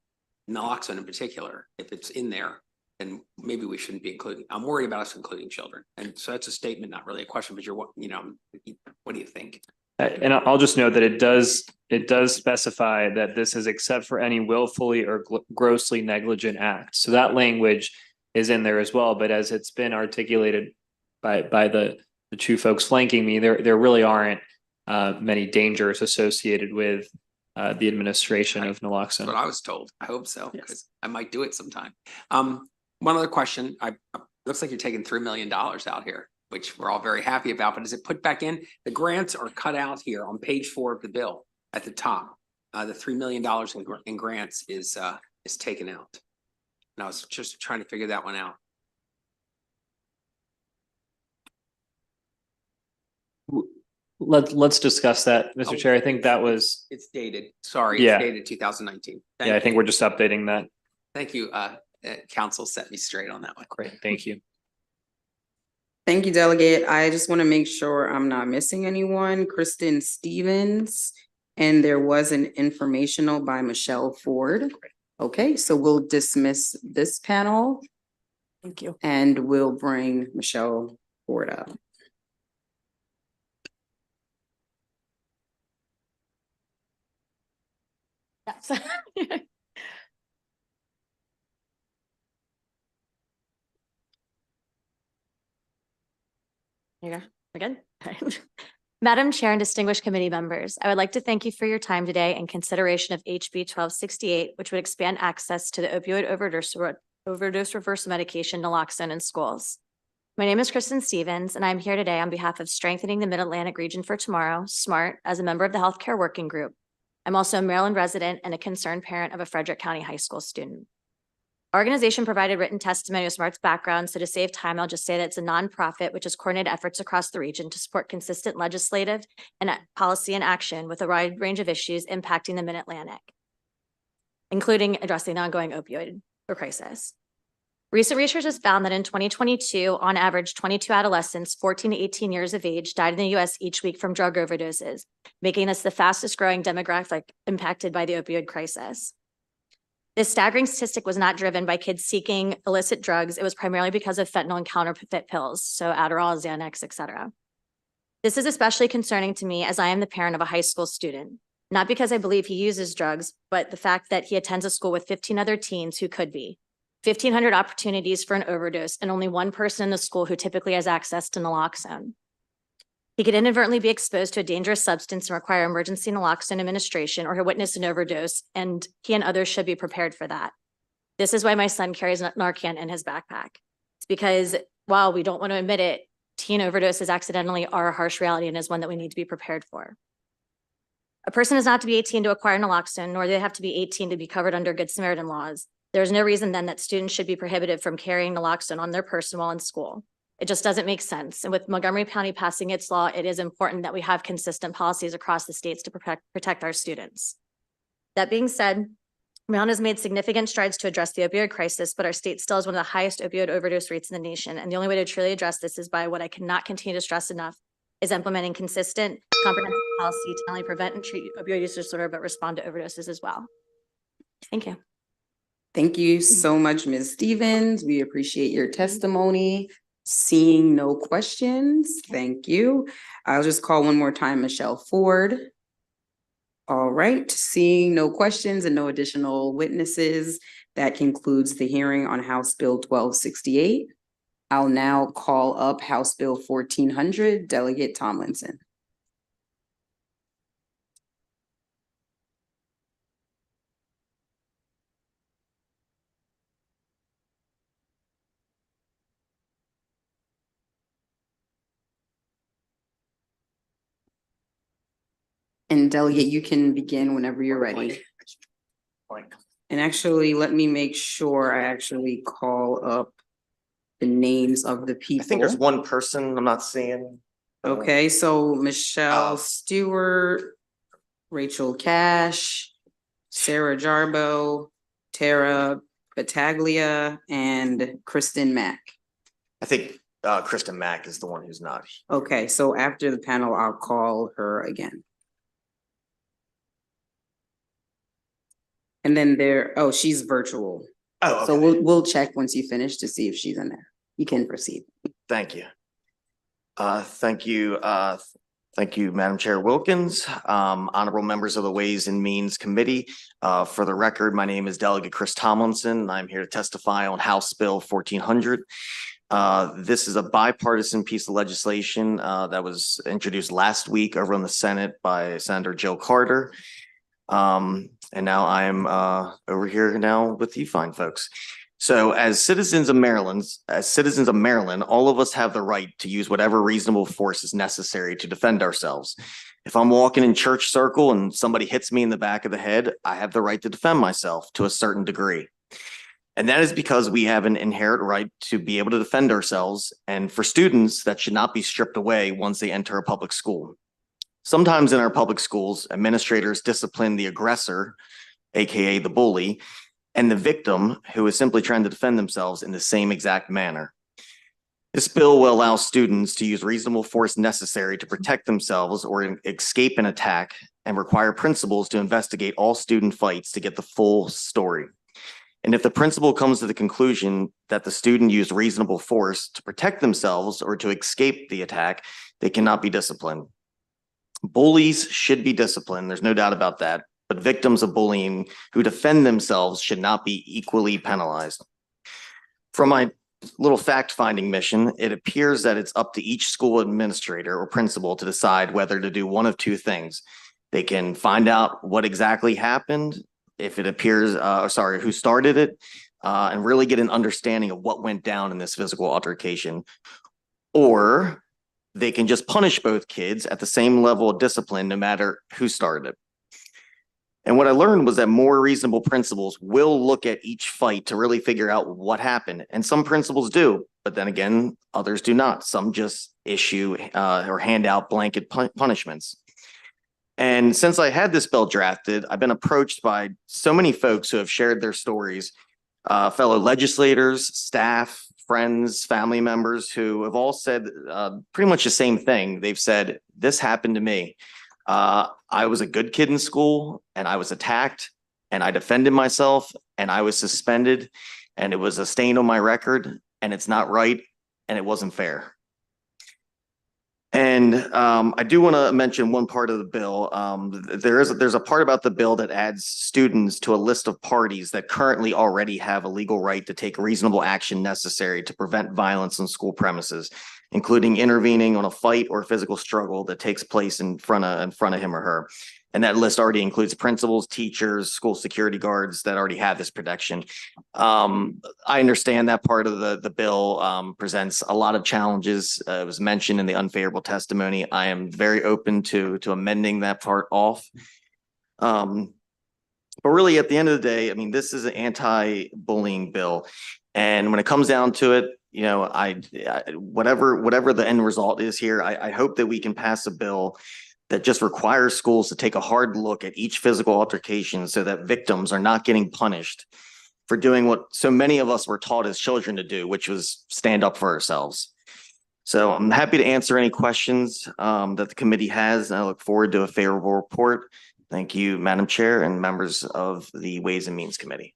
naloxone in particular, if it's in there, then maybe we shouldn't be including. I'm worried about us including children. And so that's a statement, not really a question, but what do you think? And I'll just note that it does specify that this is except for any willfully or grossly negligent act. So that language is in there as well. But as it's been articulated by the two folks flanking me, there really aren't many dangers associated with the administration of naloxone. That's what I was told. I hope so, because I might do it sometime. One other question. Looks like you're taking $3 million out here, which we're all very happy about, but is it put back in? The grants are cut out here on page 4 of the bill at the top. The $3 million in grants is taken out. And I was just trying to figure that one out. Let's discuss that, Mr. Chair. I think that was. It's dated. Sorry, Yeah. It's dated 2019. Yeah, I think we're just updating that. Thank you. Council set me straight on that one. Great, thank you. Thank you, Delegate. I just want to make sure I'm not missing anyone. Kristen Stevens, and there was an informational by Michelle Ford. Okay, so we'll dismiss this panel. Thank you. And we'll bring Michelle Ford up. Yes. There you go. We're good. Madam Chair and distinguished committee members, I would like to thank you for your time today in consideration of HB 1268, which would expand access to the opioid overdose reverse medication naloxone in schools. My name is Kristen Stevens, and I'm here today on behalf of Strengthening the Mid-Atlantic Region for Tomorrow, SMART, as a member of the Healthcare Working Group. I'm also a Maryland resident and a concerned parent of a Frederick County High School student. Our organization provided written testimony of SMART's background, so to save time, I'll just say that it's a nonprofit which has coordinated efforts across the region to support consistent legislative and policy and action with a wide range of issues impacting the Mid-Atlantic, including addressing the ongoing opioid crisis. Recent research has found that in 2022, on average, 22 adolescents 14 to 18 years of age died in the US each week from drug overdoses, making this the fastest growing demographic impacted by the opioid crisis. This staggering statistic was not driven by kids seeking illicit drugs. It was primarily because of fentanyl and counterfeit pills, so Adderall, Xanax, etc. This is especially concerning to me as I am the parent of a high school student, not because I believe he uses drugs, but the fact that he attends a school with 15 other teens who could be. 1,500 opportunities for an overdose and only one person in the school who typically has access to naloxone. He could inadvertently be exposed to a dangerous substance and require emergency naloxone administration, or he'll witness an overdose, and he and others should be prepared for that. This is why my son carries Narcan in his backpack. It's because while we don't want to admit it, teen overdoses accidentally are a harsh reality and is one that we need to be prepared for. A person is not to be 18 to acquire naloxone, nor do they have to be 18 to be covered under Good Samaritan laws. There's no reason then that students should be prohibited from carrying naloxone on their person while in school. It just doesn't make sense. And with Montgomery County passing its law, it is important that we have consistent policies across the states to protect our students. That being said, Maryland has made significant strides to address the opioid crisis, but our state still has one of the highest opioid overdose rates in the nation. And the only way to truly address this is by what I cannot continue to stress enough, is implementing consistent, comprehensive policy to not only prevent and treat opioid use disorder, but respond to overdoses as well. Thank you. Thank you so much, Ms. Stevens. We appreciate your testimony. Seeing no questions, thank you. I'll just call one more time, Michelle Ford. All right, seeing no questions and no additional witnesses, that concludes the hearing on House Bill 1268. I'll now call up House Bill 1400, Delegate Tomlinson. And Delegate, you can begin whenever you're ready. And actually, let me make sure I actually call up the names of the people. I think there's one person I'm not seeing. Okay, so Michelle Oh. Stewart, Rachel Cash, Sarah Jarbo, Tara Battaglia, and Kristen Mack. I think Kristen Mack is the one who's not. Okay, so after the panel, I'll call her again. And then she's virtual. Oh, So okay. we'll check once you finish to see if she's in there. You can proceed. Thank you. Thank you. Thank you, Madam Chair Wilkins, honorable members of the Ways and Means Committee. For the record, my name is Delegate Chris Tomlinson, and I'm here to testify on House Bill 1400. This is a bipartisan piece of legislation that was introduced last week over in the Senate by Senator Jill Carter. And now I'm over here now with you fine folks. So as citizens of Maryland, all of us have the right to use whatever reasonable force is necessary to defend ourselves. If I'm walking in church circle and somebody hits me in the back of the head, I have the right to defend myself to a certain degree. And that is because we have an inherent right to be able to defend ourselves. And for students, that should not be stripped away once they enter a public school. Sometimes in our public schools, administrators discipline the aggressor, AKA the bully, and the victim who is simply trying to defend themselves in the same exact manner. This bill will allow students to use reasonable force necessary to protect themselves or escape an attack and require principals to investigate all student fights to get the full story. And if the principal comes to the conclusion that the student used reasonable force to protect themselves or to escape the attack, they cannot be disciplined. Bullies should be disciplined, there's no doubt about that, but victims of bullying who defend themselves should not be equally penalized. From my little fact-finding mission, it appears that it's up to each school administrator or principal to decide whether to do one of two things. They can find out what exactly happened, if it appears, who started it, and really get an understanding of what went down in this physical altercation. Or they can just punish both kids at the same level of discipline, no matter who started it. And what I learned was that more reasonable principals will look at each fight to really figure out what happened. And some principals do, but then again, others do not. Some just issue or hand out blanket punishments. And since I had this bill drafted, I've been approached by so many folks who have shared their stories, fellow legislators, staff, friends, family members who have all said pretty much the same thing. They've said, this happened to me. I was a good kid in school and I was attacked and I defended myself and I was suspended and it was a stain on my record and it's not right and it wasn't fair. And I do want to mention one part of the bill. There's a part about the bill that adds students to a list of parties that currently already have a legal right to take reasonable action necessary to prevent violence on school premises, including intervening on a fight or physical struggle that takes place in front of him or her. And that list already includes principals, teachers, school security guards that already have this protection. I understand that part of the bill presents a lot of challenges. It was mentioned in the unfavorable testimony. I am very open to amending that part off. But really, at the end of the day, I mean, this is an anti-bullying bill. And when it comes down to it, you know, whatever the end result is here, I hope that we can pass a bill that just requires schools to take a hard look at each physical altercation so that victims are not getting punished for doing what so many of us were taught as children to do, which was stand up for ourselves. So I'm happy to answer any questions that the committee has, and I look forward to a favorable report. Thank you, Madam Chair and members of the Ways and Means Committee.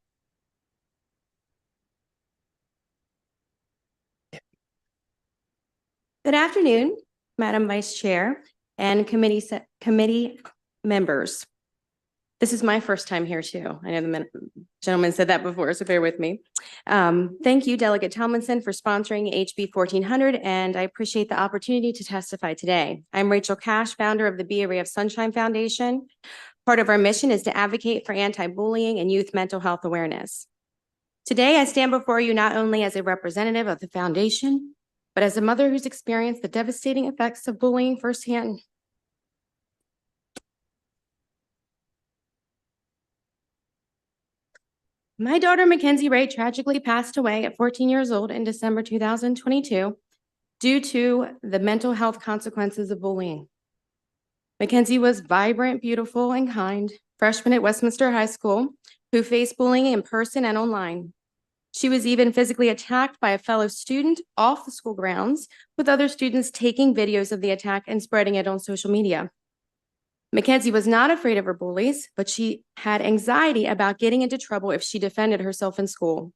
Good afternoon, Madam Vice Chair and committee members. This is my first time here too. I know the gentleman said that before, so bear with me. Thank you, Delegate Tomlinson, for sponsoring HB 1400, and I appreciate the opportunity to testify today. I'm Rachel Cash, founder of the Be a Ray of Sunshine Foundation. Part of our mission is to advocate for anti-bullying and youth mental health awareness. Today, I stand before you not only as a representative of the foundation, but as a mother who's experienced the devastating effects of bullying firsthand. My daughter Mackenzie Ray tragically passed away at 14 years old in December 2022 due to the mental health consequences of bullying. Mackenzie was vibrant, beautiful, and kind freshman at Westminster High School who faced bullying in person and online. She was even physically attacked by a fellow student off the school grounds, with other students taking videos of the attack and spreading it on social media. Mackenzie was not afraid of her bullies, but she had anxiety about getting into trouble if she defended herself in school.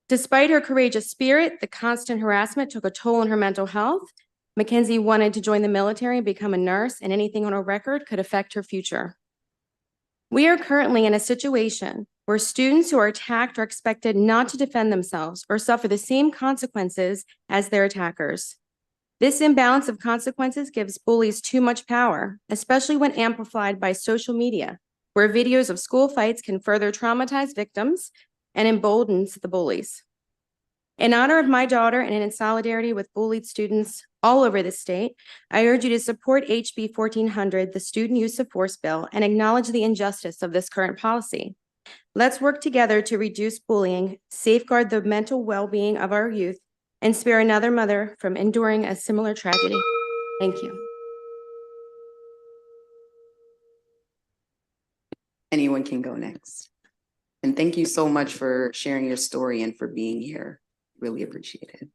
Despite her courageous spirit, the constant harassment took a toll on her mental health. Mackenzie wanted to join the military and become a nurse, and anything on her record could affect her future. We are currently in a situation where students who are attacked are expected not to defend themselves or suffer the same consequences as their attackers. This imbalance of consequences gives bullies too much power, especially when amplified by social media, where videos of school fights can further traumatize victims and emboldens the bullies. In honor of my daughter and in solidarity with bullied students all over the state, I urge you to support HB 1400, the Student Use of Force Bill, and acknowledge the injustice of this current policy. Let's work together to reduce bullying, safeguard the mental well-being of our youth, and spare another mother from enduring a similar tragedy. Thank you. Anyone can go next. And thank you so much for sharing your story and for being here. Really appreciate it.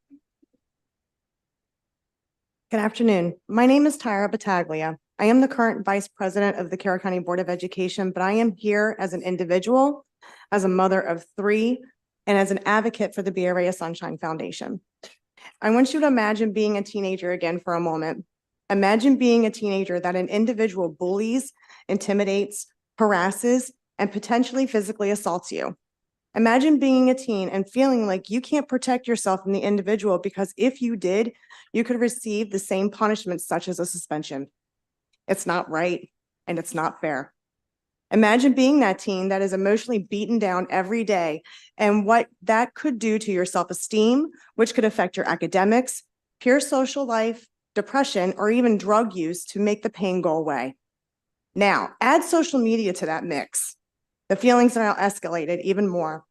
Good afternoon. My name is Tyra Battaglia. I am the current Vice President of the Carroll County Board of Education, but I am here as an individual, as a mother of 3, and as an advocate for the Bay Area Sunshine Foundation. I want you to imagine being a teenager again for a moment. Imagine being a teenager that an individual bullies, intimidates, harasses, and potentially physically assaults you. Imagine being a teen and feeling like you can't protect yourself from the individual because if you did, you could receive the same punishment such as a suspension. It's not right and it's not fair. Imagine being that teen that is emotionally beaten down every day and what that could do to your self-esteem, which could affect your academics, peer social life, depression, or even drug use to make the pain go away. Now, add social media to that mix. The feelings are now escalated even more.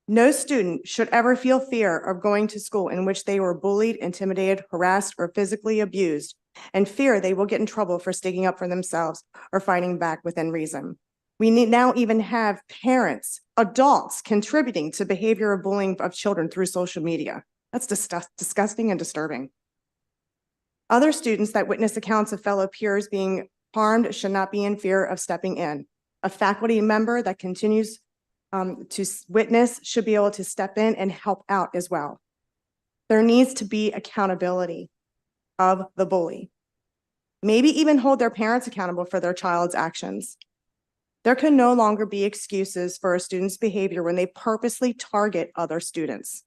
No student should ever feel fear of going to school in which they were bullied, intimidated, harassed, or physically abused, and fear they will get in trouble for sticking up for themselves or fighting back within reason. We need now even have parents, adults contributing to behavioral bullying of children through social media. That's disgusting and disturbing. Other students that witness accounts of fellow peers being harmed should not be in fear of stepping in. A faculty member that continues to witness should be able to step in and help out as well. There needs to be accountability of the bully. Maybe even hold their parents accountable for their child's actions. There can no longer be excuses for a student's behavior when they purposely target other students.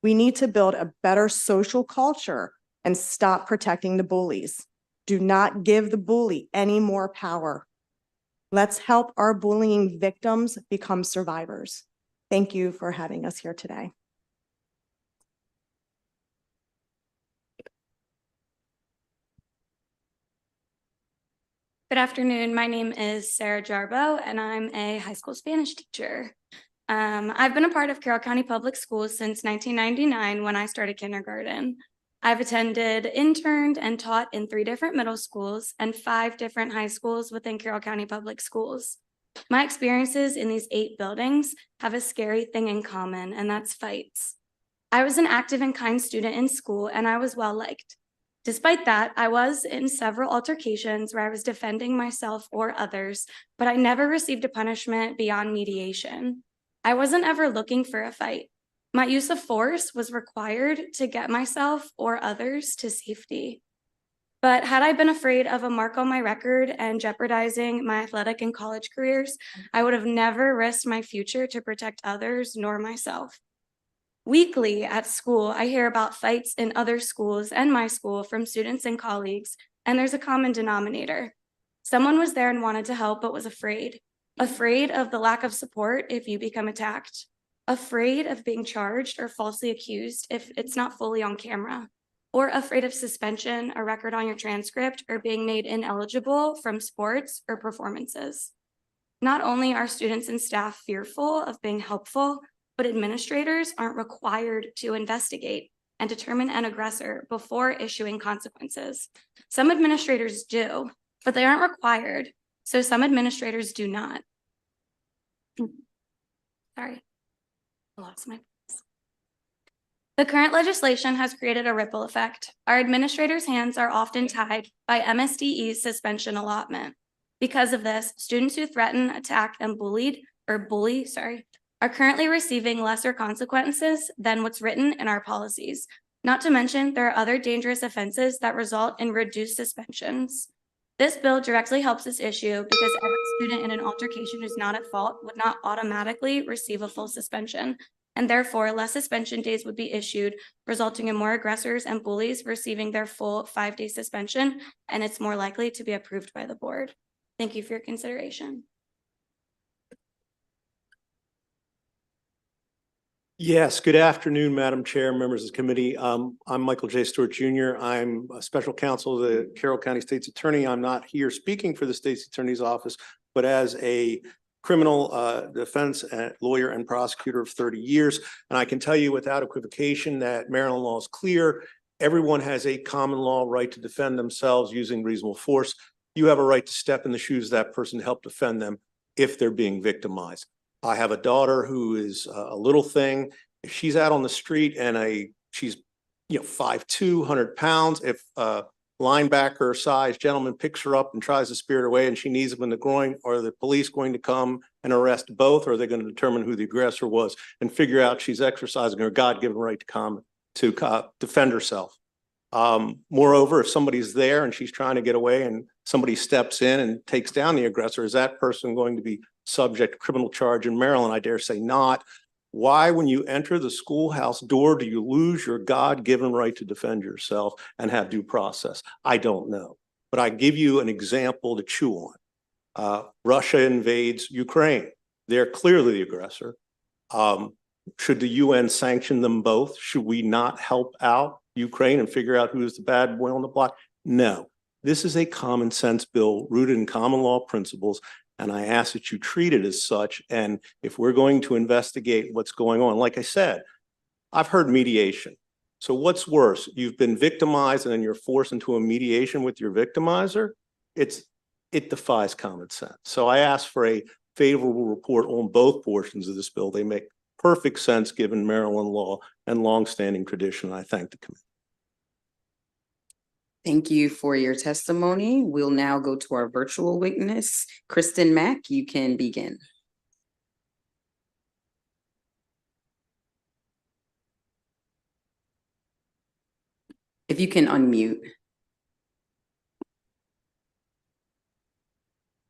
We need to build a better social culture and stop protecting the bullies. Do not give the bully any more power. Let's help our bullying victims become survivors. Thank you for having us here today. Good afternoon. My name is Sarah Jarbo, and I'm a high school Spanish teacher. I've been a part of Carroll County Public Schools since 1999 when I started kindergarten. I've attended, interned, and taught in 3 different middle schools and 5 different high schools within Carroll County Public Schools. My experiences in these 8 buildings have a scary thing in common, and that's fights. I was an active and kind student in school, and I was well-liked. Despite that, I was in several altercations where I was defending myself or others, but I never received a punishment beyond mediation. I wasn't ever looking for a fight. My use of force was required to get myself or others to safety. But had I been afraid of a mark on my record and jeopardizing my athletic and college careers, I would have never risked my future to protect others nor myself. Weekly at school, I hear about fights in other schools and my school from students and colleagues, and there's a common denominator. Someone was there and wanted to help, but was afraid of the lack of support if you become attacked, afraid of being charged or falsely accused if it's not fully on camera, or afraid of suspension, a record on your transcript, or being made ineligible from sports or performances. Not only are students and staff fearful of being helpful, but administrators aren't required to investigate and determine an aggressor before issuing consequences. Some administrators do, but they aren't required, so some administrators do not. Sorry, I lost my place. The current legislation has created a ripple effect. Our administrators' hands are often tied by MSDE's suspension allotment. Because of this, students who threaten, attack, and bully are currently receiving lesser consequences than what's written in our policies. Not to mention, there are other dangerous offenses that result in reduced suspensions. This bill directly helps this issue because every student in an altercation who's not at fault would not automatically receive a full suspension, and therefore less suspension days would be issued, resulting in more aggressors and bullies receiving their full 5-day suspension, and it's more likely to be approved by the board. Thank you for your consideration. Yes, good afternoon, Madam Chair, members of the committee. I'm Michael J. Stewart Jr. I'm a special counsel of the Carroll County State's Attorney. I'm not here speaking for the State's Attorney's Office, but as a criminal defense lawyer and prosecutor of 30 years. And I can tell you without equivocation that Maryland law is clear. Everyone has a common law right to defend themselves using reasonable force. You have a right to step in the shoes of that person to help defend them if they're being victimized. I have a daughter who is a little thing. If she's out on the street and she's 5'2", 100 pounds, if a linebacker size gentleman picks her up and tries to spirit away and she knees him in the groin, are the police going to come and arrest both, or are they going to determine who the aggressor was and figure out she's exercising her God-given right to defend herself? Moreover, if somebody's there and she's trying to get away and somebody steps in and takes down the aggressor, is that person going to be subject to criminal charge in Maryland? I dare say not. Why, when you enter the schoolhouse door, do you lose your God-given right to defend yourself and have due process? I don't know, but I give you an example to chew on. Russia invades Ukraine. They're clearly the aggressor. Should the UN sanction them both? Should we not help out Ukraine and figure out who's the bad boy on the block? No. This is a common sense bill rooted in common law principles, and I ask that you treat it as such. And if we're going to investigate what's going on, like I said, I've heard mediation. So what's worse? You've been victimized and then you're forced into a mediation with your victimizer? It defies common sense. So I ask for a favorable report on both portions of this bill. They make perfect sense given Maryland law and longstanding tradition. I thank the committee. Thank you for your testimony. We'll now go to our virtual witness, Kristen Mack. You can begin. If you can unmute.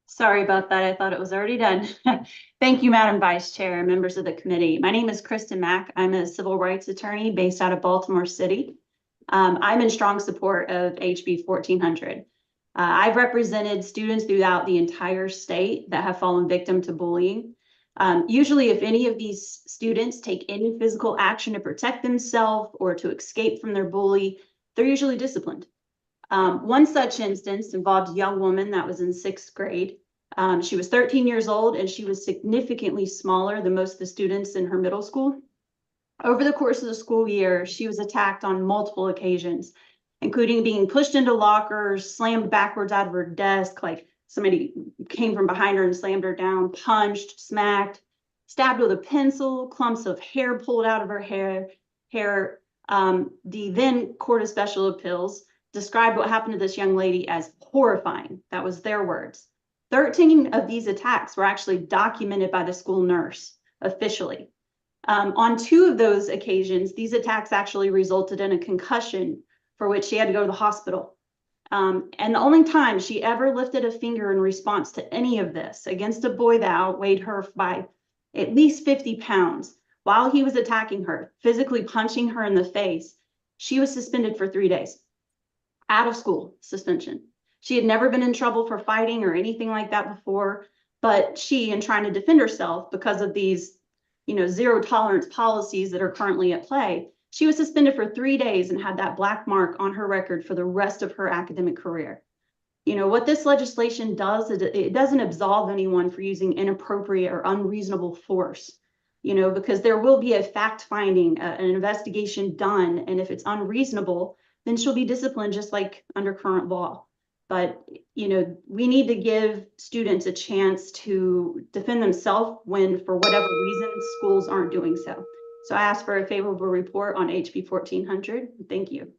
Sorry about that. I thought it was already done. Thank you, Madam Vice Chair and members of the committee. My name is Kristen Mack. I'm a civil rights attorney based out of Baltimore City. I'm in strong support of HB 1400. I've represented students throughout the entire state that have fallen victim to bullying. Usually, if any of these students take any physical action to protect themselves or to escape from their bully, they're usually disciplined. One such instance involved a young woman that was in 6th grade. She was 13 years old and she was significantly smaller than most of the students in her middle school. Over the course of the school year, she was attacked on multiple occasions, including being pushed into lockers, slammed backwards out of her desk, like somebody came from behind her and slammed her down, punched, smacked, stabbed with a pencil, clumps of hair pulled out of her hair. The then Court of Special Appeals described what happened to this young lady as horrifying. That was their words. 13 of these attacks were actually documented by the school nurse officially. On 2 of those occasions, these attacks actually resulted in a concussion for which she had to go to the hospital. And the only time she ever lifted a finger in response to any of this against a boy that outweighed her by at least 50 pounds, while he was attacking her, physically punching her in the face, she was suspended for 3 days. Out of school suspension. She had never been in trouble for fighting or anything like that before, but she, in trying to defend herself because of these zero tolerance policies that are currently at play, she was suspended for 3 days and had that black mark on her record for the rest of her academic career. You know, what this legislation does is it doesn't absolve anyone for using inappropriate or unreasonable force, you know, because there will be a fact finding, an investigation done. And if it's unreasonable, then she'll be disciplined just like under current law. But, you know, we need to give students a chance to defend themselves when, for whatever reason, schools aren't doing so. So I ask for a favorable report on HB 1400. Thank you.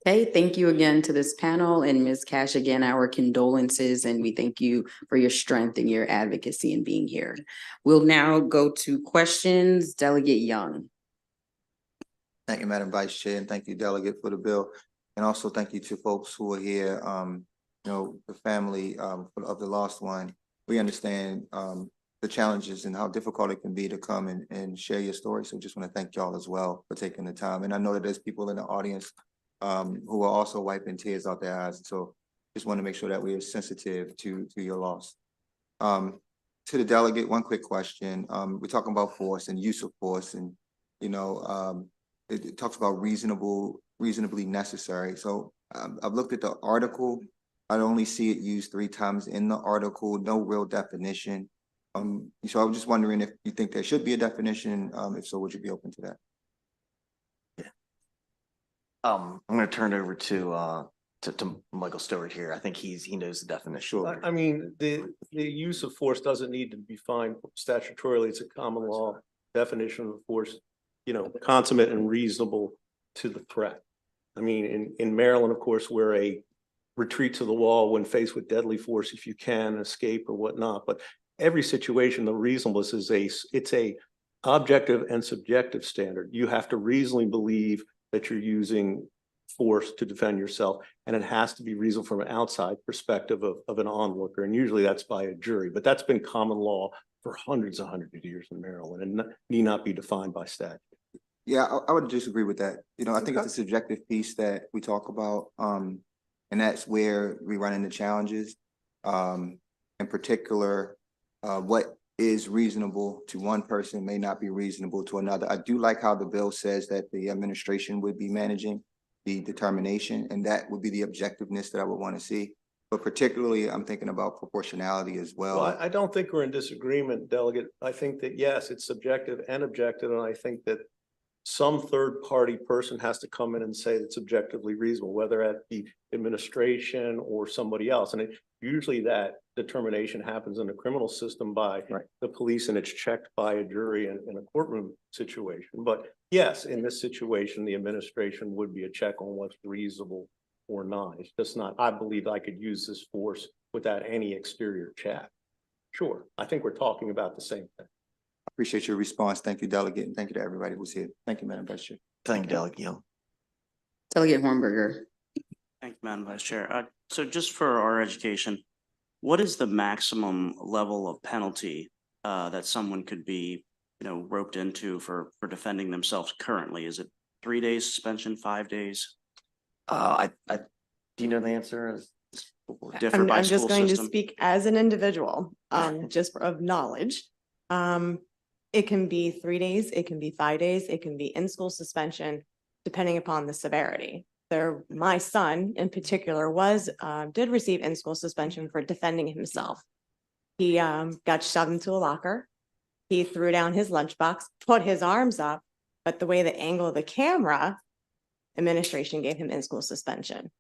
Okay, thank you again to this panel, and Ms. Cash, again, our condolences, and we thank you for your strength and your advocacy in being here. We'll now go to questions. Delegate Young. Thank you, Madam Vice Chair, and thank you, Delegate, for the bill. And also thank you to folks who are here, you know, the family of the lost one. We understand the challenges and how difficult it can be to come and share your story. So just want to thank y'all as well for taking the time. And I know that there's people in the audience who are also wiping tears out their eyes. So just want to make sure that we are sensitive to your loss. To the delegate, one quick question. We're talking about force and use of force, and you know, it talks about reasonably necessary. So I've looked at the article. I only see it used 3 times in the article, no real definition. So I was just wondering if you think there should be a definition. If so, would you be open to that? I'm gonna turn it over to Michael Stewart here. I think he knows the definition. I mean, the use of force doesn't need to be defined statutorily. It's a common law definition of force, you know, consummate and reasonable to the threat. I mean, in Maryland, of course, we're a retreat to the wall when faced with deadly force if you can escape or whatnot. But every situation, the reasonableness is it's a objective and subjective standard. You have to reasonably believe that you're using force to defend yourself, and it has to be reasonable from an outside perspective of an onlooker, and usually that's by a jury. But that's been common law for hundreds of years in Maryland, and need not be defined by statute. Yeah, I would disagree with that. You know, I think it's a subjective piece that we talk about, and that's where we run into challenges. In particular, what is reasonable to one person may not be reasonable to another. I do like how the bill says that the administration would be managing the determination, and that would be the objectiveness that I would want to see. But particularly, I'm thinking about proportionality as well. Well, I don't think we're in disagreement, Delegate. I think that, yes, it's subjective and objective, and I think that some third-party person has to come in and say it's objectively reasonable, whether at the administration or somebody else. And usually that determination happens in the criminal system by the police, and it's checked by a jury in a courtroom situation. But yes, in this situation, the administration would be a check on what's reasonable or not. It's just not, I believe I could use this force without any exterior check. Sure, I think we're talking about the same thing. Appreciate your response. Thank you, Delegate, and thank you to everybody who's here. Thank you, Madam Vice Chair. Thank you, Delegate. Delegate Hornberger. Thank you, Madam Vice Chair. So just for our education, what is the maximum level of penalty that someone could be, you know, roped into for defending themselves currently? Is it 3 days suspension, 5 days? Do you know the answer? Different by I'm just school going to system? speak as an individual, just of knowledge. It can be 3 days, it can be 5 days, it can be in-school suspension, depending upon the severity. My son in particular did receive in-school suspension for defending himself. He got shoved into a locker. He threw down his lunchbox, put his arms up, but the way the angle of the camera, administration gave him in-school suspension.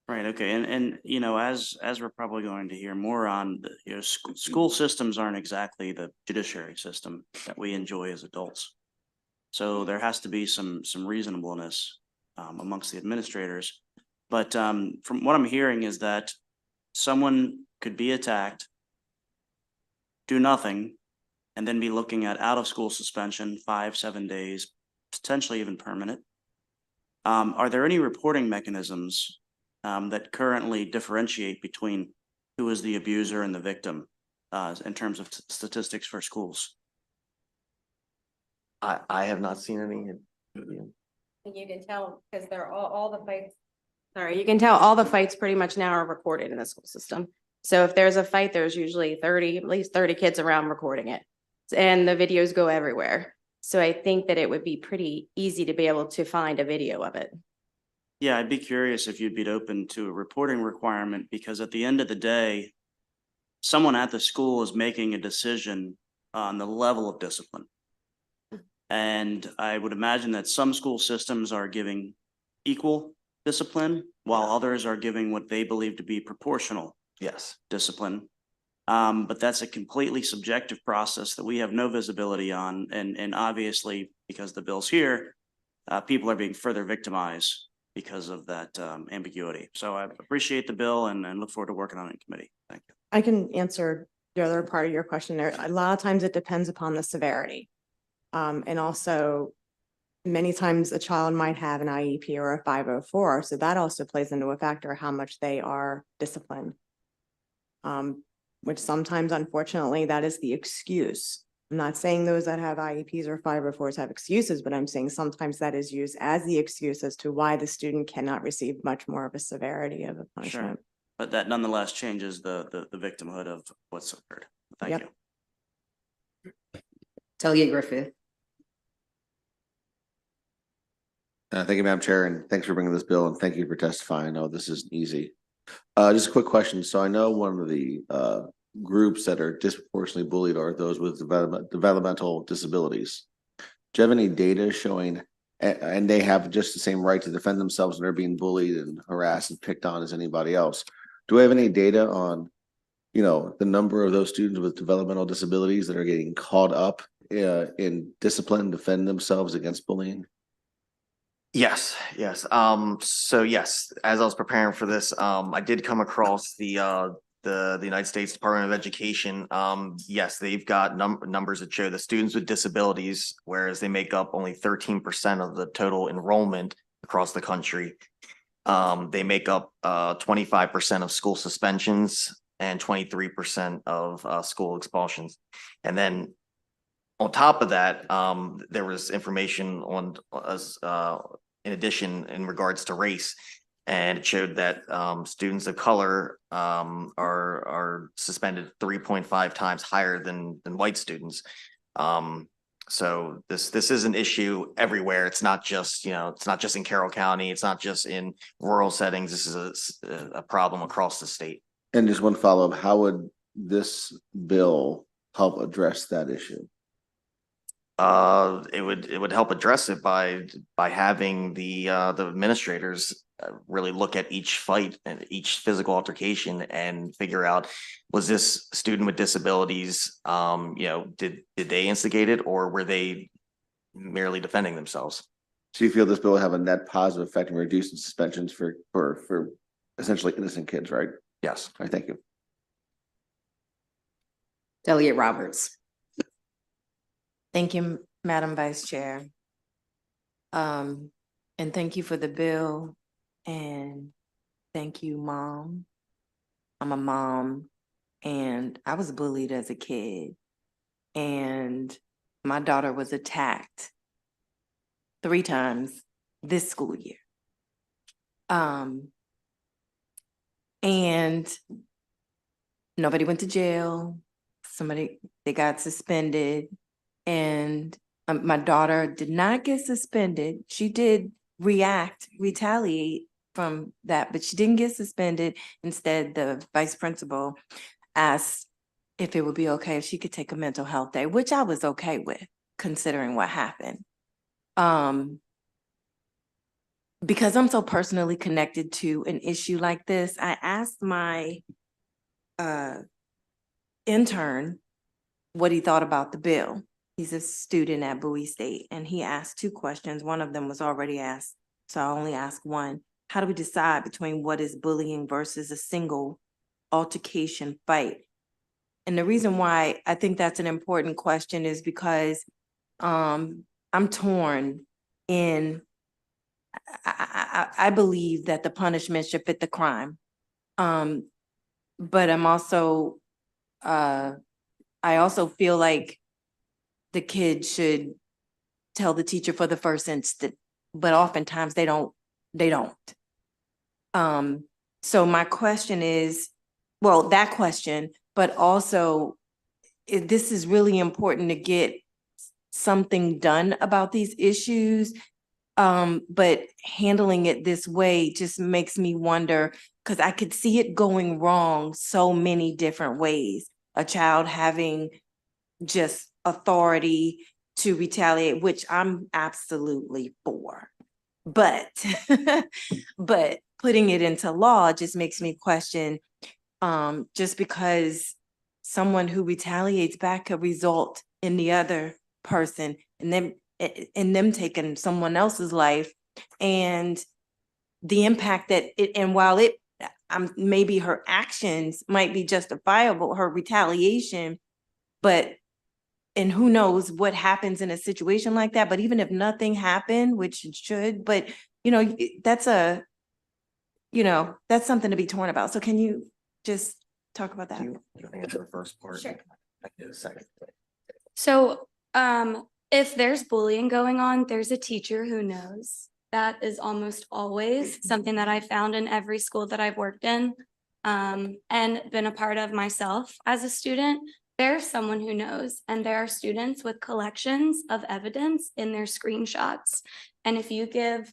Right. Okay. And you know, as we're probably going to hear more on, you know, school systems aren't exactly the judiciary system that we enjoy as adults. So there has to be some reasonableness amongst the administrators. But from what I'm hearing is that someone could be attacked, do nothing, and then be looking at out of school suspension, 5-7 days, potentially even permanent. Are there any reporting mechanisms that currently differentiate between who is the abuser and the victim in terms of statistics for schools? I have not seen any. You can tell because they're all the fights. Sorry, you can tell all the fights pretty much now are recorded in the school system. So if there's a fight, there's usually at least 30 kids around recording it. And the videos go everywhere. So I think that it would be pretty easy to be able to find a video of it. Yeah, I'd be curious if you'd be open to a reporting requirement, because at the end of the day, someone at the school is making a decision on the level of discipline. And I would imagine that some school systems are giving equal discipline, while others are giving what they believe to be proportional Yes. discipline. But that's a completely subjective process that we have no visibility on. And obviously, because the bill's here, people are being further victimized because of that ambiguity. So I appreciate the bill and look forward to working on it in committee. Thank you. I can answer the other part of your question there. A lot of times it depends upon the severity. And also many times a child might have an IEP or a 504. So that also plays into a factor how much they are disciplined. Which sometimes, unfortunately, that is the excuse. I'm not saying those that have IEPs or 504s have excuses, but I'm saying sometimes that is used as the excuse as to why the student cannot receive much more of a severity of a punishment. Sure. But that nonetheless changes the victimhood of what's occurred. Thank you. Delegate Griffith. Thank you, Madam Chair, and thanks for bringing this bill, and thank you for testifying. I know this isn't easy. Just a quick question. So I know one of the groups that are disproportionately bullied are those with developmental disabilities. Do you have any data showing, and they have just the same right to defend themselves when they're being bullied and harassed and picked on as anybody else? Do we have any data on, the number of those students with developmental disabilities that are getting caught up in discipline, defend themselves against bullying? Yes, yes. So yes, as I was preparing for this, I did come across the United States Department of Education. Yes, they've got numbers that show the students with disabilities, whereas they make up only 13% of the total enrollment across the country. They make up 25% of school suspensions and 23% of school expulsions. And then on top of that, there was information on in addition in regards to race, and it showed that students of color are suspended 3.5 times higher than white students. So this is an issue everywhere. It's not just it's not just in Carroll County. It's not just in rural settings. This is a problem across the state. And just one follow-up, how would this bill help address that issue? It would help address it by having the administrators really look at each fight and each physical altercation and figure out, was this student with disabilities, did they instigate it, or were they merely defending themselves? So you feel this bill will have a net positive effect in reducing suspensions for essentially innocent kids, right? Yes. All right, thank you. Delegate Roberts. Thank you, Madam Vice Chair. And thank you for the bill, and thank you, Mom. I'm a mom, and I was bullied as a kid, and my daughter was attacked 3 times this school year. And nobody went to jail. They got suspended. And my daughter did not get suspended. She did retaliate from that, but she didn't get suspended. Instead, the vice principal asked if it would be okay if she could take a mental health day, which I was okay with, considering what happened. Because I'm so personally connected to an issue like this, I asked my intern what he thought about the bill. He's a student at Bowie State, and he asked 2 questions. One of them was already asked, so I only asked one. How do we decide between what is bullying versus a single altercation fight? And the reason why I think that's an important question is because I'm torn in, I believe that the punishment should fit the crime. But I'm also, I also feel like the kid should tell the teacher for the first instant, but oftentimes they don't. So my question is, well, that question, but also this is really important to get something done about these issues. But handling it this way just makes me wonder, because I could see it going wrong so many different ways. A child having just authority to retaliate, which I'm absolutely for. But, but putting it into law just makes me question, just because someone who retaliates back could result in the other person and then in them taking someone else's life, and the impact that it, and while it, maybe her actions might be justifiable, her retaliation, but and who knows what happens in a situation like that. But even if nothing happened, which it should, but that's that's something to be torn about. So can you just talk about that? You answer the first part. Sure. I can do the second. So, if there's bullying going on, there's a teacher who knows. That is almost always something that I found in every school that I've worked in, and been a part of myself as a student. There's someone who knows, and there are students with collections of evidence in their screenshots. And if you give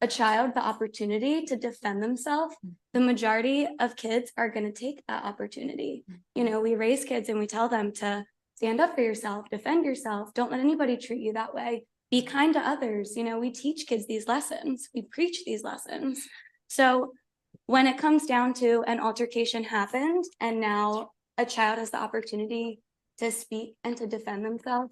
a child the opportunity to defend themselves, the majority of kids are going to take that opportunity. We raise kids and we tell them to stand up for yourself, defend yourself, don't let anybody treat you that way. Be kind to others. We teach kids these lessons. We preach these lessons. So when it comes down to an altercation happened and now a child has the opportunity to speak and to defend themselves,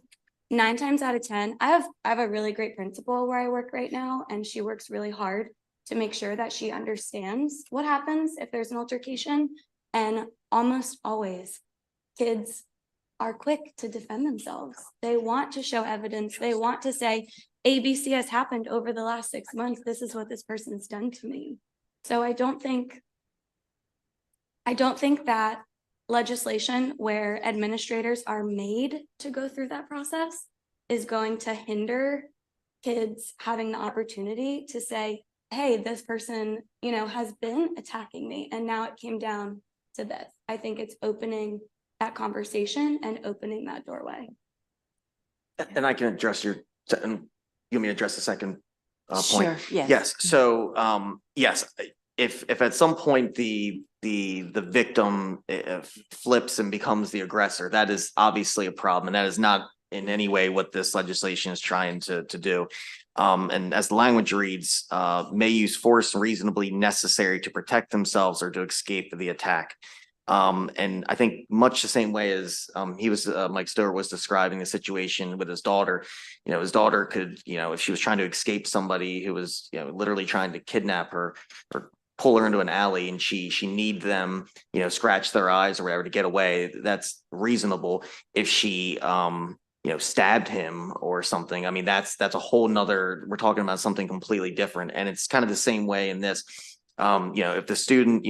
9 times out of 10, I have a really great principal where I work right now, and she works really hard to make sure that she understands what happens if there's an altercation. And almost always, kids are quick to defend themselves. They want to show evidence. They want to say, ABC has happened over the last 6 months. This is what this person's done to me. So I don't think that legislation where administrators are made to go through that process is going to hinder kids having the opportunity to say, hey, this person, has been attacking me and now it came down to this. I think it's opening that conversation and opening that doorway. And I can address you want me to address the second point? Sure, yes. Yes, so, yes, if at some point the victim flips and becomes the aggressor, that is obviously a problem, and that is not in any way what this legislation is trying to do. And as the language reads, may use force reasonably necessary to protect themselves or to escape the attack. And I think much the same way as Mike Stewart was describing the situation with his daughter. His daughter could, if she was trying to escape somebody who was, literally trying to kidnap her or pull her into an alley, and she need them, scratch their eyes or whatever to get away, that's reasonable. If she stabbed him or something, I mean, that's a whole nother, we're talking about something completely different. And it's kind of the same way in this. If the student,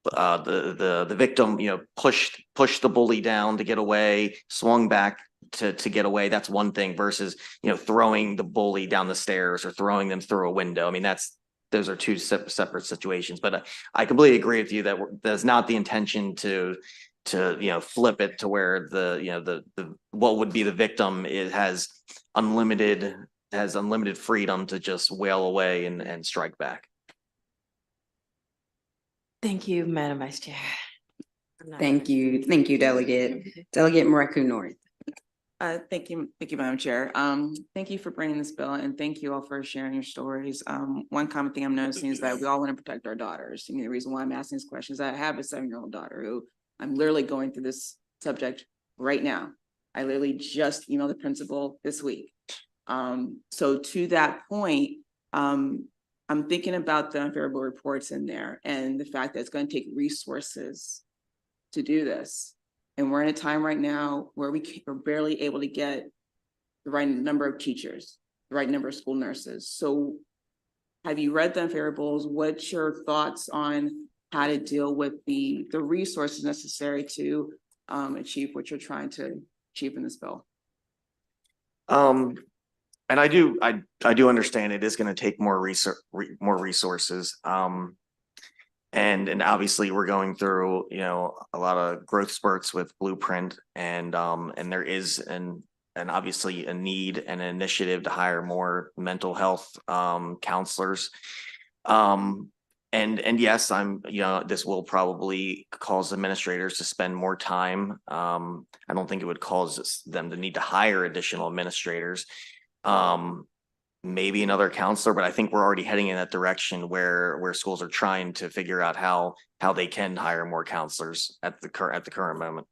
the victim, pushed the bully down to get away, swung back to get away, that's one thing, versus, throwing the bully down the stairs or throwing them through a window. I mean, those are two separate situations. But I completely agree with you that that's not the intention to flip it to where the what would be the victim has unlimited freedom to just wail away and strike back. Thank you, Madam Vice Chair. Thank you, Delegate Maracu North. Thank you, Madam Chair. Thank you for bringing this bill, and thank you all for sharing your stories. One common thing I'm noticing is that we all want to protect our daughters. The reason why I'm asking these questions, I have a 7-year-old daughter who I'm literally going through this subject right now. I literally just emailed the principal this week. So to that point, I'm thinking about the unfavorable reports in there and the fact that it's going to take resources to do this. And we're in a time right now where we're barely able to get the right number of teachers, the right number of school nurses. So have you read the unfavorables? What's your thoughts on how to deal with the resources necessary to achieve what you're trying to achieve in this bill? And I do understand it is going to take more resources. And obviously we're going through, a lot of growth spurts with Blueprint, and there is and obviously a need and an initiative to hire more mental health counselors. And yes, this will probably cause administrators to spend more time. I don't think it would cause them to need to hire additional administrators. Maybe another counselor, but I think we're already heading in that direction where schools are trying to figure out how they can hire more counselors at the current moment.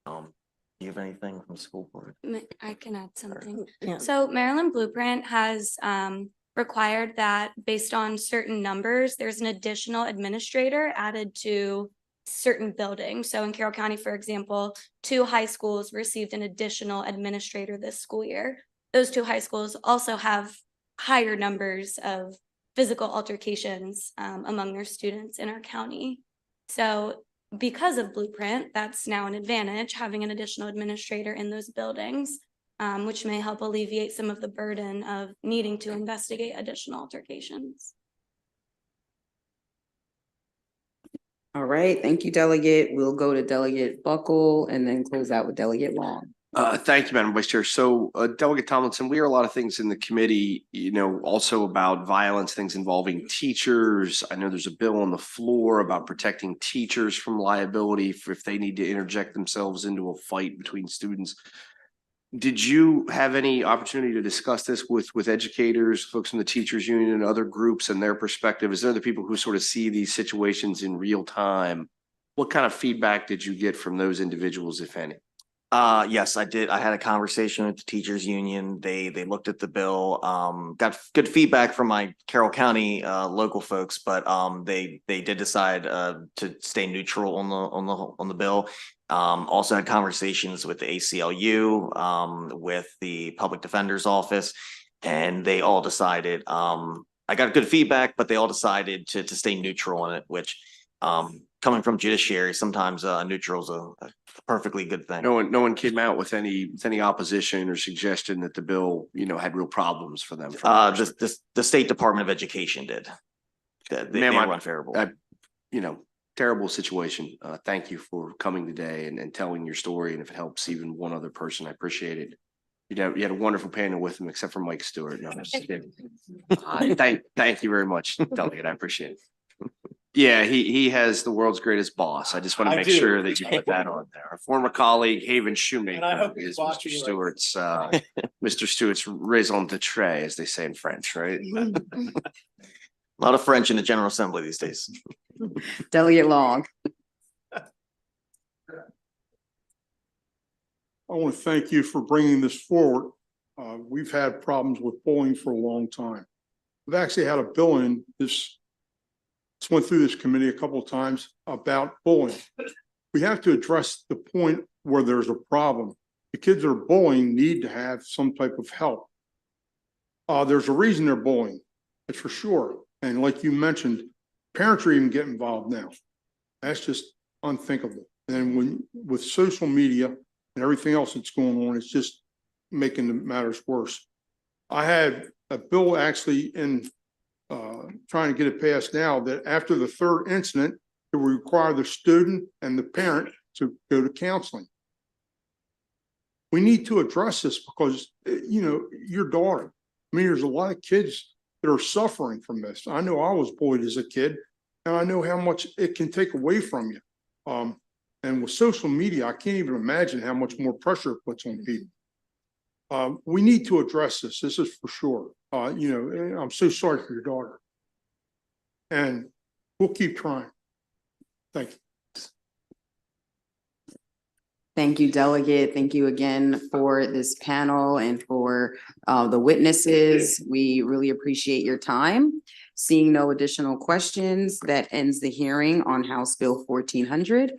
Do you have anything from school board? I can add something. Yeah. So Maryland Blueprint has required that based on certain numbers, there's an additional administrator added to certain buildings. So in Carroll County, for example, 2 high schools received an additional administrator this school year. Those 2 high schools also have higher numbers of physical altercations among their students in our county. So because of Blueprint, that's now an advantage, having an additional administrator in those buildings, which may help alleviate some of the burden of needing to investigate additional altercations. All right, thank you, Delegate. We'll go to Delegate Buckle and then close out with Delegate Long. Thank you, Madam Vice Chair. So Delegate Tomlinson, we hear a lot of things in the committee, also about violence, things involving teachers. I know there's a bill on the floor about protecting teachers from liability if they need to interject themselves into a fight between students. Did you have any opportunity to discuss this with educators, folks from the teachers union and other groups and their perspective? Is there other people who sort of see these situations in real time? What kind of feedback did you get from those individuals, if any? Yes, I did. I had a conversation with the teachers union. They looked at the bill, got good feedback from my Carroll County local folks, but they did decide to stay neutral on the bill. Also had conversations with the ACLU, with the public defender's office, and they all decided, I got good feedback, but they all decided to stay neutral on it, which coming from judiciary, sometimes neutral is a perfectly good thing. No one came out with any opposition or suggestion that the bill, had real problems for them. The State Department of Education did. They were unfavorable. Terrible situation. Thank you for coming today and telling your story. And if it helps even one other person, I appreciate it. You had a wonderful panel with him, except for Mike Stewart. No, I'm just kidding. Thank you very much, Delegate. I appreciate it. Yeah, he has the world's greatest boss. I just want to make sure that you put that on there. Our former colleague, Haven Shoemaker, is Mr. Stewart's raison d'etre, as they say in French, right? A lot of French in the General Assembly these days. Delegate Long. I want to thank you for bringing this forward. We've had problems with bullying for a long time. We've actually had a bill in this went through this committee a couple of times about bullying. We have to address the point where there's a problem. The kids that are bullying need to have some type of help. There's a reason they're bullying, that's for sure. And like you mentioned, parents are even getting involved now. That's just unthinkable. And with social media and everything else that's going on, it's just making the matters worse. I had a bill actually in trying to get it passed now that after the 3rd incident, it would require the student and the parent to go to counseling. We need to address this because, your daughter, there's a lot of kids that are suffering from this. I know I was bullied as a kid, and I know how much it can take away from you. And with social media, I can't even imagine how much more pressure it puts on people. We need to address this. This is for sure. I'm so sorry for your daughter. And we'll keep trying. Thank you. Thank you, Delegate. Thank you again for this panel and for the witnesses. We really appreciate your time. Seeing no additional questions, that ends the hearing on House Bill 1400.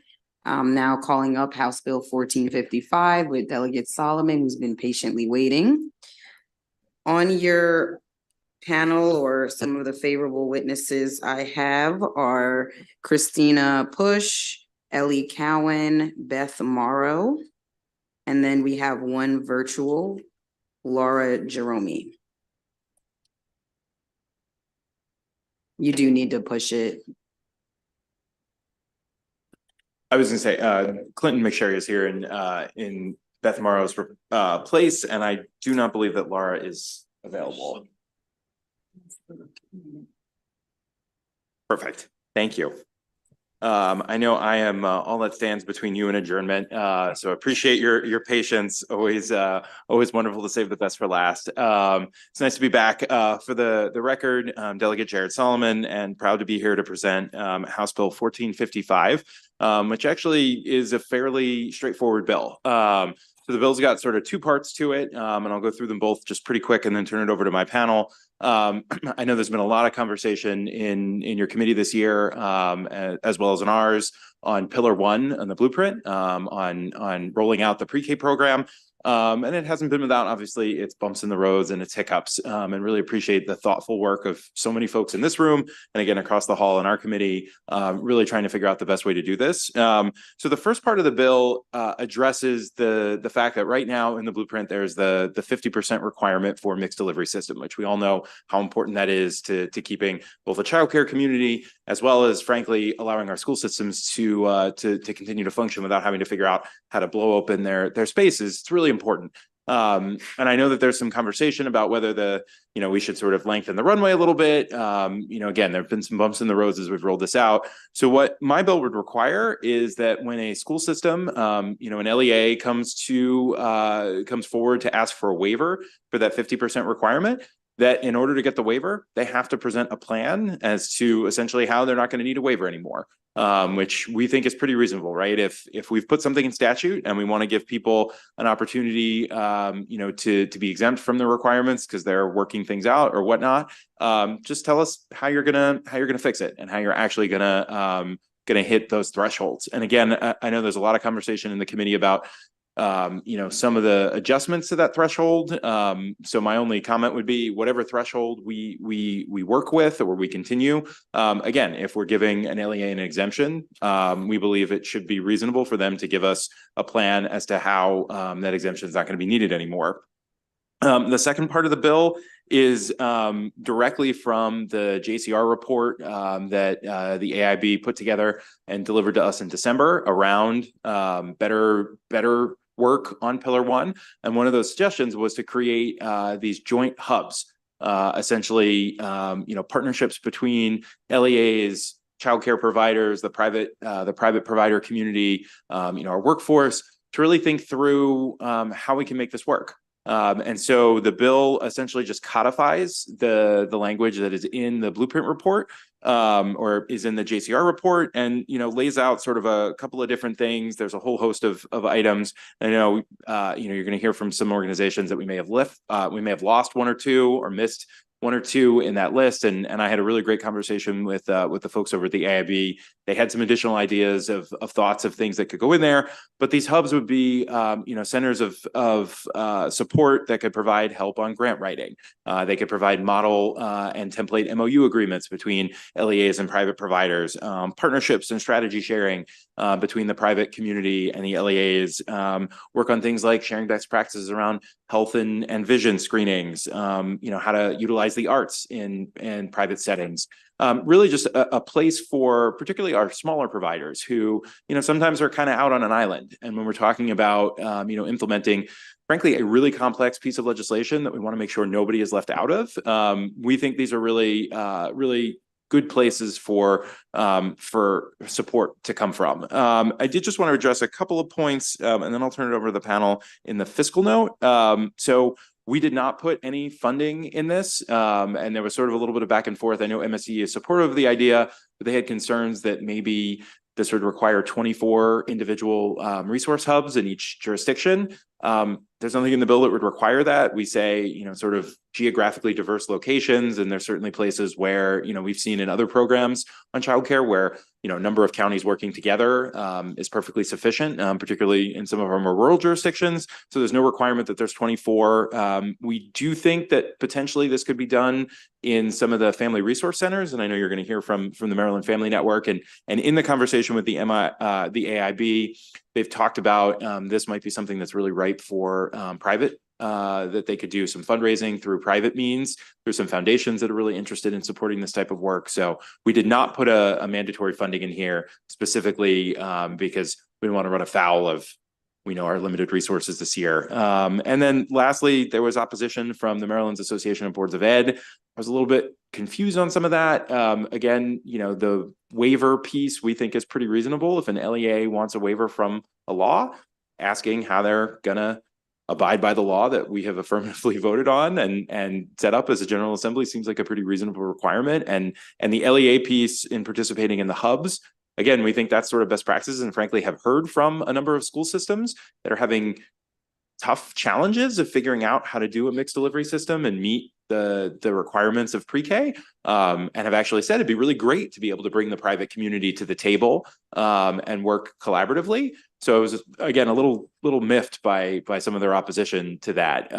I'm now calling up House Bill 1455 with Delegate Solomon, who's been patiently waiting. On your panel, or some of the favorable witnesses I have are Christina Push, Ellie Cowan, Beth Morrow, and then we have one virtual, Laura Jerome. You do need to push it. I was gonna say, Clinton McSherry is here in Beth Morrow's place, and I do not believe that Laura is available. Perfect. Thank you. I know I am all that stands between you and adjournment, so appreciate your patience. Always wonderful to save the best for last. It's nice to be back. For the record, Delegate Jared Solomon, and proud to be here to present House Bill 1455, which actually is a fairly straightforward bill. So the bill's got sort of two parts to it, and I'll go through them both just pretty quick and then turn it over to my panel. I know there's been a lot of conversation in your committee this year, as well as in ours, on Pillar 1 on the blueprint, on rolling out the pre-K program. And it hasn't been without, obviously, its bumps in the roads and its hiccups, and really appreciate the thoughtful work of so many folks in this room and again across the hall in our committee, really trying to figure out the best way to do this. So the first part of the bill addresses the fact that right now in the blueprint there's the 50% requirement for mixed delivery system, which we all know how important that is to keeping both a childcare community as well as, frankly, allowing our school systems to continue to function without having to figure out how to blow open their spaces. It's really important. And I know that there's some conversation about whether we should sort of lengthen the runway a little bit. Again, there have been some bumps in the roads as we've rolled this out. So what my bill would require is that when a school system, an LEA comes forward to ask for a waiver for that 50% requirement, that in order to get the waiver, they have to present a plan as to essentially how they're not going to need a waiver anymore, which we think is pretty reasonable, right? If we've put something in statute and we want to give people an opportunity, to be exempt from the requirements because they're working things out or whatnot, just tell us how you're gonna fix it and how you're actually gonna hit those thresholds. And again, I know there's a lot of conversation in the committee about some of the adjustments to that threshold. So my only comment would be whatever threshold we work with or we continue. Again, if we're giving an LEA an exemption, we believe it should be reasonable for them to give us a plan as to how that exemption is not going to be needed anymore. The second part of the bill is directly from the JCR report that the AIB put together and delivered to us in December around better work on Pillar 1. And one of those suggestions was to create these joint hubs, essentially, partnerships between LEAs, childcare providers, the private provider community, our workforce, to really think through how we can make this work. And so the bill essentially just codifies the language that is in the blueprint report, or is in the JCR report, and lays out sort of a couple of different things. There's a whole host of items. I know you're going to hear from some organizations that we may have lost one or two or missed one or two in that list. And I had a really great conversation with the folks over at the AIB. They had some additional ideas of thoughts of things that could go in there, but these hubs would be, centers of support that could provide help on grant writing. They could provide model and template MOU agreements between LEAs and private providers, partnerships and strategy sharing between the private community and the LEAs, work on things like sharing best practices around health and vision screenings, how to utilize the arts in private settings. Really just a place for particularly our smaller providers who, sometimes are kind of out on an island. And when we're talking about, implementing, frankly, a really complex piece of legislation that we want to make sure nobody is left out of, we think these are really, really good places for support to come from. I did just want to address a couple of points, and then I'll turn it over to the panel in the fiscal note. So we did not put any funding in this, and there was sort of a little bit of back and forth. I know MSE is supportive of the idea, but they had concerns that maybe this would require 24 individual resource hubs in each jurisdiction. There's nothing in the bill that would require that. We say, sort of geographically diverse locations, and there's certainly places where, we've seen in other programs on childcare where, a number of counties working together is perfectly sufficient, particularly in some of our more rural jurisdictions. So there's no requirement that there's 24. We do think that potentially this could be done in some of the family resource centers, and I know you're going to hear from the Maryland Family Network, and in the conversation with the AIB, they've talked about this might be something that's really ripe for private, that they could do some fundraising through private means. There's some foundations that are really interested in supporting this type of work. So we did not put a mandatory funding in here specifically because we didn't want to run afoul of we know our limited resources this year. And then lastly, there was opposition from the Maryland's Association of Boards of Ed. I was a little bit confused on some of that. Again, you know, the waiver piece we think is pretty reasonable. If an LEA wants a waiver from a law, asking how they're gonna abide by the law that we have affirmatively voted on and set up as a General Assembly seems like a pretty reasonable requirement. And the LEA piece in participating in the hubs, again, we think that's sort of best practices, and frankly have heard from a number of school systems that are having tough challenges of figuring out how to do a mixed delivery system and meet the requirements of pre-K, and have actually said it'd be really great to be able to bring the private community to the table and work collaboratively. So I was, again, a little miffed by some of their opposition to that.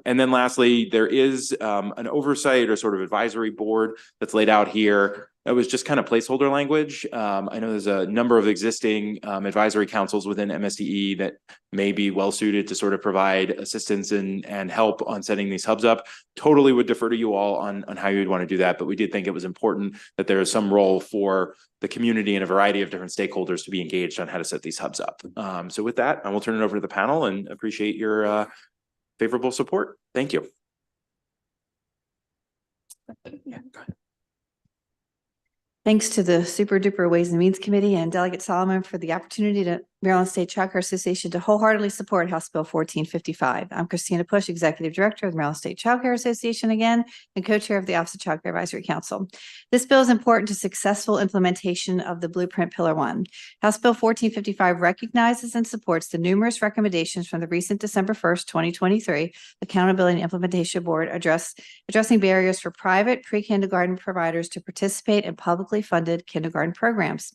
And then lastly, there is an oversight or sort of advisory board that's laid out here. That was just kind of placeholder language. I know there's a number of existing advisory councils within MSDE that may be well suited to sort of provide assistance and help on setting these hubs up. Totally would defer to you all on how you'd want to do that, but we did think it was important that there is some role for the community and a variety of different stakeholders to be engaged on how to set these hubs up. So with that, I will turn it over to the panel and appreciate your favorable support. Thank you. Yeah, go ahead. Thanks to the Super Duper Ways and Means Committee and Delegate Solomon for the opportunity to Maryland State Child Care Association to wholeheartedly support House Bill 1455. I'm Christina Push, Executive Director of the Maryland State Child Care Association again, and co-chair of the Office of Child Care Advisory Council. This bill is important to successful implementation of the Blueprint Pillar 1. House Bill 1455 recognizes and supports the numerous recommendations from the recent December 1st, 2023 Accountability and Implementation Board addressing barriers for private pre-kindergarten providers to participate in publicly funded kindergarten programs.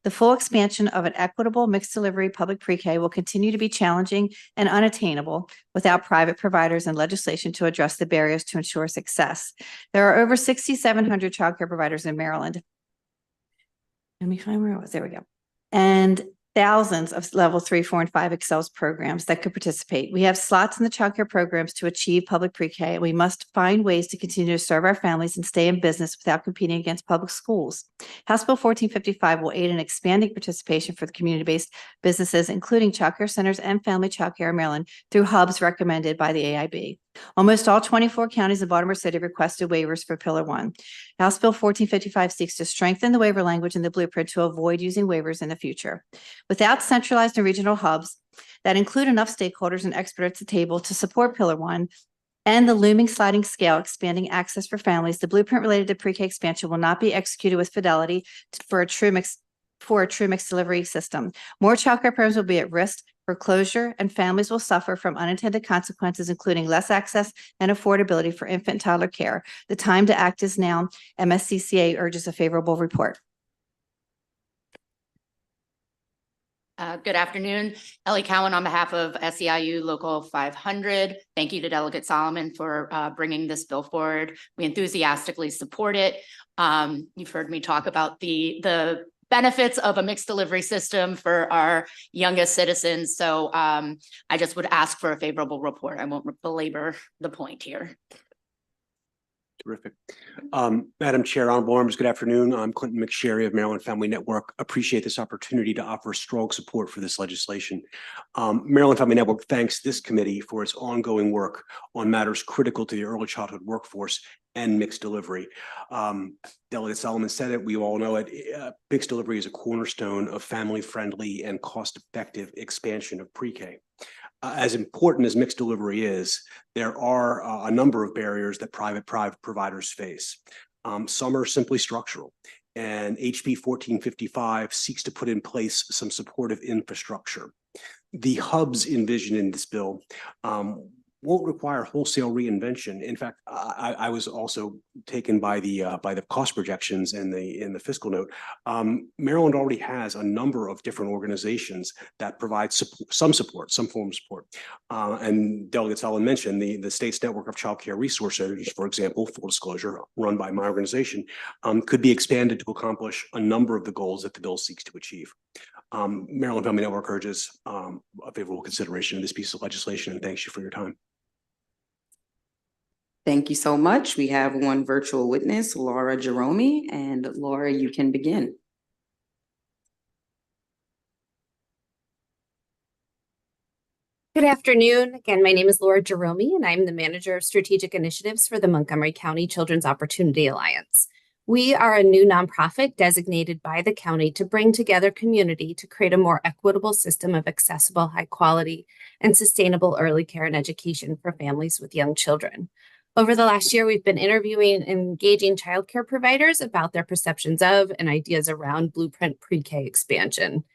The full expansion of an equitable mixed delivery public pre-K will continue to be challenging and unattainable without private providers and legislation to address the barriers to ensure success. There are over 6,700 childcare providers in Maryland. Let me find where it was. There we go. And thousands of level 3, 4, and 5 Excels programs that could participate. We have slots in the childcare programs to achieve public pre-K, and we must find ways to continue to serve our families and stay in business without competing against public schools. House Bill 1455 will aid in expanding participation for the community-based businesses, including childcare centers and family childcare in Maryland, through hubs recommended by the AIB. Almost all 24 counties in Baltimore City requested waivers for Pillar 1. House Bill 1455 seeks to strengthen the waiver language in the blueprint to avoid using waivers in the future. Without centralized and regional hubs that include enough stakeholders and experts at the table to support Pillar 1 and the looming sliding scale expanding access for families, the blueprint related to pre-K expansion will not be executed with fidelity for a true mixed delivery system. More childcare programs will be at risk for closure, and families will suffer from unintended consequences, including less access and affordability for infant and toddler care. The time to act is now. MSCCA urges a favorable report. Good afternoon. Ellie Cowan on behalf of SEIU Local 500. Thank you to Delegate Solomon for bringing this bill forward. We enthusiastically support it. You've heard me talk about the benefits of a mixed delivery system for our youngest citizens. So I just would ask for a favorable report. I won't belabor the point here. Terrific. Madam Chair, honorable members, good afternoon. I'm Clinton McSherry of Maryland Family Network. Appreciate this opportunity to offer strong support for this legislation. Maryland Family Network thanks this committee for its ongoing work on matters critical to the early childhood workforce and mixed delivery. Delegate Solomon said it, we all know it. Mixed delivery is a cornerstone of family-friendly and cost-effective expansion of pre-K. As important as mixed delivery is, there are a number of barriers that private providers face. Some are simply structural, and HB 1455 seeks to put in place some supportive infrastructure. The hubs envisioned in this bill won't require wholesale reinvention. In fact, I was also taken by the cost projections in the fiscal note. Maryland already has a number of different organizations that provide some form of support. And Delegate Solomon mentioned the state's network of child care resource centers, for example, full disclosure, run by my organization, could be expanded to accomplish a number of the goals that the bill seeks to achieve. Maryland Family Network urges a favorable consideration of this piece of legislation, and thanks you for your time. Thank you so much. We have one virtual witness, Laura Jerome, and Laura, you can begin. Good afternoon. Again, my name is Laura Jerome, and I'm the Manager of Strategic Initiatives for the Montgomery County Children's Opportunity Alliance. We are a new nonprofit designated by the county to bring together community to create a more equitable system of accessible, high quality, and sustainable early care and education for families with young children. Over the last year, we've been interviewing and engaging childcare providers about their perceptions of and ideas around Blueprint pre-K expansion.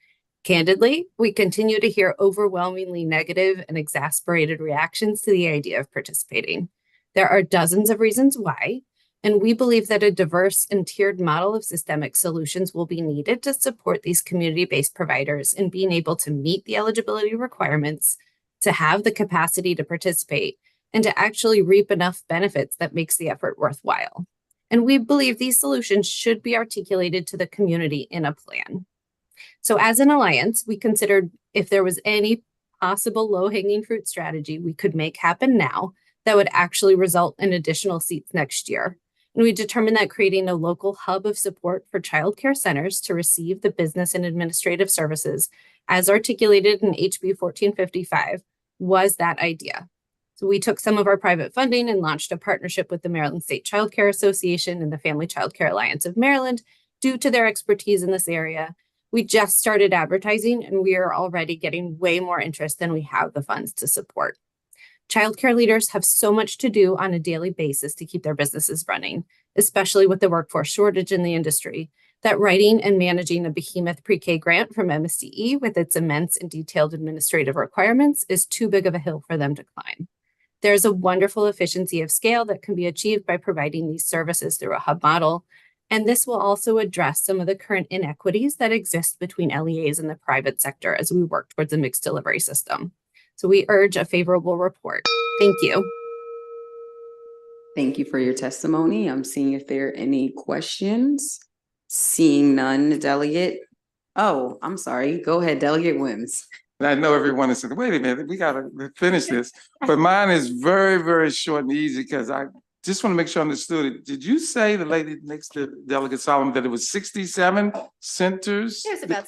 Candidly, we continue to hear overwhelmingly negative and exasperated reactions to the idea of participating. There are dozens of reasons why, and we believe that a diverse and tiered model of systemic solutions will be needed to support these community-based providers in being able to meet the eligibility requirements, to have the capacity to participate, and to actually reap enough benefits that makes the effort worthwhile. And we believe these solutions should be articulated to the community in a plan. So as an alliance, we considered if there was any possible low-hanging fruit strategy we could make happen now that would actually result in additional seats next year. And we determined that creating a local hub of support for childcare centers to receive the business and administrative services as articulated in HB 1455 was that idea. So we took some of our private funding and launched a partnership with the Maryland State Child Care Association and the Family Child Care Alliance of Maryland due to their expertise in this area. We just started advertising and we are already getting way more interest than we have the funds to support. Childcare leaders have so much to do on a daily basis to keep their businesses running, especially with the workforce shortage in the industry, that writing and managing a behemoth pre-K grant from MSDE with its immense and detailed administrative requirements is too big of a hill for them to climb. There's a wonderful efficiency of scale that can be achieved by providing these services through a hub model. And this will also address some of the current inequities that exist between LEAs and the private sector as we work towards a mixed delivery system. So we urge a favorable report. Thank you. Thank you for your testimony. I'm seeing if there are any questions. Seeing none, Delegate. Oh, I'm sorry. Go ahead, Delegate Wims. I know everyone is saying, wait a minute, we gotta finish this. But mine is very, very short and easy because I just want to make sure I understood it. Did you say, the lady next to Delegate Solomon, that it was 67 centers? There's about,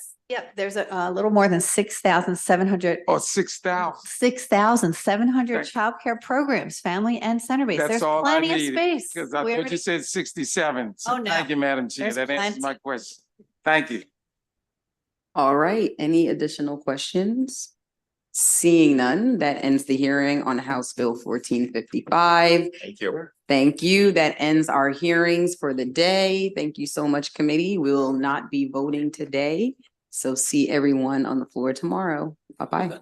there's a little more than 6,700. Oh, 6,000. 6,700 Thank- childcare programs, family and center-based. That's There's all I plenty of needed. space. Because I We thought already- you said 67. So Oh, no. thank you, Madam Chair. There's That answers my plenty. question. Thank you. All right, any additional questions? Seeing none, that ends the hearing on House Bill 1455. Thank you. Thank you. That ends our hearings for the day. Thank you so much, committee. We will not be voting today. So see everyone on the floor tomorrow. Bye-bye.